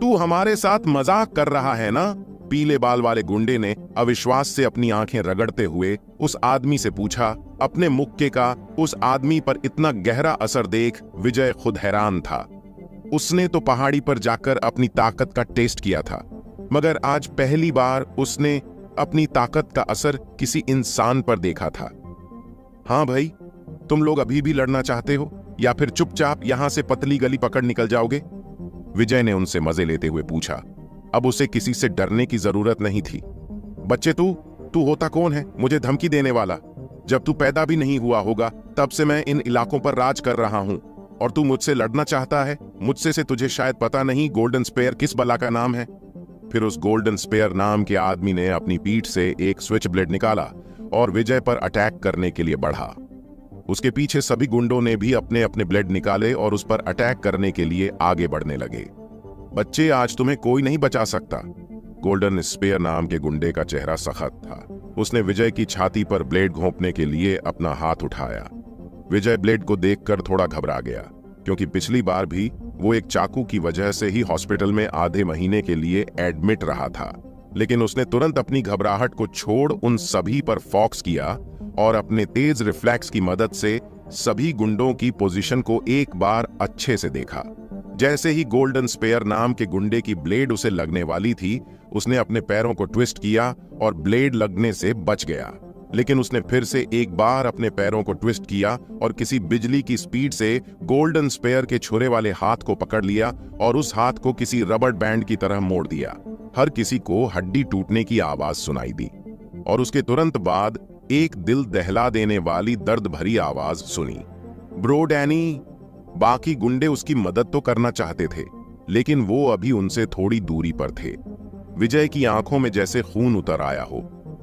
तू हमारे साथ मजाक कर रहा है ना? पीले बाल वाले गुंडे ने अविश्वास से अपनी आंखें रगड़ते हुए उस आदमी से पूछा। अपने मुक्के का उस आदमी पर इतना गहरा असर देख विजय खुद हैरान था। उसने तो पहाड़ी पर जाकर अपनी ताकत का टेस्ट किया था, मगर आज पहली बार उसने अपनी ताकत का असर किसी इंसान पर देखा था। हाँ भाई, तुम लोग अभी भी लड़ना चाहते हो या फिर चुपचाप यहां से पतली गली पकड़ निकल जाओगे? विजय ने उनसे मजे लेते हुए पूछा। अब उसे किसी से डरने की जरूरत नहीं थी। बच्चे, तू होता कौन है मुझे धमकी देने वाला? जब तू पैदा भी नहीं हुआ होगा तब से मैं इन इलाकों पर राज कर रहा हूं और तू मुझसे लड़ना चाहता है? मुझसे से तुझे शायद पता नहीं गोल्डन स्पेयर किस बला का नाम है। फिर उस गोल्डन स्पेयर नाम के आदमी ने अपनी पीठ से एक स्विच ब्लेड निकाला और विजय पर अटैक करने के लिए बढ़ा। उसके पीछे सभी गुंडों ने भी अपने अपने ब्लेड निकाले और उस पर अटैक करने के लिए आगे बढ़ने लगे। बच्चे, आज तुम्हें कोई नहीं बचा सकता। गोल्डन स्पेयर नाम के गुंडे का चेहरा सख्त था। उसने विजय की छाती पर ब्लेड घोंपने के लिए अपना हाथ उठाया। विजय ब्लेड को देखकर थोड़ा घबरा गया, क्योंकि पिछली बार भी वो एक चाकू की वजह से ही हॉस्पिटल में आधे महीने के लिए एडमिट रहा था। लेकिन उसने तुरंत अपनी घबराहट को छोड़ उन सभी पर फोकस किया और अपने तेज रिफ्लेक्स की मदद से सभी गुंडों की पोजीशन को एक बार अच्छे से देखा। जैसे ही गोल्डन स्पेयर नाम के गुंडे की ब्लेड उसे लगने वाली थी, उसने अपने पैरों को ट्विस्ट किया और ब्लेड लगने से बच गया। लेकिन उसने फिर से एक बार अपने पैरों को ट्विस्ट किया और किसी बिजली की स्पीड से गोल्डन स्पेयर के छुरे वाले हाथ को पकड़ लिया और उस हाथ को किसी रबर बैंड की तरह मोड़ दिया। हर किसी को हड्डी टूटने की आवाज सुनाई दी और उसके तुरंत बाद एक दिल दहला देने वाली दर्द भरी आवाज सुनी, ब्रो डैनी। बाकी गुंडे उसकी मदद तो करना चाहते थे, लेकिन वो अभी उनसे थोड़ी दूरी पर थे। विजय की आंखों में जैसे खून उतर आया हो।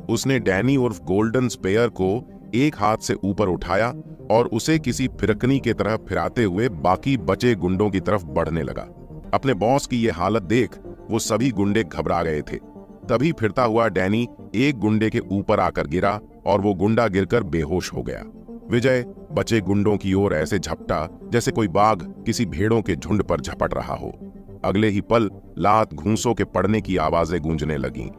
उसने डैनी उर्फ गोल्डन स्पेयर को एक हाथ से ऊपर उठाया और उसे किसी फिरकनी की तरह फिराते हुए बाकी बचे गुंडों की तरफ बढ़ने लगा। अपने बॉस की यह हालत देख वो सभी गुंडे घबरा गए थे। तभी फिरता हुआ डैनी एक गुंडे के ऊपर आकर गिरा और वो गुंडा गिरकर बेहोश हो गया। विजय बचे गुंडों की ओर ऐसे झपटा जैसे कोई बाघ किसी भेड़ों के झुंड पर झपट रहा हो। अगले ही पल लात घूंसों के पड़ने की आवाजें गूंजने लगीं।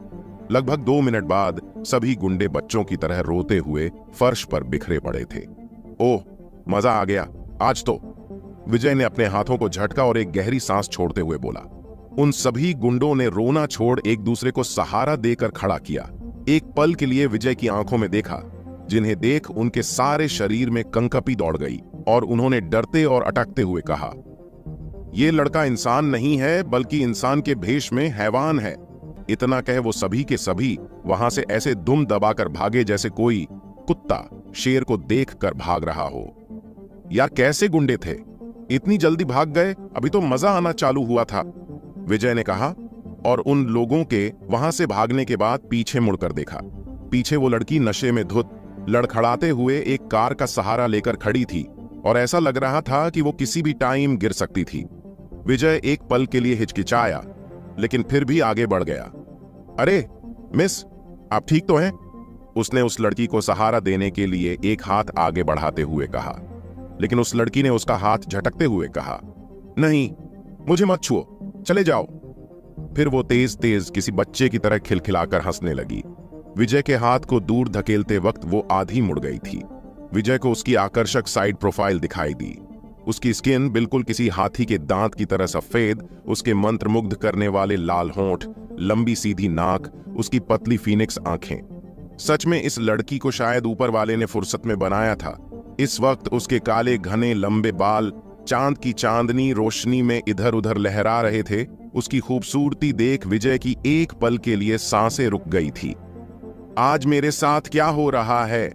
लगभग 2 मिनट बाद सभी गुंडे बच्चों की तरह रोते हुए फर्श पर बिखरे पड़े थे। ओह, मजा आ गया आज तो, विजय ने अपने हाथों को झटका और एक गहरी सांस छोड़ते हुए बोला। उन सभी गुंडों ने रोना छोड़ एक दूसरे को सहारा देकर खड़ा किया। एक पल के लिए विजय की आंखों में देखा, जिन्हें देख उनके सारे शरीर में कंकपी दौड़ गई और उन्होंने डरते और अटकते हुए कहा, यह लड़का इंसान नहीं है बल्कि इंसान के भेष में हैवान है। इतना कह वो सभी के सभी वहां से ऐसे दुम दबाकर भागे जैसे कोई कुत्ता शेर को देखकर भाग रहा हो। यार कैसे गुंडे थे, इतनी जल्दी भाग गए? अभी तो मजा आना चालू हुआ था, विजय ने कहा और उन लोगों के वहां से भागने के बाद पीछे मुड़कर देखा। पीछे वो लड़की नशे में धुत लड़खड़ाते हुए एक कार का सहारा लेकर खड़ी थी और ऐसा लग रहा था कि वो किसी भी टाइम गिर सकती थी। विजय एक पल के लिए हिचकिचाया, लेकिन फिर भी आगे बढ़ गया। अरे मिस, आप ठीक तो हैं? उसने उस लड़की को सहारा देने के लिए एक हाथ आगे बढ़ाते हुए कहा, लेकिन उस लड़की ने उसका हाथ झटकते हुए कहा, नहीं, मुझे मत छुओ, चले जाओ। फिर वो तेज तेज किसी बच्चे की तरह खिलखिलाकर हंसने लगी। विजय के हाथ को दूर धकेलते वक्त वो आधी मुड़ गई थी। विजय को उसकी आकर्षक साइड प्रोफाइल दिखाई दी। उसकी स्किन बिल्कुल किसी हाथी के दांत की तरह सफेद, उसके मंत्रमुग्ध करने वाले लाल होंठ, लंबी सीधी नाक, उसकी पतली फीनिक्स आंखें। सच में इस लड़की को शायद ऊपर वाले ने फुर्सत में बनाया था। इस वक्त उसके काले घने लंबे बाल चांद की चांदनी रोशनी में इधर उधर लहरा रहे थे। उसकी खूबसूरती देख विजय की एक पल के लिए सांसें रुक गई थी। आज मेरे साथ क्या हो रहा है?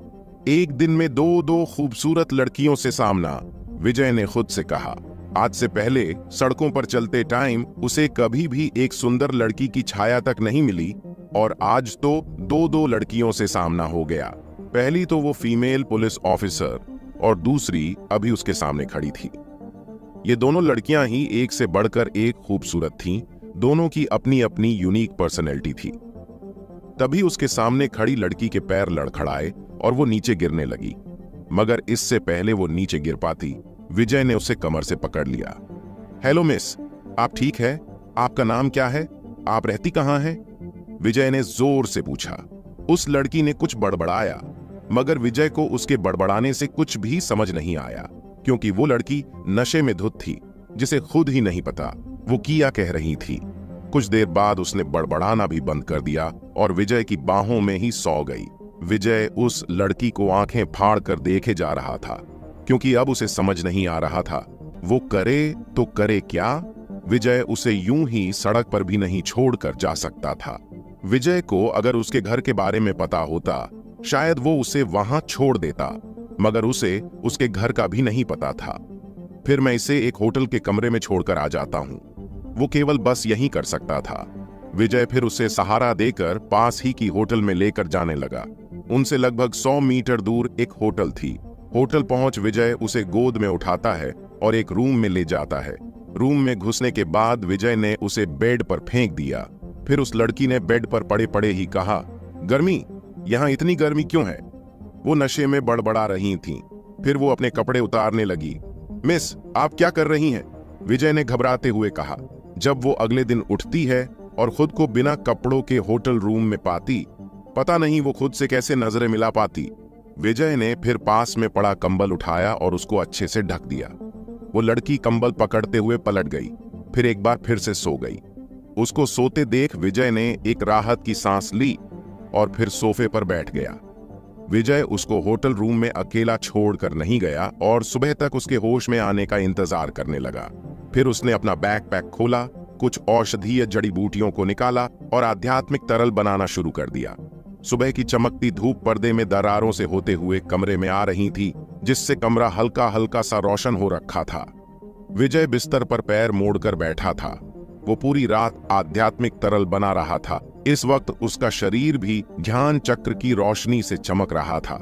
एक दिन में दो खूबसूरत लड़कियों से सामना, विजय ने खुद से कहा। आज से पहले सड़कों पर चलते टाइम उसे कभी भी एक सुंदर लड़की की छाया तक नहीं मिली, और आज तो दो लड़कियों से सामना हो गया। पहली तो वो फीमेल पुलिस ऑफिसर और दूसरी अभी उसके सामने खड़ी थी। ये दोनों लड़कियां ही एक से बढ़कर एक खूबसूरत थीं। दोनों की अपनी अपनी यूनिक पर्सनैलिटी थी। तभी उसके सामने खड़ी लड़की के पैर लड़खड़ाए और वो नीचे गिरने लगी। मगर इससे पहले वो नीचे गिर पाती, विजय ने उसे कमर से पकड़ लिया। हेलो मिस, आप ठीक है? आपका नाम क्या है? आप रहती कहाँ हैं? विजय ने जोर से पूछा। उस लड़की ने कुछ बड़बड़ाया, मगर विजय को उसके बड़बड़ाने से कुछ भी समझ नहीं आया, क्योंकि वो लड़की नशे में धुत थी, जिसे खुद ही नहीं पता वो क्या कह रही थी। कुछ देर बाद उसने बड़बड़ाना भी बंद कर दिया और विजय की बाहों में ही सौ गई। विजय उस लड़की को आंखें फाड़ कर देखे जा रहा था, क्योंकि अब उसे समझ नहीं आ रहा था वो करे तो करे क्या। विजय उसे यूं ही सड़क पर भी नहीं छोड़कर जा सकता था। विजय को अगर उसके घर के बारे में पता होता, शायद वो उसे वहां छोड़ देता, मगर उसे उसके घर का भी नहीं पता था। फिर मैं इसे एक होटल के कमरे में छोड़कर आ जाता हूं, वो केवल बस यही कर सकता था। विजय फिर उसे सहारा देकर पास ही की होटल में लेकर जाने लगा। उनसे लगभग 100 मीटर दूर एक होटल थी। होटल पहुंच विजय उसे गोद में उठाता है और एक रूम में ले जाता है। रूम में घुसने के बाद विजय ने उसे बेड पर फेंक दिया। फिर उस लड़की ने बेड पर पड़े पड़े ही कहा, गर्मी, यहाँ इतनी गर्मी क्यों है? वो नशे में बड़बड़ा रही थीं। फिर वो अपने कपड़े उतारने लगी। मिस, आप क्या कर रही हैं? विजय ने घबराते हुए कहा। जब वो अगले दिन उठती है और खुद को बिना कपड़ों के होटल रूम में पाती, पता नहीं वो खुद से कैसे नजरें मिला पाती। विजय ने फिर पास में पड़ा कंबल उठाया और उसको अच्छे से ढक दिया। वो लड़की कंबल पकड़ते हुए पलट गई, फिर एक बार फिर से सो गई। उसको सोते देख विजय ने एक राहत की सांस ली और फिर सोफे पर बैठ गया। विजय उसको होटल रूम में अकेला छोड़कर नहीं गया और सुबह तक उसके होश में आने का इंतजार करने लगा। फिर उसने अपना बैकपैक खोला, कुछ औषधीय जड़ी बूटियों को निकाला और आध्यात्मिक तरल बनाना शुरू कर दिया। सुबह की चमकती धूप पर्दे में दरारों से होते हुए कमरे में आ रही थी, जिससे कमरा हल्का हल्का सा रोशन हो रखा था। विजय बिस्तर पर पैर मोड़कर बैठा था। वो पूरी रात आध्यात्मिक तरल बना रहा था। इस वक्त उसका शरीर भी ज्ञान चक्र की रोशनी से चमक रहा था,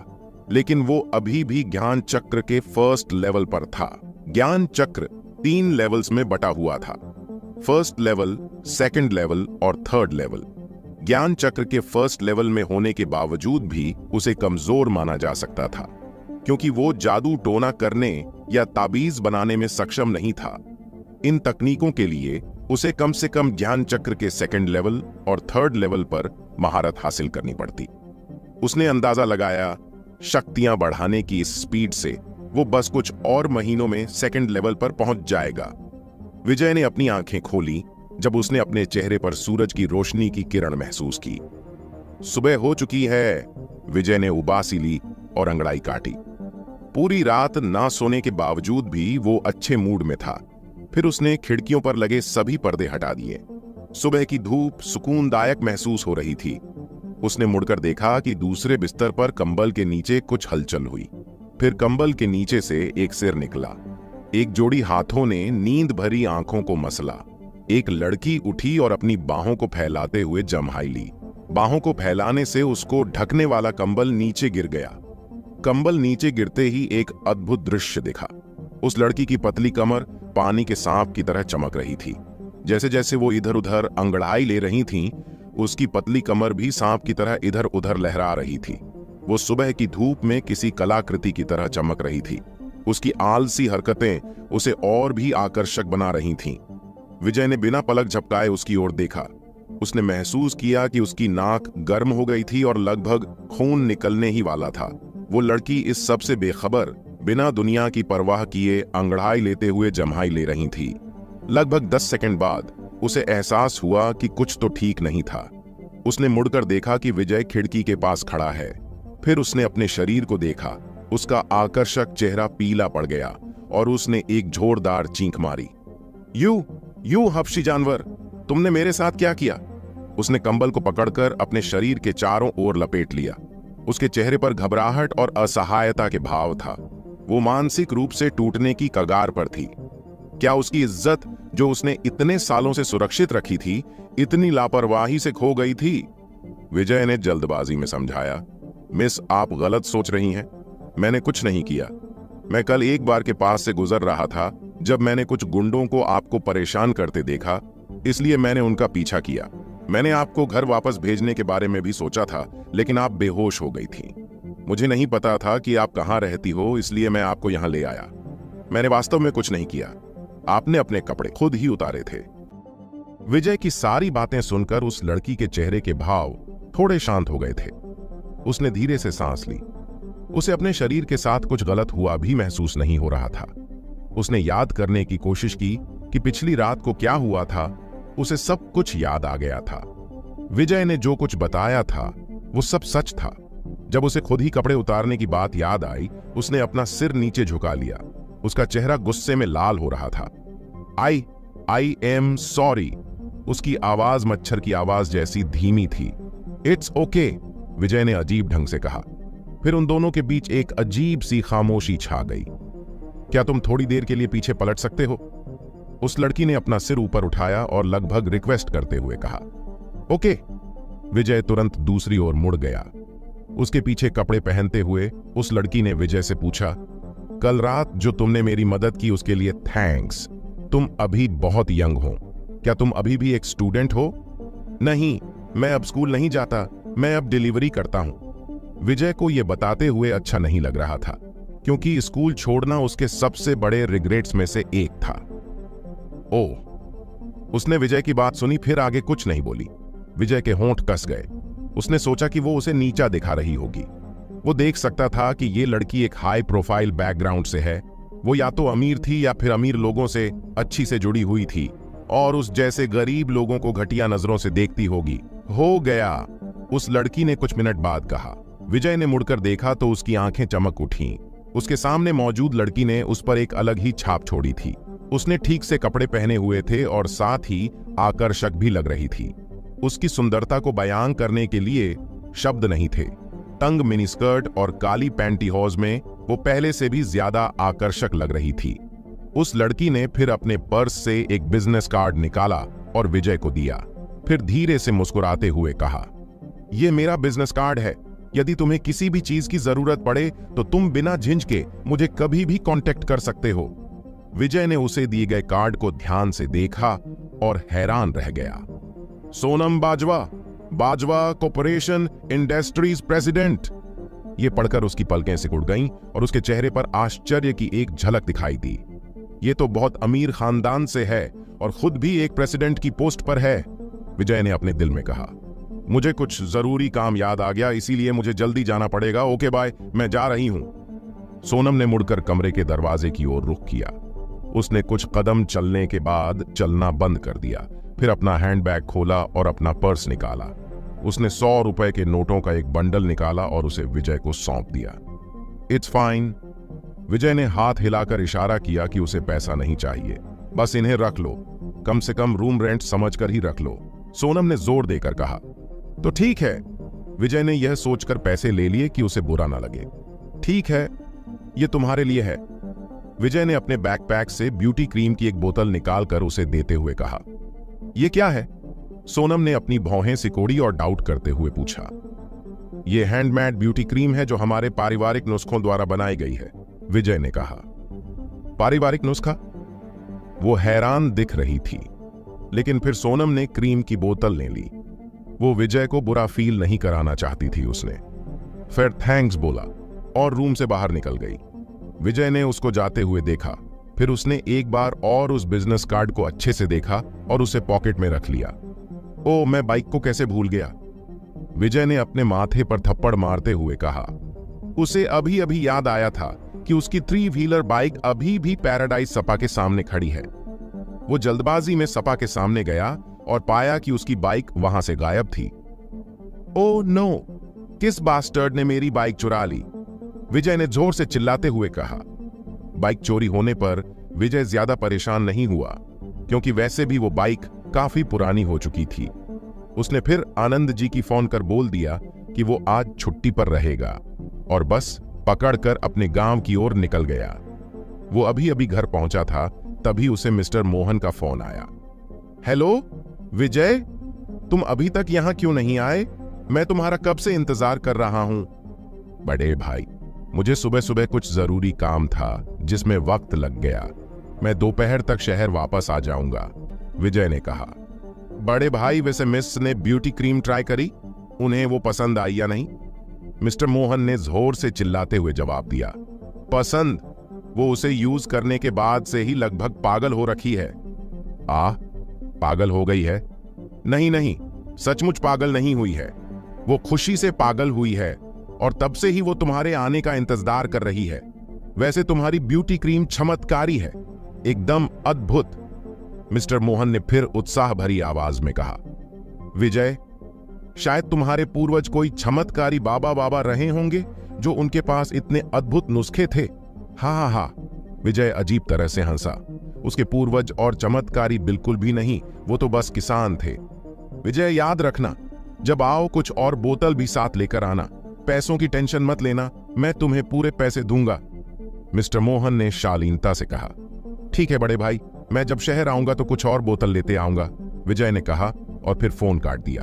लेकिन वो अभी भी ज्ञान चक्र के फर्स्ट लेवल पर था। ज्ञान चक्र 3 लेवल्स में बटा हुआ था, फर्स्ट लेवल, सेकंड लेवल और थर्ड लेवल। ज्ञान चक्र के फर्स्ट लेवल में होने के बावजूद भी उसे कमजोर माना जा सकता था, क्योंकि वो जादू टोना करने या ताबीज बनाने में सक्षम नहीं था। इन तकनीकों के लिए उसे कम से कम ज्ञान चक्र के सेकंड लेवल और थर्ड लेवल पर महारत हासिल करनी पड़ती। उसने अंदाजा लगाया, शक्तियां बढ़ाने की इस स्पीड से वो बस कुछ और महीनों में सेकंड लेवल पर पहुंच जाएगा। विजय ने अपनी आंखें खोली जब उसने अपने चेहरे पर सूरज की रोशनी की किरण महसूस की। सुबह हो चुकी है, विजय ने उबासी ली और अंगड़ाई काटी। पूरी रात ना सोने के बावजूद भी वो अच्छे मूड में था। फिर उसने खिड़कियों पर लगे सभी पर्दे हटा दिए। सुबह की धूप सुकूनदायक महसूस हो रही थी। उसने मुड़कर देखा कि दूसरे बिस्तर पर कंबल के नीचे कुछ हलचल हुई। फिर कंबल के नीचे से एक सिर निकला। एक जोड़ी हाथों ने नींद भरी आंखों को मसला। एक लड़की उठी और अपनी बाहों को फैलाते हुए जम्हाई ली। बाहों को फैलाने से उसको ढकने वाला कंबल नीचे गिर गया। कंबल नीचे गिरते ही एक अद्भुत दृश्य दिखा। उस लड़की की पतली कमर पानी के सांप की तरह चमक रही थी। जैसे जैसे वो इधर उधर अंगड़ाई ले रही थीं, उसकी पतली कमर भी सांप की तरह इधर उधर लहरा रही थी। वो सुबह की धूप में किसी कलाकृति की तरह चमक रही थी। उसकी आलसी हरकतें उसे और भी आकर्षक बना रही थीं। विजय ने बिना पलक झपकाए उसकी ओर देखा। उसने महसूस किया कि उसकी नाक गर्म हो गई थी और लगभग खून निकलने ही वाला था। वो लड़की इस सब से बेखबर, बिना दुनिया की परवाह किए अंगड़ाई लेते हुए जम्हाई ले रही थी। लगभग 10 सेकंड बाद उसे एहसास हुआ कि कुछ तो ठीक नहीं था। उसने मुड़कर देखा कि विजय खिड़की के पास खड़ा है। फिर उसने अपने शरीर को देखा। उसका आकर्षक चेहरा पीला पड़ गया और उसने एक जोरदार चीख मारी। यू हफ्शी जानवर, तुमने मेरे साथ क्या किया? उसने कंबल को पकड़कर अपने शरीर के चारों ओर लपेट लिया। उसके चेहरे पर घबराहट और असहायता के भाव था। वो मानसिक रूप से टूटने की कगार पर थी। क्या उसकी इज्जत, जो उसने इतने सालों से सुरक्षित रखी थी, इतनी लापरवाही से खो गई थी? विजय ने जल्दबाजी में समझाया, मिस, आप गलत सोच रही हैं। मैंने कुछ नहीं किया। मैं कल एक बार के पास से गुजर रहा था जब मैंने कुछ गुंडों को आपको परेशान करते देखा, इसलिए मैंने उनका पीछा किया। मैंने आपको घर वापस भेजने के बारे में भी सोचा था, लेकिन आप बेहोश हो गई थी। मुझे नहीं पता था कि आप कहाँ रहती हो, इसलिए मैं आपको यहाँ ले आया। मैंने वास्तव में कुछ नहीं किया। आपने अपने कपड़े खुद ही उतारे थे। विजय की सारी बातें सुनकर उस लड़की के चेहरे के भाव थोड़े शांत हो गए थे। उसने धीरे से सांस ली। उसे अपने शरीर के साथ कुछ गलत हुआ भी महसूस नहीं हो रहा था। उसने याद करने की कोशिश की कि पिछली रात को क्या हुआ था। उसे सब कुछ याद आ गया था। विजय ने जो कुछ बताया था वो सब सच था। जब उसे खुद ही कपड़े उतारने की बात याद आई, उसने अपना सिर नीचे झुका लिया। उसका चेहरा गुस्से में लाल हो रहा था। I am sorry. उसकी आवाज मच्छर की आवाज जैसी धीमी थी। इट्स ओके, विजय ने अजीब ढंग से कहा। फिर उन दोनों के बीच एक अजीब सी खामोशी छा गई। क्या तुम थोड़ी देर के लिए पीछे पलट सकते हो? उस लड़की ने अपना सिर ऊपर उठाया और लगभग रिक्वेस्ट करते हुए कहा, ओके। विजय तुरंत दूसरी ओर मुड़ गया। उसके पीछे कपड़े पहनते हुए उस लड़की ने विजय से पूछा, कल रात जो तुमने मेरी मदद की उसके लिए थैंक्स। तुम अभी बहुत यंग हो। क्या तुम अभी भी एक स्टूडेंट हो? नहीं, मैं अब स्कूल नहीं जाता, मैं अब डिलीवरी करता हूं। विजय को यह बताते हुए अच्छा नहीं लग रहा था, क्योंकि स्कूल छोड़ना उसके सबसे बड़े रिग्रेट्स में से एक था। ओह, उसने विजय की बात सुनी, फिर आगे कुछ नहीं बोली। विजय के होंठ कस गए। उसने सोचा कि वो उसे नीचा दिखा रही होगी। वो देख सकता था कि ये लड़की एक हाई प्रोफाइल बैकग्राउंड से है। वो या तो अमीर थी या फिर अमीर लोगों से अच्छी से जुड़ी हुई थी और उस जैसे गरीब लोगों को घटिया नजरों से देखती होगी। हो गया, उस लड़की ने कुछ मिनट बाद कहा। विजय ने मुड़कर देखा तो उसकी आंखें चमक उठीं। उसके सामने मौजूद लड़की ने उस पर एक अलग ही छाप छोड़ी थी। उसने ठीक से कपड़े पहने हुए थे और साथ ही आकर्षक भी लग रही थी। उसकी सुंदरता को बयान करने के लिए शब्द नहीं थे। तंग मिनीस्कर्ट और काली पैंटीहॉज में वो पहले से भी ज्यादा आकर्षक लग रही थी। उस लड़की ने फिर अपने पर्स से एक बिजनेस कार्ड निकाला और विजय को दिया। फिर धीरे से मुस्कुराते हुए कहा, यह मेरा बिजनेस कार्ड है। यदि तुम्हें किसी भी चीज की जरूरत पड़े तो तुम बिना झिझके मुझे कभी भी कांटेक्ट कर सकते हो। विजय ने उसे दिए गए कार्ड को ध्यान से देखा और हैरान रह गया। Sonam Bajwa corporation industries president. यह पढ़कर उसकी पलकें सिकुड़ गईं और उसके चेहरे पर आश्चर्य की एक झलक दिखाई दी। ये तो बहुत अमीर खानदान से है और खुद भी एक प्रेसिडेंट की पोस्ट पर है, विजय ने अपने दिल में कहा। मुझे कुछ जरूरी काम याद आ गया, इसीलिए मुझे जल्दी जाना पड़ेगा। ओके बाय, मैं जा रही हूं। सोनम ने मुड़कर कमरे के दरवाजे की ओर रुख किया। उसने कुछ कदम चलने के बाद चलना बंद कर दिया। फिर अपना हैंडबैग खोला और अपना पर्स निकाला। उसने 100 रुपए के नोटों का एक बंडल निकाला और उसे विजय को सौंप दिया। It's fine. विजय ने हाथ हिलाकर इशारा किया कि उसे पैसा नहीं चाहिए, बस इन्हें रख लो। कम से कम रूम रेंट समझकर ही रख लो। सोनम ने जोर देकर कहा। तो ठीक है। विजय ने यह सोचकर पैसे ले लिए कि उसे बुरा ना लगे। ठीक है, यह तुम्हारे लिए है। विजय ने अपने बैकपैक से ब्यूटी क्रीम की एक बोतल निकालकर उसे देते हुए कहा। यह क्या है? सोनम ने अपनी भौहें सिकोड़ी और डाउट करते हुए पूछा। यह हैंडमेड ब्यूटी क्रीम है जो हमारे पारिवारिक नुस्खों द्वारा बनाई गई है, विजय ने कहा। पारिवारिक नुस्खा? वो हैरान दिख रही थी। लेकिन फिर सोनम ने क्रीम की बोतल ले ली। वो विजय को बुरा फील नहीं कराना चाहती थी। उसने फिर थैंक्स बोला और रूम से बाहर निकल गई। विजय ने उसको जाते हुए देखा, फिर उसने एक बार और उस बिजनेस कार्ड को अच्छे से देखा और उसे पॉकेट में रख लिया। ओ, मैं बाइक को कैसे भूल गया, विजय ने अपने माथे पर थप्पड़ मारते हुए कहा। उसे अभी अभी याद आया था कि उसकी 3 व्हीलर बाइक अभी भी पैराडाइज सपा के सामने खड़ी है। वो जल्दबाजी में सपा के सामने गया और पाया कि उसकी बाइक वहां से गायब थी। ओ नो, किस बास्टर्ड ने मेरी बाइक चुरा ली, विजय ने जोर से चिल्लाते हुए कहा। बाइक चोरी होने पर विजय ज्यादा परेशान नहीं हुआ, क्योंकि वैसे भी वो बाइक काफी पुरानी हो चुकी थी। उसने फिर आनंद जी की फोन कर बोल दिया कि वो आज छुट्टी पर रहेगा और बस पकड़कर अपने गांव की ओर निकल गया। वो अभी अभी घर पहुंचा था, तभी उसे मिस्टर मोहन का फोन आया। हेलो विजय, तुम अभी तक यहां क्यों नहीं आए? मैं तुम्हारा कब से इंतजार कर रहा हूं। बड़े भाई, मुझे सुबह सुबह कुछ जरूरी काम था जिसमें वक्त लग गया। मैं दोपहर तक शहर वापस आ जाऊंगा, विजय ने कहा। बड़े भाई, वैसे मिस ने ब्यूटी क्रीम ट्राई करी, उन्हें वो पसंद आई या नहीं? मिस्टर मोहन ने जोर से चिल्लाते हुए जवाब दिया। पसंद? वो उसे यूज करने के बाद से ही लगभग पागल हो रखी है। पागल हो गई है? नहीं नहीं, सचमुच पागल नहीं हुई है। वो खुशी से पागल हुई है और तब से ही वो तुम्हारे आने का इंतजार कर रही है। वैसे तुम्हारी ब्यूटी क्रीम चमत्कारी है, एकदम अद्भुत, मिस्टर मोहन ने फिर उत्साह भरी आवाज में कहा। विजय, शायद तुम्हारे पूर्वज कोई चमत्कारी बाबा रहे होंगे जो उनके पास इतने अद्भुत नुस्खे थे। हा, विजय अजीब तरह से हंसा। उसके पूर्वज और चमत्कारी बिल्कुल भी नहीं, वो तो बस किसान थे। विजय, याद रखना, जब आओ कुछ और बोतल भी साथ लेकर आना। पैसों की टेंशन मत लेना, मैं तुम्हें पूरे पैसे दूंगा, मिस्टर मोहन ने शालीनता से कहा। ठीक है बड़े भाई, मैं जब शहर आऊंगा तो कुछ और बोतल लेते आऊंगा, विजय ने कहा और फिर फोन काट दिया।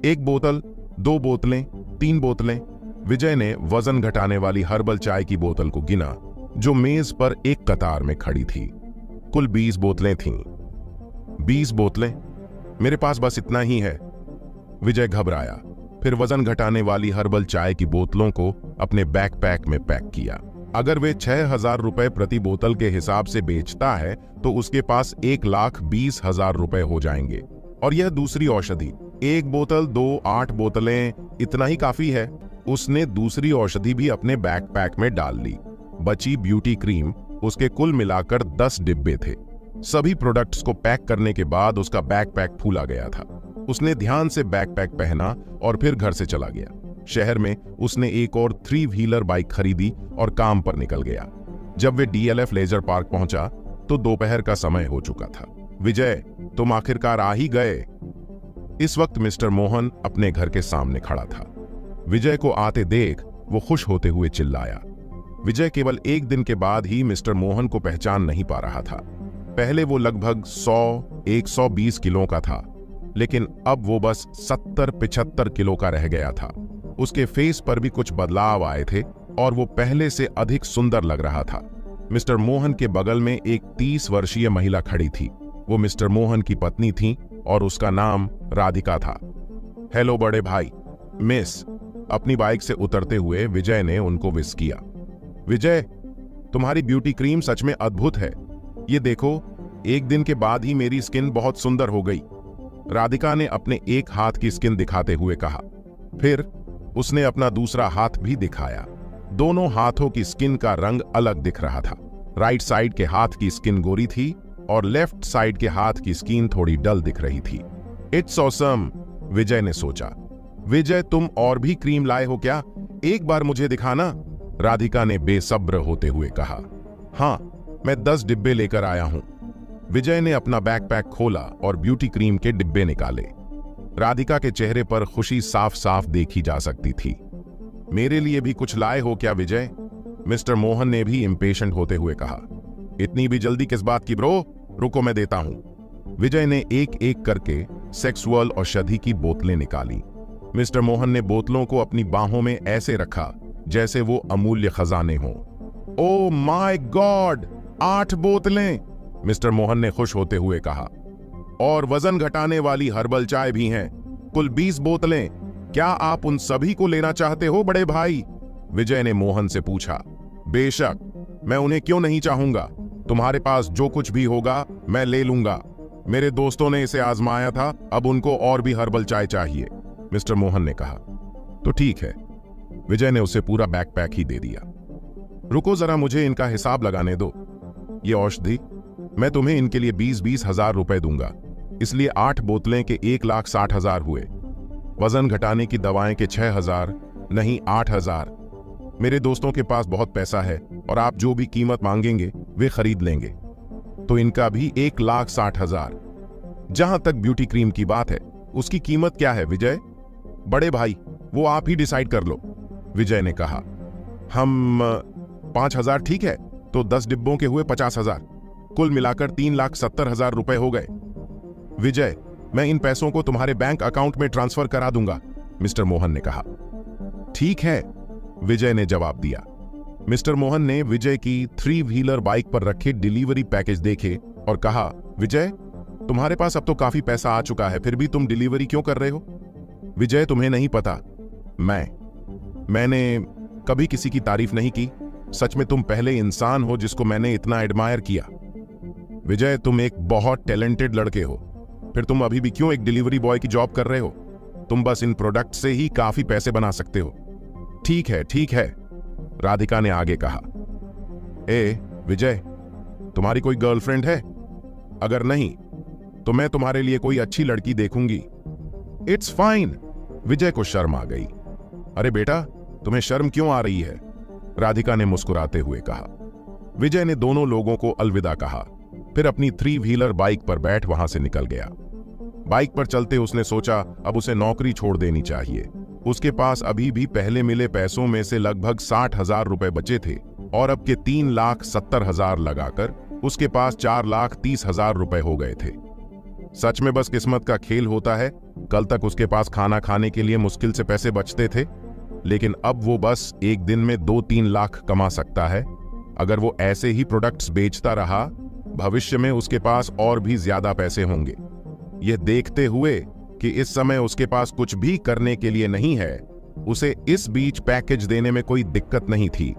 1 बोतल, 2 बोतलें, 3 बोतलें। विजय ने वजन घटाने वाली हर्बल चाय की बोतल को गिना जो मेज पर एक कतार में खड़ी थी। कुल 20 बोतलें थीं। 20 बोतलें? मेरे पास बस इतना ही है, विजय घबराया। फिर वजन घटाने वाली हर्बल चाय की बोतलों को अपने बैकपैक में पैक किया। अगर वे 6,000 रुपए प्रति बोतल के हिसाब से बेचता है तो उसके पास 1,20,000 रुपए हो जाएंगे। और यह दूसरी औषधि, 1 बोतल, 2, 8 बोतलें, इतना ही काफी है। उसने दूसरी औषधि भी अपने बैकपैक में डाल ली। बची ब्यूटी क्रीम, उसके कुल मिलाकर 10 डिब्बे थे। सभी प्रोडक्ट्स को पैक करने के बाद उसका बैकपैक फूला गया था। उसने ध्यान से बैकपैक पहना और फिर घर से चला गया। शहर में उसने एक और 3 व्हीलर बाइक खरीदी और काम पर निकल गया। जब वे DLF लेजर पार्क पहुंचा तो दोपहर का समय हो चुका था। विजय, तुम आखिरकार आ ही गए। इस वक्त मिस्टर मोहन अपने घर के सामने खड़ा था। विजय को आते देख वो खुश होते हुए चिल्लाया। विजय केवल 1 दिन के बाद ही मिस्टर मोहन को पहचान नहीं पा रहा था। पहले वो लगभग 100-120 किलो का था, लेकिन अब वो बस 70-75 किलो का रह गया था। उसके फेस पर भी कुछ बदलाव आए थे और वो पहले से अधिक सुंदर लग रहा था। मिस्टर मोहन के बगल में एक 30 वर्षीय महिला खड़ी थी। वो मिस्टर मोहन की पत्नी थी और उसका नाम राधिका था। हेलो बड़े भाई, मिस, अपनी बाइक से उतरते हुए विजय ने उनको विश किया। विजय, तुम्हारी ब्यूटी क्रीम सच में अद्भुत है। ये देखो, 1 दिन के बाद ही मेरी स्किन बहुत सुंदर हो गई, राधिका ने अपने एक हाथ की स्किन दिखाते हुए कहा। फिर उसने अपना दूसरा हाथ भी दिखाया। दोनों हाथों की स्किन का रंग अलग दिख रहा था। राइट साइड के हाथ की स्किन गोरी थी और लेफ्ट साइड के हाथ की स्किन थोड़ी डल दिख रही थी। इट्स ऑसम, विजय ने सोचा। विजय, तुम और भी क्रीम लाए हो क्या? एक बार मुझे दिखाना, राधिका ने बेसब्र होते हुए कहा। हाँ, मैं 10 डिब्बे लेकर आया हूं। विजय ने अपना बैकपैक खोला और ब्यूटी क्रीम के डिब्बे निकाले। राधिका के चेहरे पर खुशी साफ साफ देखी जा सकती थी। मेरे लिए भी कुछ लाए हो क्या विजय? मिस्टर मोहन ने भी इंपेशेंट होते हुए कहा। इतनी भी जल्दी किस बात की ब्रो? रुको, मैं देता हूं। विजय ने एक एक करके सेक्सुअल औषधि की बोतलें निकाली। मिस्टर मोहन ने बोतलों को अपनी बाहों में ऐसे रखा जैसे वो अमूल्य खजाने हों। ओ माय गॉड, 8 बोतलें, मिस्टर मोहन ने खुश होते हुए कहा। और वजन घटाने वाली हर्बल चाय भी हैं, कुल 20 बोतलें। क्या आप उन सभी को लेना चाहते हो बड़े भाई? विजय ने मोहन से पूछा। बेशक, मैं उन्हें क्यों नहीं चाहूंगा। तुम्हारे पास जो कुछ भी होगा मैं ले लूंगा। मेरे दोस्तों ने इसे आजमाया था, अब उनको और भी हर्बल चाय चाहिए, मिस्टर मोहन ने कहा। तो ठीक है। विजय ने उसे पूरा बैकपैक ही दे दिया। रुको जरा, मुझे इनका हिसाब लगाने दो। ये औषधि, मैं तुम्हें इनके लिए 20-20 हजार रुपए दूंगा, इसलिए 8 बोतलें के 1,60,000 हुए। वजन घटाने की दवाएं के 6,000, नहीं 8,000। मेरे दोस्तों के पास बहुत पैसा है और आप जो भी कीमत मांगेंगे वे खरीद लेंगे, तो इनका भी 1,60,000। जहां तक ब्यूटी क्रीम की बात है, उसकी कीमत क्या है विजय? बड़े भाई, वो आप ही डिसाइड कर लो, विजय ने कहा। हम 5,000 ठीक है, तो 10 डिब्बों के हुए 50,000, कुल मिलाकर 3,70,000 रुपए हो गए। विजय, मैं इन पैसों को तुम्हारे बैंक अकाउंट में ट्रांसफर करा दूंगा, मिस्टर मोहन ने कहा। ठीक है, विजय ने जवाब दिया। मिस्टर मोहन ने विजय की 3 व्हीलर बाइक पर रखे डिलीवरी पैकेज देखे और कहा, विजय, तुम्हारे पास अब तो काफी पैसा आ चुका है, फिर भी तुम डिलीवरी क्यों कर रहे हो? विजय, तुम्हें नहीं पता, मैंने कभी किसी की तारीफ नहीं की। सच में तुम पहले इंसान हो जिसको मैंने इतना एडमायर किया। विजय, तुम एक बहुत टैलेंटेड लड़के हो, फिर तुम अभी भी क्यों एक डिलीवरी बॉय की जॉब कर रहे हो? तुम बस इन प्रोडक्ट से ही काफी पैसे बना सकते हो। ठीक है, राधिका ने आगे कहा। विजय, तुम्हारी कोई गर्लफ्रेंड है? अगर नहीं तो मैं तुम्हारे लिए कोई अच्छी लड़की देखूंगी। It's fine. विजय को शर्म आ गई। अरे बेटा, तुम्हें शर्म क्यों आ रही है? राधिका ने मुस्कुराते हुए कहा। विजय ने दोनों लोगों को अलविदा कहा, फिर अपनी 3 व्हीलर बाइक पर बैठ वहां से निकल गया। बाइक पर चलते उसने सोचा अब उसे नौकरी छोड़ देनी चाहिए। उसके पास अभी भी पहले मिले पैसों में से लगभग 60,000 रुपए बचे थे और अब के 3,70,000 लगाकर उसके पास 4,30,000 रुपए हो गए थे। सच में बस किस्मत का खेल होता है। कल तक उसके पास खाना खाने के लिए मुश्किल से पैसे बचते थे, लेकिन अब वो बस एक दिन में 2-3 लाख कमा सकता है। अगर वो ऐसे ही प्रोडक्ट्स बेचता रहा, भविष्य में उसके पास और भी ज्यादा पैसे होंगे। यह देखते हुए कि इस समय उसके पास कुछ भी करने के लिए नहीं है, उसे इस बीच पैकेज देने में कोई दिक्कत नहीं थी।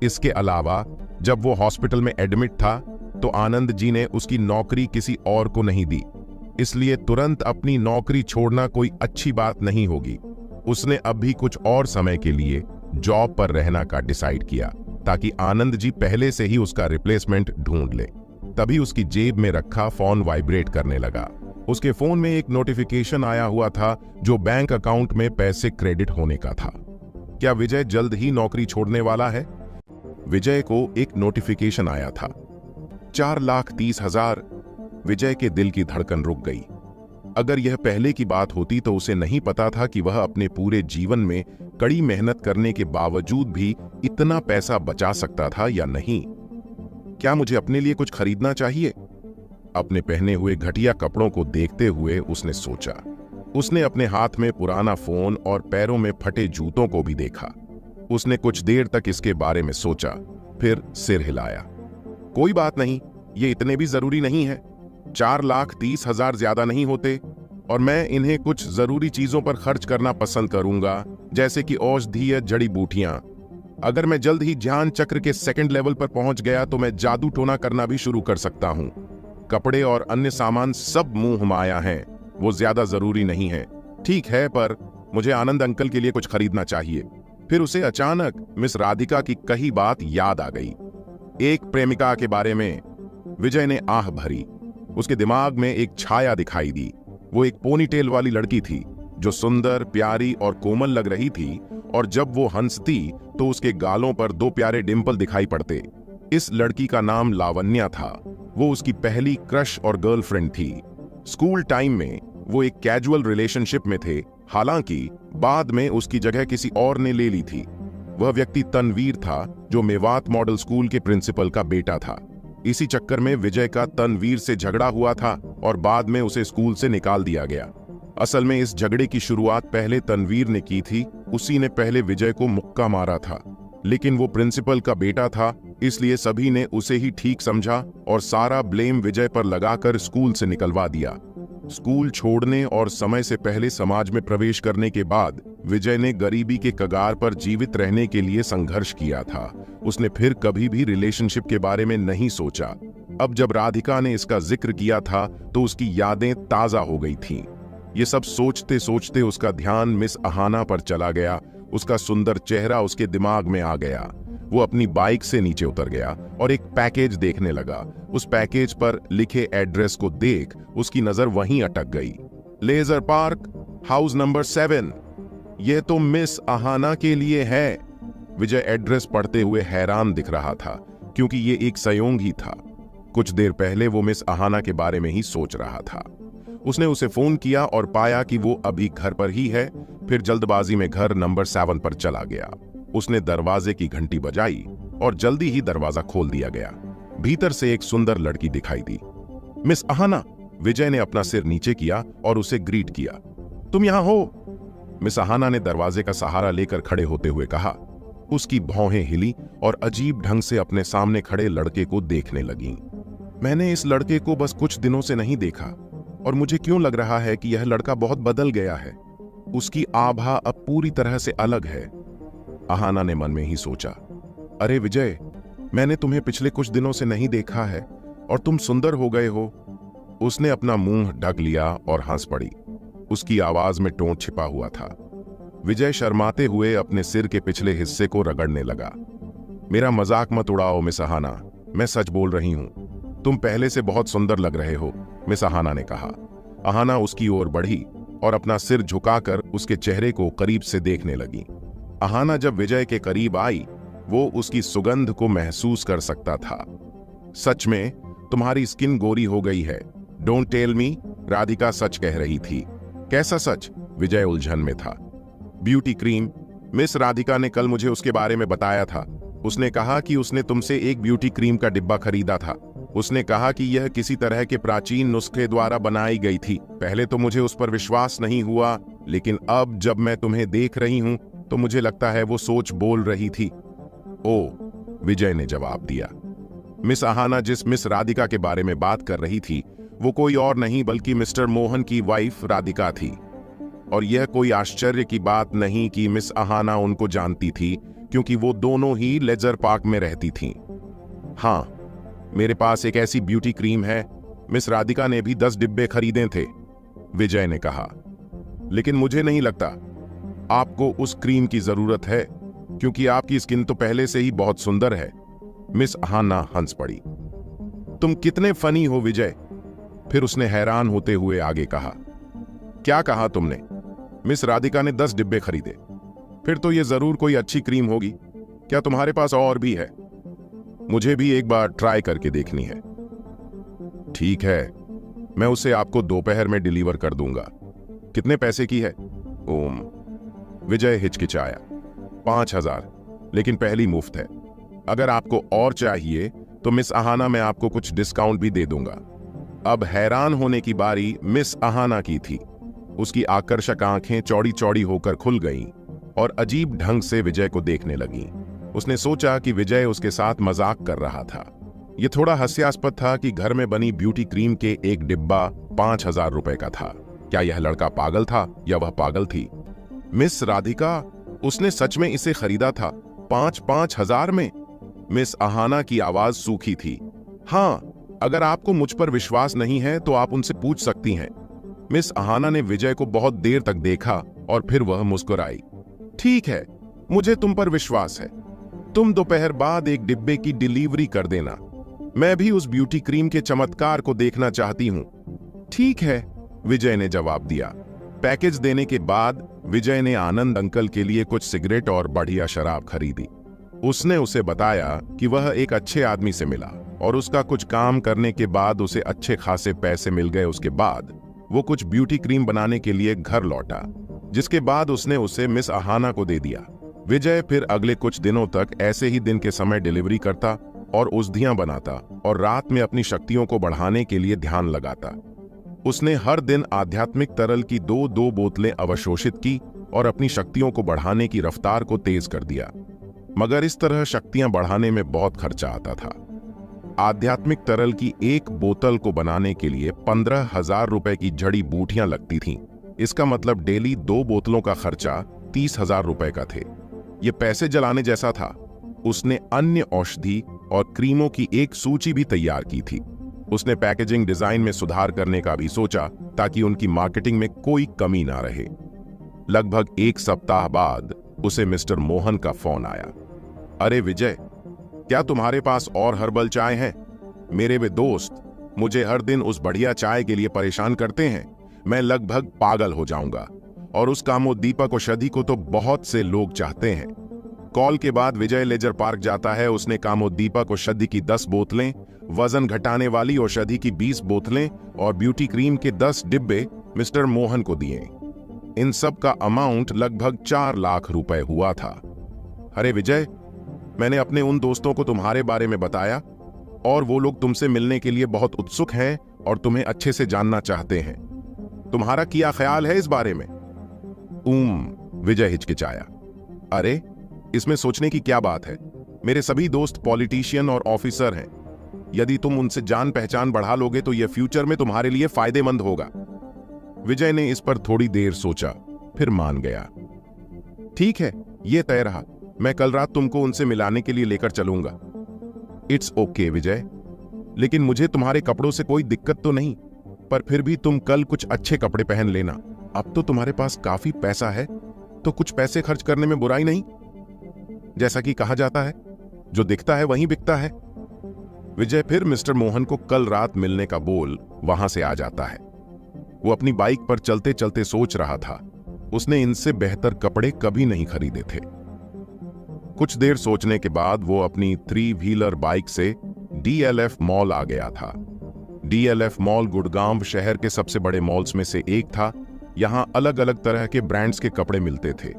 इसके अलावा जब वो हॉस्पिटल में एडमिट था तो आनंद जी ने उसकी नौकरी किसी और को नहीं दी, इसलिए तुरंत अपनी नौकरी छोड़ना कोई अच्छी बात नहीं होगी। उसने अभी कुछ और समय के लिए जॉब पर रहना का डिसाइड किया ताकि आनंद जी पहले से ही उसका रिप्लेसमेंट ढूंढ ले। तभी उसकी जेब में रखा फोन वाइब्रेट करने लगा। उसके फोन में एक नोटिफिकेशन आया हुआ था जो बैंक अकाउंट में पैसे क्रेडिट होने का था। क्या विजय जल्द ही नौकरी छोड़ने वाला है? विजय को एक नोटिफिकेशन आया था, 4,30,000। विजय के दिल की धड़कन रुक गई। अगर यह पहले की बात होती तो उसे नहीं पता था कि वह अपने पूरे जीवन में कड़ी मेहनत करने के बावजूद भी इतना पैसा बचा सकता था या नहीं। क्या मुझे अपने लिए कुछ खरीदना चाहिए? अपने पहने हुए घटिया कपड़ों को देखते हुए उसने सोचा। उसने अपने हाथ में पुराना फोन और पैरों में फटे जूतों को भी देखा। उसने कुछ देर तक इसके बारे में सोचा, फिर सिर हिलाया। कोई बात नहीं, ये इतने भी जरूरी नहीं है। 4,30,000 ज्यादा नहीं होते और मैं इन्हें कुछ जरूरी चीजों पर खर्च करना पसंद करूंगा, जैसे कि औषधीय जड़ी बूटियां। अगर मैं जल्द ही ज्ञान चक्र के 2nd लेवल पर पहुंच गया तो मैं जादू टोना करना भी शुरू कर सकता हूं। कपड़े और अन्य सामान सब मुंह माया हैं, वो ज्यादा जरूरी नहीं है। ठीक है, पर मुझे आनंद अंकल के लिए कुछ खरीदना चाहिए। फिर उसे अचानक मिस राधिका की कही बात याद आ गई। एक प्रेमिका के बारे में। विजय ने आह भरी। उसके दिमाग में एक छाया दिखाई दी। वो एक पोनीटेल वाली लड़की थी जो सुंदर, प्यारी और कोमल लग रही थी, और जब वो हंसती तो उसके गालों पर 2 प्यारे डिंपल दिखाई पड़ते। इस लड़की का नाम लावण्या था। वो उसकी पहली क्रश और गर्लफ्रेंड थी। स्कूल टाइम में वो एक कैजुअल रिलेशनशिप में थे, हालांकि बाद में उसकी जगह किसी और ने ले ली थी। वह व्यक्ति तनवीर था जो मेवात मॉडल स्कूल के प्रिंसिपल का बेटा था। इसी चक्कर में विजय का तनवीर से झगड़ा हुआ था और बाद में उसे स्कूल से निकाल दिया गया। असल में इस झगड़े की शुरुआत पहले तनवीर ने की थी। उसी ने पहले विजय को मुक्का मारा था, लेकिन वो प्रिंसिपल का बेटा था, इसलिए सभी ने उसे ही ठीक समझा और सारा ब्लेम विजय पर लगाकर स्कूल से निकलवा दिया। स्कूल छोड़ने और समय से पहले समाज में प्रवेश करने के बाद विजय ने गरीबी के कगार पर जीवित रहने के लिए संघर्ष किया था। उसने फिर कभी भी रिलेशनशिप के बारे में नहीं सोचा। अब जब राधिका ने इसका जिक्र किया था तो उसकी यादें ताजा हो गई थीं। ये सब सोचते सोचते उसका ध्यान मिस अहाना पर चला गया। उसका सुंदर चेहरा उसके दिमाग में आ गया। वो अपनी बाइक से नीचे उतर गया और एक पैकेज देखने लगा। उस पैकेज पर लिखे एड्रेस को देख उसकी नजर वहीं अटक गई। Leisure park, house number 7। यह तो मिस अहाना के लिए है। विजय एड्रेस पढ़ते हुए हैरान दिख रहा था, क्योंकि ये एक संयोग ही था। कुछ देर पहले वो मिस अहाना के बारे में ही सोच रहा था। उसने उसे फोन किया और पाया कि वो अभी घर पर ही है। फिर जल्दबाजी में घर नंबर 7 पर चला गया। उसने दरवाजे की घंटी बजाई और जल्दी ही दरवाजा खोल दिया गया। भीतर से एक सुंदर लड़की दिखाई दी। मिस अहाना। विजय ने अपना सिर नीचे किया और उसे ग्रीट किया। तुम यहां हो? मिस अहाना ने दरवाजे का सहारा लेकर खड़े होते हुए कहा। उसकी भौहें हिली और अजीब ढंग से अपने सामने खड़े लड़के को देखने लगीं। मैंने इस लड़के को बस कुछ दिनों से नहीं देखा और मुझे क्यों लग रहा है कि यह लड़का बहुत बदल गया है। उसकी आभा अब पूरी तरह से अलग है। अहाना ने मन में ही सोचा। अरे विजय, मैंने तुम्हें पिछले कुछ दिनों से नहीं देखा है और तुम सुंदर हो गए हो। उसने अपना मुंह ढक लिया और हंस पड़ी। उसकी आवाज में टोन छिपा हुआ था। विजय शर्माते हुए अपने सिर के पिछले हिस्से को रगड़ने लगा। मेरा मजाक मत उड़ाओ मिस अहाना, मैं सच बोल रही हूं। तुम पहले से बहुत सुंदर लग रहे हो, मिस अहाना ने कहा। अहाना उसकी ओर बढ़ी और अपना सिर झुकाकर उसके चेहरे को करीब से देखने लगी। अहाना जब विजय के करीब आई, वो उसकी सुगंध को महसूस कर सकता था। सच में तुम्हारी स्किन गोरी हो गई है। डोंट टेल मी, राधिका सच कह रही थी। कैसा सच? विजय उलझन में था। ब्यूटी क्रीम, मिस राधिका ने कल मुझे उसके बारे में बताया था। उसने कहा कि उसने तुमसे एक ब्यूटी क्रीम का डिब्बा खरीदा था। उसने कहा कि यह किसी तरह के प्राचीन नुस्खे द्वारा बनाई गई थी। पहले तो मुझे उस पर विश्वास नहीं हुआ, लेकिन अब जब मैं तुम्हें देख रही हूं तो मुझे लगता है वो सोच बोल रही थी। ओ, विजय ने जवाब दिया। मिस अहाना जिस मिस राधिका के बारे में बात कर रही थी वो कोई और नहीं बल्कि मिस्टर मोहन की वाइफ राधिका थी। और यह कोई आश्चर्य की बात नहीं कि मिस अहाना उनको जानती थी, क्योंकि वो दोनों ही लेजर पार्क में रहती थीं। हाँ, मेरे पास एक ऐसी ब्यूटी क्रीम है। मिस राधिका ने भी 10 डिब्बे खरीदे थे, विजय ने कहा। लेकिन मुझे नहीं लगता आपको उस क्रीम की जरूरत है, क्योंकि आपकी स्किन तो पहले से ही बहुत सुंदर है। मिस अहाना हंस पड़ी। तुम कितने फनी हो विजय। फिर उसने हैरान होते हुए आगे कहा। क्या कहा तुमने? मिस राधिका ने 10 डिब्बे खरीदे। फिर तो यह जरूर कोई अच्छी क्रीम होगी। क्या तुम्हारे पास और भी है? मुझे भी एक बार ट्राई करके देखनी है। ठीक है, मैं उसे आपको दोपहर में डिलीवर कर दूंगा। कितने पैसे की है? ओम, विजय हिचकिचाया। 5000, लेकिन पहली मुफ्त है। अगर आपको और चाहिए तो मिस अहाना मैं आपको कुछ डिस्काउंट भी दे दूंगा। अब हैरान होने की बारी मिस अहाना की थी। उसकी आकर्षक आंखें चौड़ी चौड़ी होकर खुल गईं और अजीब ढंग से विजय को देखने लगीं। उसने सोचा कि विजय उसके साथ मजाक कर रहा था। यह थोड़ा हास्यास्पद था कि घर में बनी ब्यूटी क्रीम के एक डिब्बा 5000 रुपए का था। क्या यह लड़का पागल था या वह पागल थी? मिस राधिका, उसने सच में इसे खरीदा था 5-5 हजार में? मिस अहाना की आवाज सूखी थी। हाँ, अगर आपको मुझ पर विश्वास नहीं है तो आप उनसे पूछ सकती हैं। मिस अहाना ने विजय को बहुत देर तक देखा और फिर वह मुस्कुराई। ठीक है, मुझे तुम पर विश्वास है। तुम दोपहर बाद एक डिब्बे की डिलीवरी कर देना। मैं भी उस ब्यूटी क्रीम के चमत्कार को देखना चाहती हूं। ठीक है, विजय ने जवाब दिया। पैकेज देने के बाद विजय ने आनंद अंकल के लिए कुछ सिगरेट और बढ़िया शराब खरीदी। उसने उसे बताया कि वह एक अच्छे आदमी से मिला और उसका कुछ काम करने के बाद उसे अच्छे खासे पैसे मिल गए। उसके बाद वो कुछ ब्यूटी क्रीम बनाने के लिए घर लौटा, जिसके बाद उसने उसे मिस अहाना को दे दिया। विजय फिर अगले कुछ दिनों तक ऐसे ही दिन के समय डिलीवरी करता और औषधियां बनाता और रात में अपनी शक्तियों को बढ़ाने के लिए ध्यान लगाता। उसने हर दिन आध्यात्मिक तरल की 2-2 बोतलें अवशोषित की और अपनी शक्तियों को बढ़ाने की रफ्तार को तेज कर दिया। मगर इस तरह शक्तियां बढ़ाने में बहुत खर्चा आता था। आध्यात्मिक तरल की एक बोतल को बनाने के लिए 15,000 रुपए की जड़ी बूटियां लगती थीं। इसका मतलब डेली 2 बोतलों का खर्चा 30,000 रुपए का थे। ये पैसे जलाने जैसा था। उसने अन्य औषधि और क्रीमों की एक सूची भी तैयार की थी। उसने पैकेजिंग डिजाइन में सुधार करने का भी सोचा ताकि उनकी मार्केटिंग में कोई कमी ना रहे। लगभग 1 सप्ताह बाद उसे मिस्टर मोहन का फोन आया। अरे विजय, क्या तुम्हारे पास और हर्बल चाय है? मेरे वे दोस्त मुझे हर दिन उस बढ़िया चाय के लिए परेशान करते हैं। मैं लगभग पागल हो जाऊंगा। और उस कामोद्दीपक औषधि को तो बहुत से लोग चाहते हैं। कॉल के बाद विजय लेजर पार्क जाता है। उसने कामोद्दीपक औषधि की 10 बोतलें, वजन घटाने वाली औषधि की 20 बोतलें और ब्यूटी क्रीम के 10 डिब्बे मिस्टर मोहन को दिए। इन सब का अमाउंट लगभग 4 लाख रुपए हुआ था। अरे विजय, मैंने अपने उन दोस्तों को तुम्हारे बारे में बताया और वो लोग तुमसे मिलने के लिए बहुत उत्सुक हैं और तुम्हें अच्छे से जानना चाहते हैं। तुम्हारा क्या ख्याल है इस बारे में? विजय हिचकिचाया। अरे, इसमें सोचने की क्या बात है? मेरे सभी दोस्त पॉलिटिशियन और ऑफिसर हैं। यदि तुम उनसे जान पहचान बढ़ा लोगे तो यह फ्यूचर में तुम्हारे लिए फायदेमंद होगा। विजय ने इस पर थोड़ी देर सोचा, फिर मान गया। ठीक है, यह तय रहा। मैं कल रात तुमको उनसे मिलाने के लिए लेकर चलूंगा। इट्स ओके विजय, लेकिन मुझे तुम्हारे कपड़ों से कोई दिक्कत तो नहीं, पर फिर भी तुम कल कुछ अच्छे कपड़े पहन लेना। अब तो तुम्हारे पास काफी पैसा है, तो कुछ पैसे खर्च करने में बुराई नहीं। जैसा कि कहा जाता है, जो दिखता है वहीं बिकता है। विजय फिर मिस्टर मोहन को कल रात मिलने का बोल वहां से आ जाता है। वो अपनी बाइक पर चलते चलते सोच रहा था, उसने इनसे बेहतर कपड़े कभी नहीं खरीदे थे। कुछ देर सोचने के बाद वो अपनी 3 व्हीलर बाइक से DLF मॉल आ गया था। DLF मॉल गुड़गांव शहर के सबसे बड़े मॉल्स में से एक था। यहां अलग अलग तरह के ब्रांड्स के कपड़े मिलते थे।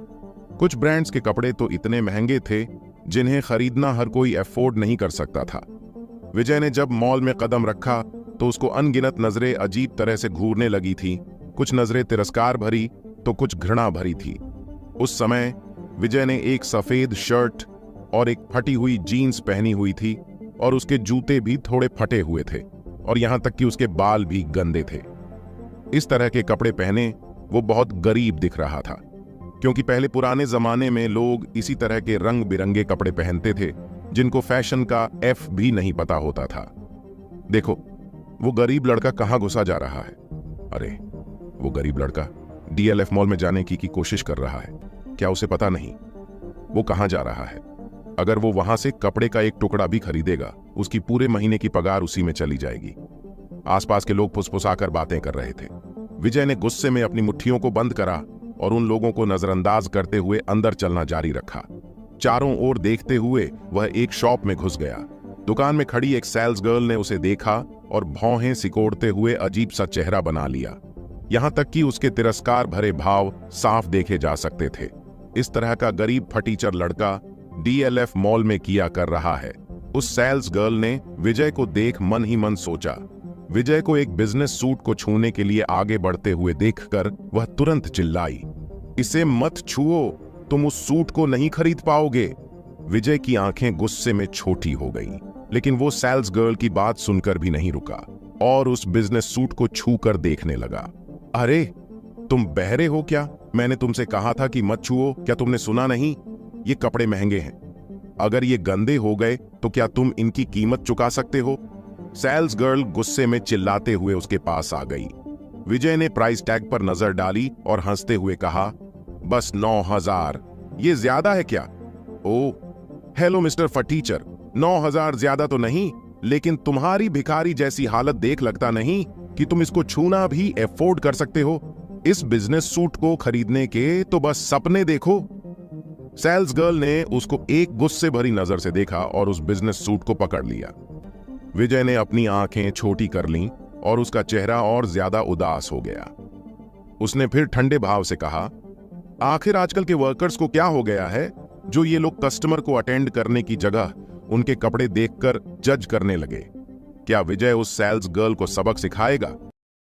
कुछ ब्रांड्स के कपड़े तो इतने महंगे थे जिन्हें खरीदना हर कोई अफोर्ड नहीं कर सकता था। विजय ने जब मॉल में कदम रखा तो उसको अनगिनत नजरें अजीब तरह से घूरने लगी थी। कुछ नजरें तिरस्कार भरी तो कुछ घृणा भरी थी। उस समय विजय ने एक सफेद शर्ट और एक फटी हुई जीन्स पहनी हुई थी और उसके जूते भी थोड़े फटे हुए थे और यहां तक कि उसके बाल भी गंदे थे। इस तरह के कपड़े पहने वो बहुत गरीब दिख रहा था, क्योंकि पहले पुराने जमाने में लोग इसी तरह के रंग बिरंगे कपड़े पहनते थे जिनको फैशन का F भी नहीं पता होता था। देखो, वो गरीब लड़का कहां घुसा जा रहा है। अरे, वो गरीब लड़का DLF मॉल में जाने की कोशिश कर रहा है। क्या उसे पता नहीं वो कहां जा रहा है? अगर वो वहां से कपड़े का एक टुकड़ा भी खरीदेगा, उसकी पूरे महीने की पगार उसी में चली जाएगी। आसपास के लोग फुसफुसाकर बातें कर रहे थे। विजय ने गुस्से में अपनी मुट्ठियों को बंद करा और उन लोगों को नजरअंदाज करते हुए अंदर चलना जारी रखा। चारों ओर देखते हुए वह एक शॉप में घुस गया। दुकान में खड़ी एक सेल्स गर्ल ने उसे देखा और भौहें सिकोड़ते हुए अजीब सा चेहरा बना लिया। यहां तक कि उसके तिरस्कार भरे भाव साफ देखे जा सकते थे। इस तरह का गरीब फटीचर लड़का DLF मॉल में किया कर रहा है। उस सेल्स गर्ल ने विजय को देख मन ही मन सोचा। विजय को एक बिजनेस सूट को छूने के लिए आगे बढ़ते हुए देखकर वह तुरंत चिल्लाई, इसे मत छुओ, तुम उस सूट को नहीं खरीद पाओगे। विजय की आंखें गुस्से में छोटी हो गईं, लेकिन वो सेल्स गर्ल की बात सुनकर भी नहीं रुका और उस बिजनेस सूट को छूकर देखने लगा। अरे, तुम बहरे हो क्या? मैंने तुमसे कहा था कि मत छुओ, क्या तुमने सुना नहीं? ये कपड़े महंगे हैं। अगर ये गंदे हो गए तो क्या तुम इनकी कीमत चुका सकते हो? सेल्स गर्ल गुस्से में चिल्लाते हुए उसके पास आ गई। विजय ने प्राइस टैग पर नजर डाली और हंसते हुए कहा, बस 9,000। ये ज्यादा है क्या? ओ, हेलो मिस्टर फटीचर, 9,000 ज्यादा तो नहीं, लेकिन तुम्हारी भिखारी जैसी हालत देख लगता नहीं कि तुम इसको छूना भी अफोर्ड कर सकते हो। इस बिजनेस सूट को खरीदने के तो बस सपने देखो। सेल्स गर्ल ने उसको एक गुस्से भरी नजर से देखा और उस बिजनेस सूट को पकड़ लिया। विजय ने अपनी आंखें छोटी कर लीं और उसका चेहरा और ज्यादा उदास हो गया। उसने फिर ठंडे भाव से कहा, आखिर आजकल के वर्कर्स को क्या हो गया है जो ये लोग कस्टमर को अटेंड करने की जगह उनके कपड़े देखकर जज करने लगे? क्या विजय उस सेल्स गर्ल को सबक सिखाएगा?